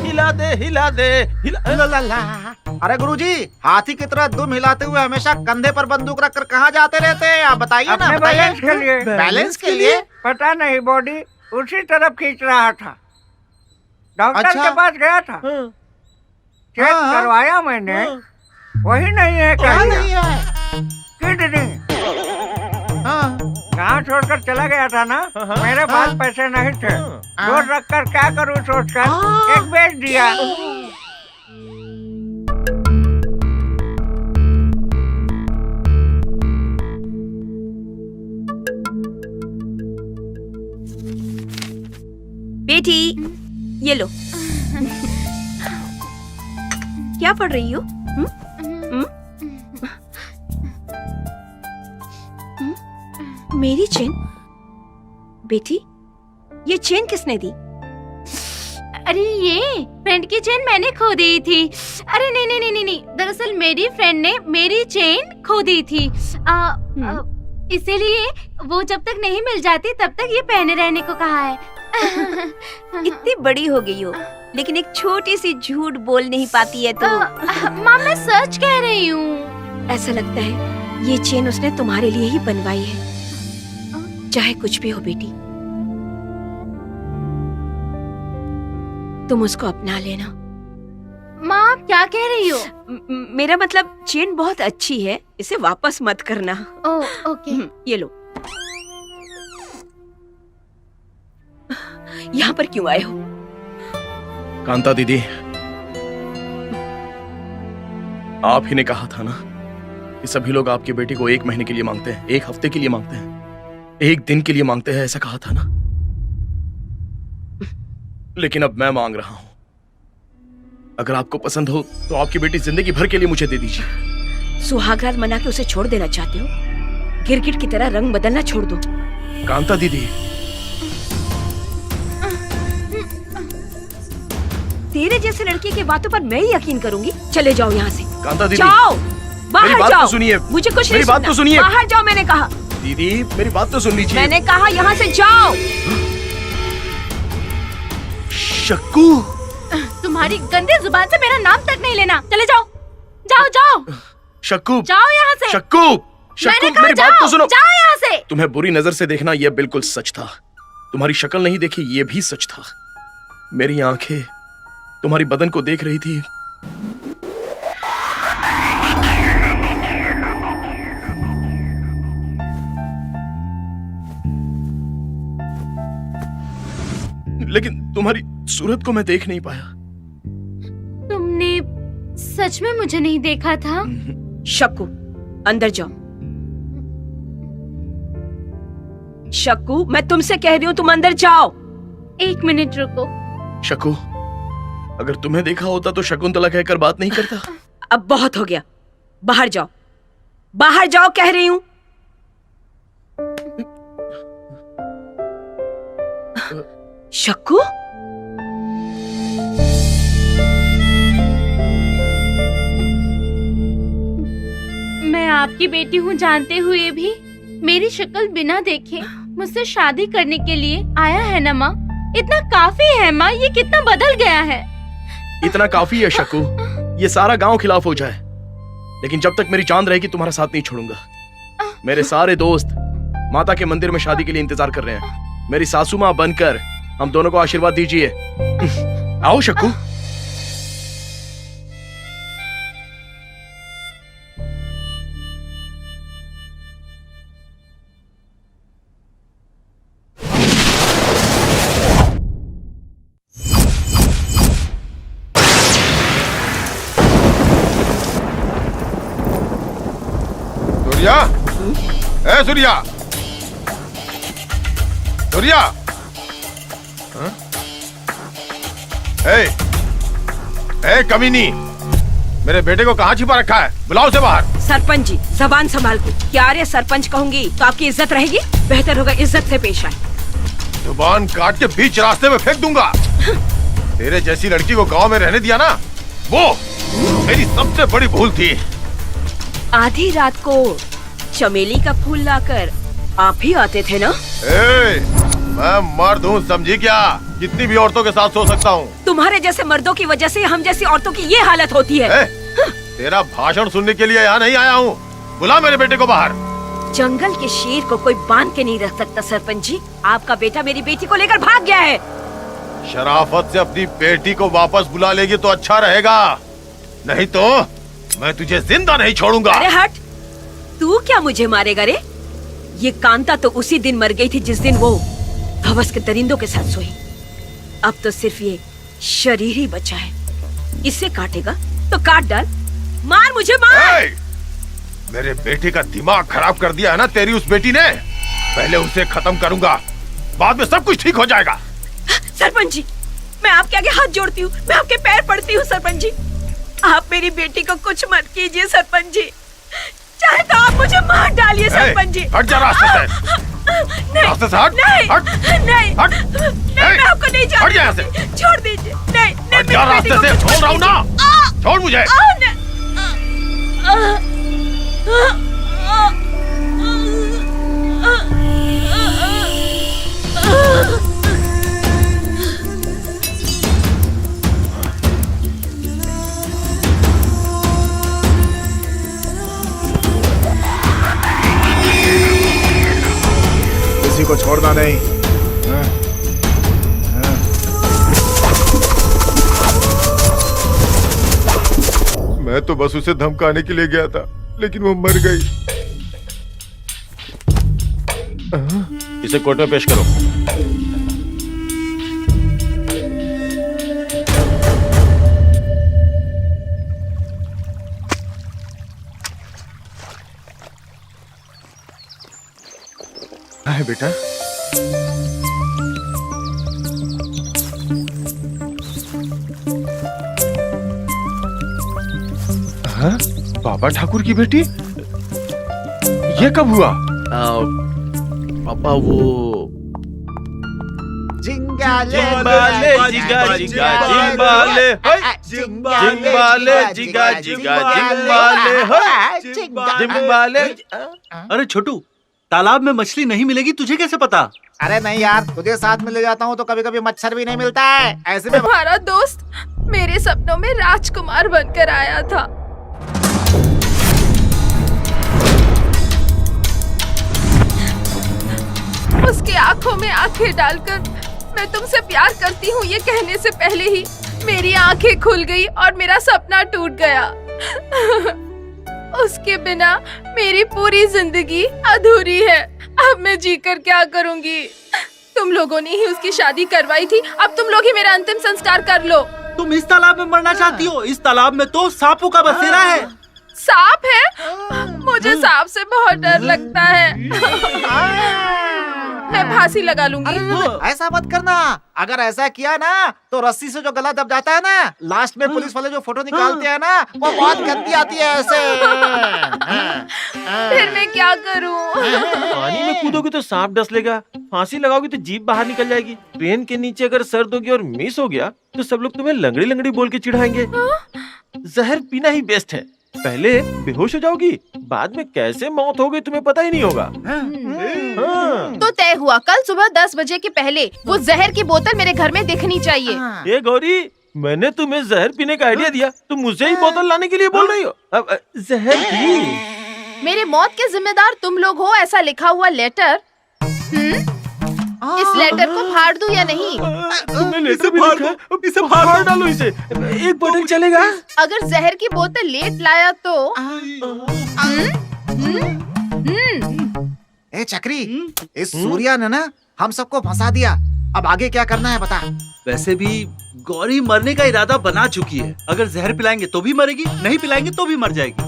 हिला दे हिला दे हिला। अरे गुरुजी, हाथी की तरह दुम हिलाते हुए हमेशा कंधे पर बंदूक रखकर कहाँ जाते रहते हैं? आप बताइए ना, अपने बताइए। बैलेंस के लिए। बैलेंस के लिए? पता नहीं, बॉडी उसी तरफ खींच रहा था। डॉक्टर अच्छा। के पास गया था, चेक करवाया मैंने, वही नहीं है। क्या नहीं है? किडनी। गाँव छोड़कर चला गया था ना, मेरे पास पैसे नहीं थे। जोर रखकर क्या करूँ सोचकर एक बेच दिया। बेटी, ये लो। क्या पढ़ रही हो? मेरी चेन? बेटी, ये चेन किसने दी? अरे ये फ्रेंड की चेन मैंने खो दी थी। अरे नहीं नहीं नहीं नहीं, दरअसल मेरी फ्रेंड ने मेरी चेन खो दी थी। इसीलिए वो जब तक नहीं मिल जाती तब तक ये पहने रहने को कहा है। इतनी बड़ी हो गई हो, लेकिन एक छोटी सी झूठ बोल नहीं पाती है तो। माँ, मैं सच कह रही हूँ। ऐसा लगता है ये चेन उसने तुम्हारे लिए ही बनवाई है। चाहे कुछ भी हो बेटी, तुम उसको अपना लेना। माँ आप क्या कह रही हो? मेरा मतलब चेन बहुत अच्छी है, इसे वापस मत करना। Oh okay. ये लो। यहाँ पर क्यों आए हो? कांता दीदी, आप ही ने कहा था ना कि सभी लोग आपकी बेटी को 1 महीने के लिए मांगते हैं, 1 हफ्ते के लिए मांगते हैं, 1 दिन के लिए मांगते हैं, ऐसा कहा था ना। लेकिन अब मैं मांग रहा हूं। अगर आपको पसंद हो तो आपकी बेटी जिंदगी भर के लिए मुझे दे दीजिए। सुहागरात मना के उसे छोड़ देना चाहते हो? गिरगिट की तरह रंग बदलना छोड़ दो। कांता दीदी, तेरे जैसे लड़की की बातों पर मैं ही यकीन करूंगी? चले जाओ यहाँ से। कांता दीदी, जाओ, बाहर मेरी बात जाओ। तो सुनिए। मुझे कुछ मेरी नहीं बात तो सुनना। सुनिए। बाहर जाओ, मैंने कहा। दीदी मेरी बात तो सुन लीजिए। मैंने कहा यहाँ से जाओ। शक्कू, तुम्हारी गंदी जुबान से मेरा नाम तक नहीं लेना। चले जाओ, जाओ जाओ शक्कू, जाओ यहाँ से। शक्कू, मैंने शक्कू, कहा मेरी बात जाओ, तो सुनो। जाओ यहाँ से। तुम्हें बुरी नजर से देखना यह बिल्कुल सच था। तुम्हारी शक्ल नहीं देखी ये भी सच था। मेरी आंखें तुम्हारी बदन को देख रही थी। लेकिन तुम्हारी सूरत को मैं देख नहीं पाया। तुमने सच में मुझे नहीं देखा था? शक्कू, अंदर जाओ। शक्कू, मैं तुमसे कह रही हूँ, तुम अंदर जाओ। 1 मिनट रुको। शक्कू, अगर तुम्हें देखा होता तो शकुंतला कहकर बात नहीं करता। अब बहुत हो गया, बाहर जाओ, बाहर जाओ कह रही हूँ। शक्कू, मैं आपकी बेटी हूँ जानते हुए भी मेरी शक्ल बिना देखे मुझसे शादी करने के लिए आया है ना माँ? इतना काफी है माँ, ये कितना बदल गया है। इतना काफी है शक्कू, ये सारा गांव खिलाफ हो जाए, लेकिन जब तक मेरी चांद रहेगी तुम्हारा साथ नहीं छोड़ूंगा। मेरे सारे दोस्त माता के मंदिर में शादी के लिए इंतजार कर रहे हैं। मेरी सासू माँ बनकर हम दोनों को आशीर्वाद दीजिए। आओ शक्कू। सूर्या, ए सूर्या, सूर्या, हाँ? ए कमीनी, मेरे बेटे को कहाँ छिपा रखा है? बुलाओ उसे बाहर। सरपंच जी, जबान संभाल के। क्या रे सरपंच कहूंगी तो आपकी इज्जत रहेगी? बेहतर होगा इज्जत से पेश आए। जुबान काट के बीच रास्ते में फेंक दूंगा। तेरे जैसी लड़की को गांव में रहने दिया ना, वो मेरी सबसे बड़ी भूल थी। आधी रात को चमेली का फूल लाकर आप ही आते थे ना? मैं मर्द हूँ, समझी क्या? कितनी भी औरतों के साथ सो सकता हूँ। तुम्हारे जैसे मर्दों की वजह से हम जैसी औरतों की ये हालत होती है। तेरा भाषण सुनने के लिए यहाँ नहीं आया हूँ। बुला मेरे बेटे को बाहर। जंगल के शेर को कोई बांध के नहीं रख सकता सरपंच जी। आपका बेटा मेरी बेटी को लेकर भाग गया है। शराफत से अपनी बेटी को वापस बुला लेगी तो अच्छा रहेगा, नहीं तो मैं तुझे जिंदा नहीं छोड़ूंगा। अरे हट, तू क्या मुझे मारेगा रे? ये कांता तो उसी दिन मर गई थी जिस दिन वो हवस के दरिंदों के साथ सोई। अब तो सिर्फ ये शरीर ही बचा है। इसे काटेगा तो काट डाल, मार मुझे मार। मेरे बेटे का दिमाग खराब कर दिया है ना तेरी उस बेटी ने। पहले उसे खत्म करूंगा, बाद में सब कुछ ठीक हो जाएगा। सरपंच जी, मैं आपके आगे हाथ जोड़ती हूँ, मैं आपके पैर पड़ती हूँ सरपंच जी। आप मेरी बेटी को कुछ मत कीजिए सरपंच जी, चाहे तो आप मुझे मार डालिए सरपंच जी। हट जा रास्ते से। नहीं, रास्ते से हट। नहीं, हट। नहीं, हट। नहीं, मैं आपको नहीं हट जा यहाँ जाने से। दूंगी। छोड़ दीजिए। नहीं, नहीं, हट जा मेरी बेटी रास्ते को से, कुछ छोड़ मत रहा हूँ ना। कीजिए। छोड़ मुझे। को छोड़ना नहीं। मैं तो बस उसे धमकाने के लिए गया था, लेकिन वो मर गई। इसे कोर्ट में पेश करो। है बेटा। हाँ? बाबा ठाकुर की बेटी? ये कब हुआ? पापा वो जिंगाले जिंबाले जिगा जिगा जिंबाले जिंबाले जिगा जिगा जिंबाले जिंबाले। अरे छोटू, तालाब में मछली नहीं मिलेगी तुझे कैसे पता? अरे नहीं यार, तुझे साथ में ले जाता हूँ तो कभी कभी मच्छर भी नहीं मिलता है। ऐसे में तुम्हारा दोस्त मेरे सपनों में राजकुमार बनकर आया था। उसकी आंखों में आंखें डालकर मैं तुमसे प्यार करती हूँ ये कहने से पहले ही मेरी आंखें खुल गई और मेरा सपना टूट गया। उसके बिना मेरी पूरी जिंदगी अधूरी है। अब मैं जीकर क्या करूंगी? तुम लोगों ने ही उसकी शादी करवाई थी, अब तुम लोग ही मेरा अंतिम संस्कार कर लो। तुम इस तालाब में मरना चाहती हो? इस तालाब में तो सांपों का बसेरा है। सांप है? मुझे सांप से बहुत डर लगता है। मैं फांसी लगा लूंगी। ऐसा मत करना। अगर ऐसा किया ना तो रस्सी से जो गला दब जाता है ना, लास्ट में पुलिस वाले जो फोटो निकालते हैं ना, वो बहुत गंदी आती है ऐसे। फिर मैं क्या करूं? पानी में कूदोगे तो सांप डस लेगा, फांसी लगाओगी तो जीभ बाहर निकल जाएगी, ट्रेन के नीचे अगर सर दोगे और मिस हो गया तो सब लोग तुम्हें लंगड़ी लंगड़ी बोल के चिढ़ाएंगे। जहर पीना ही बेस्ट है। पहले बेहोश हो जाओगी, बाद में कैसे मौत हो गई तुम्हें पता ही नहीं होगा। तो तय हुआ, कल सुबह 10 बजे के पहले वो जहर की बोतल मेरे घर में दिखनी चाहिए। ये गौरी, मैंने तुम्हें जहर पीने का आइडिया दिया, तुम मुझे ही बोतल लाने के लिए बोल रही हो। अब जहर पी। मेरे मौत के जिम्मेदार तुम लोग हो, ऐसा लिखा हुआ लेटर। इस लेटर को फाड़ दूं या नहीं? तुमने लेटर भी लिखा, इसे फाड़ डालो इसे। एक बोतल चलेगा? अगर जहर की बोतल लेट लाया तो ए चक्री, इस सूर्या ने ना हम सबको फंसा दिया। अब आगे क्या करना है बता। वैसे भी गौरी मरने का इरादा बना चुकी है। अगर जहर पिलाएंगे तो भी मरेगी, नहीं पिलाएंगे तो भी मर जाएगी।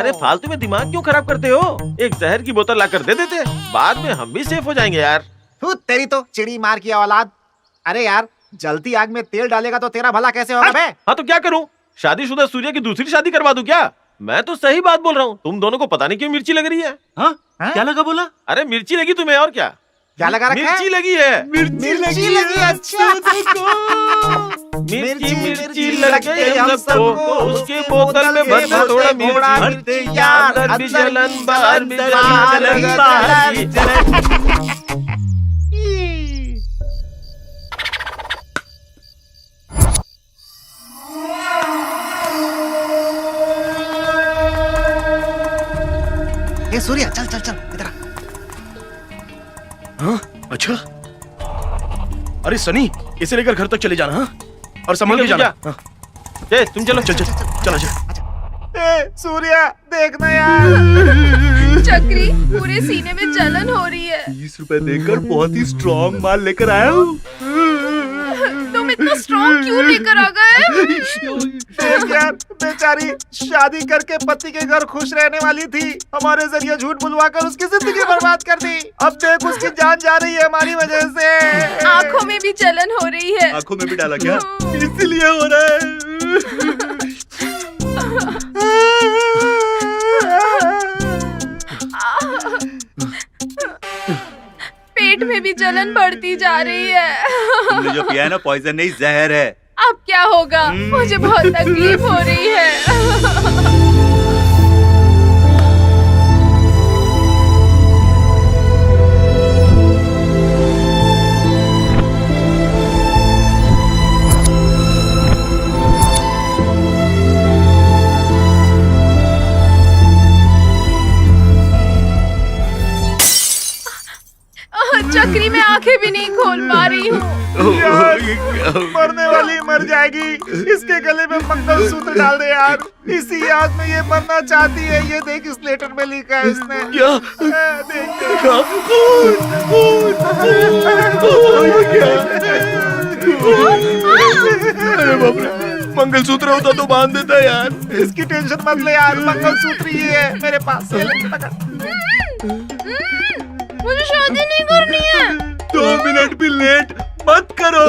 अरे फालतू में दिमाग क्यों खराब करते हो? एक जहर की बोतल लाकर दे देते, बाद में हम भी सेफ हो जाएंगे यार। तेरी तो चिड़ी मार की औलाद। अरे यार, जलती आग में तेल डालेगा तो तेरा भला कैसे होगा बे? हाँ तो क्या करूँ? शादीशुदा सूर्य की दूसरी शादी करवा दूं क्या? मैं तो सही बात बोल रहा हूँ। तुम दोनों को पता नहीं क्यों मिर्ची लग रही है। हाँ? क्या लगा बोला? अरे मिर्ची लगी तुम्हें, और क्या? क्या लगा रखा है? मिर्ची लगी है। मिर्ची लगी। अच्छा। मिर्ची मिर्ची लग गई हम सबको, उसके बोतल में भरना थोड़ा मिर्ची, अंदर भी जलन बाहर भी जलन। ए सूर्या, चल चल चल इधर। हाँ? अच्छा, अरे सनी, इसे लेकर घर तक चले जाना। हाँ? और संभल के जाना। हाँ? तुम चलो। चल चल चल चल। ए सूर्या, देखना यार। चक्री, पूरे सीने में जलन हो रही है। 20 रुपए देकर बहुत ही स्ट्रॉन्ग माल लेकर आया हूँ। तुम इतना स्ट्रॉन्ग क्यों लेकर आ गए? यार, बेचारी शादी करके पति के घर खुश रहने वाली थी, हमारे जरिए झूठ बुलवाकर उसकी जिंदगी बर्बाद कर दी। अब देख उसकी जान जा रही है हमारी वजह से। आँखों में भी जलन हो रही है। आँखों में भी डाला क्या? इसीलिए हो रहा है। पेट में भी जलन बढ़ती जा रही है। तुमने जो पिया है ना, पॉइजन नहीं, जहर है। अब क्या होगा? मुझे बहुत तकलीफ हो रही है। चक्री में आंखें भी नहीं खोल पा रही हूँ। मरने वाली मर जाएगी, इसके गले में मंगलसूत्र डाल दे यार। इसी याद में ये मरना चाहती है। ये देख इस लेटर में लिखा है इसने। क्या? अरे बाप रे, मंगलसूत्र होता तो बांध देता यार। इसकी टेंशन मत ले यार, मंगलसूत्र ही है मेरे पास। मुझे शादी नहीं करनी है। 2 मिनट भी लेट मत करो,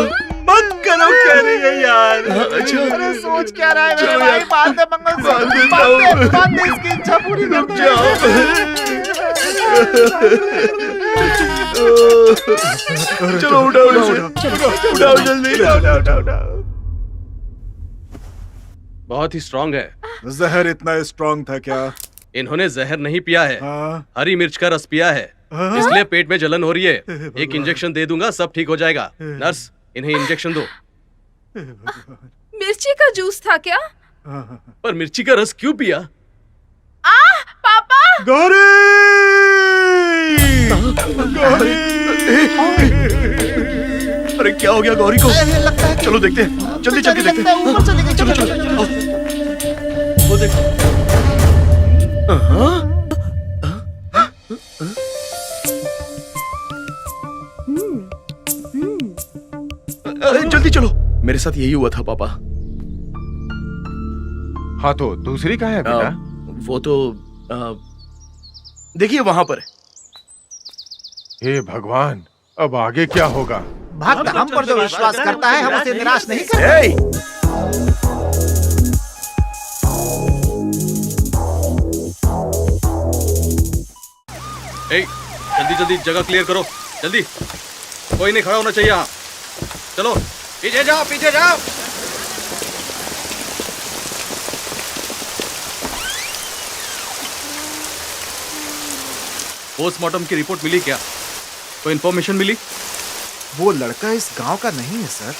कह रही है यार। अच्छा, अरे सोच क्या रहा है मेरे भाई? बांध दे मंगलसूत्र, बांध बांध दे इसकी इच्छा पूरी कर दे। चलो उठाओ इसे, उठाओ जल्दी, उठाओ। बहुत ही स्ट्रांग है। जहर इतना स्ट्रांग था क्या? इन्होंने जहर नहीं पिया है, हरी मिर्च का रस पिया है, इसलिए पेट में जलन हो रही है। एक इंजेक्शन दे दूंगा, सब ठीक हो जाएगा। नर्स, इन्हें इंजेक्शन दो। मिर्ची का जूस था क्या? पर मिर्ची का रस क्यों पिया? पापा! गौरी! अरे क्या हो गया गौरी को? चलो देखते हैं, जल्दी चल के देखते हैं। ऊपर चले गए, चलो। वो देखो। जल्दी चलो, मेरे साथ यही हुआ था पापा। हाँ तो दूसरी कहाँ है बेटा? वो तो देखिए वहां पर। हे भगवान, अब आगे क्या होगा? भक्त हम पर जो विश्वास करता है, हम उसे निराश नहीं करते। जल्दी जगह क्लियर करो, जल्दी। कोई नहीं खड़ा होना चाहिए यहाँ। चलो पीछे जाओ, पीछे जाओ। पोस्टमार्टम की रिपोर्ट मिली क्या? कोई इन्फॉर्मेशन मिली? वो लड़का इस गांव का नहीं है सर।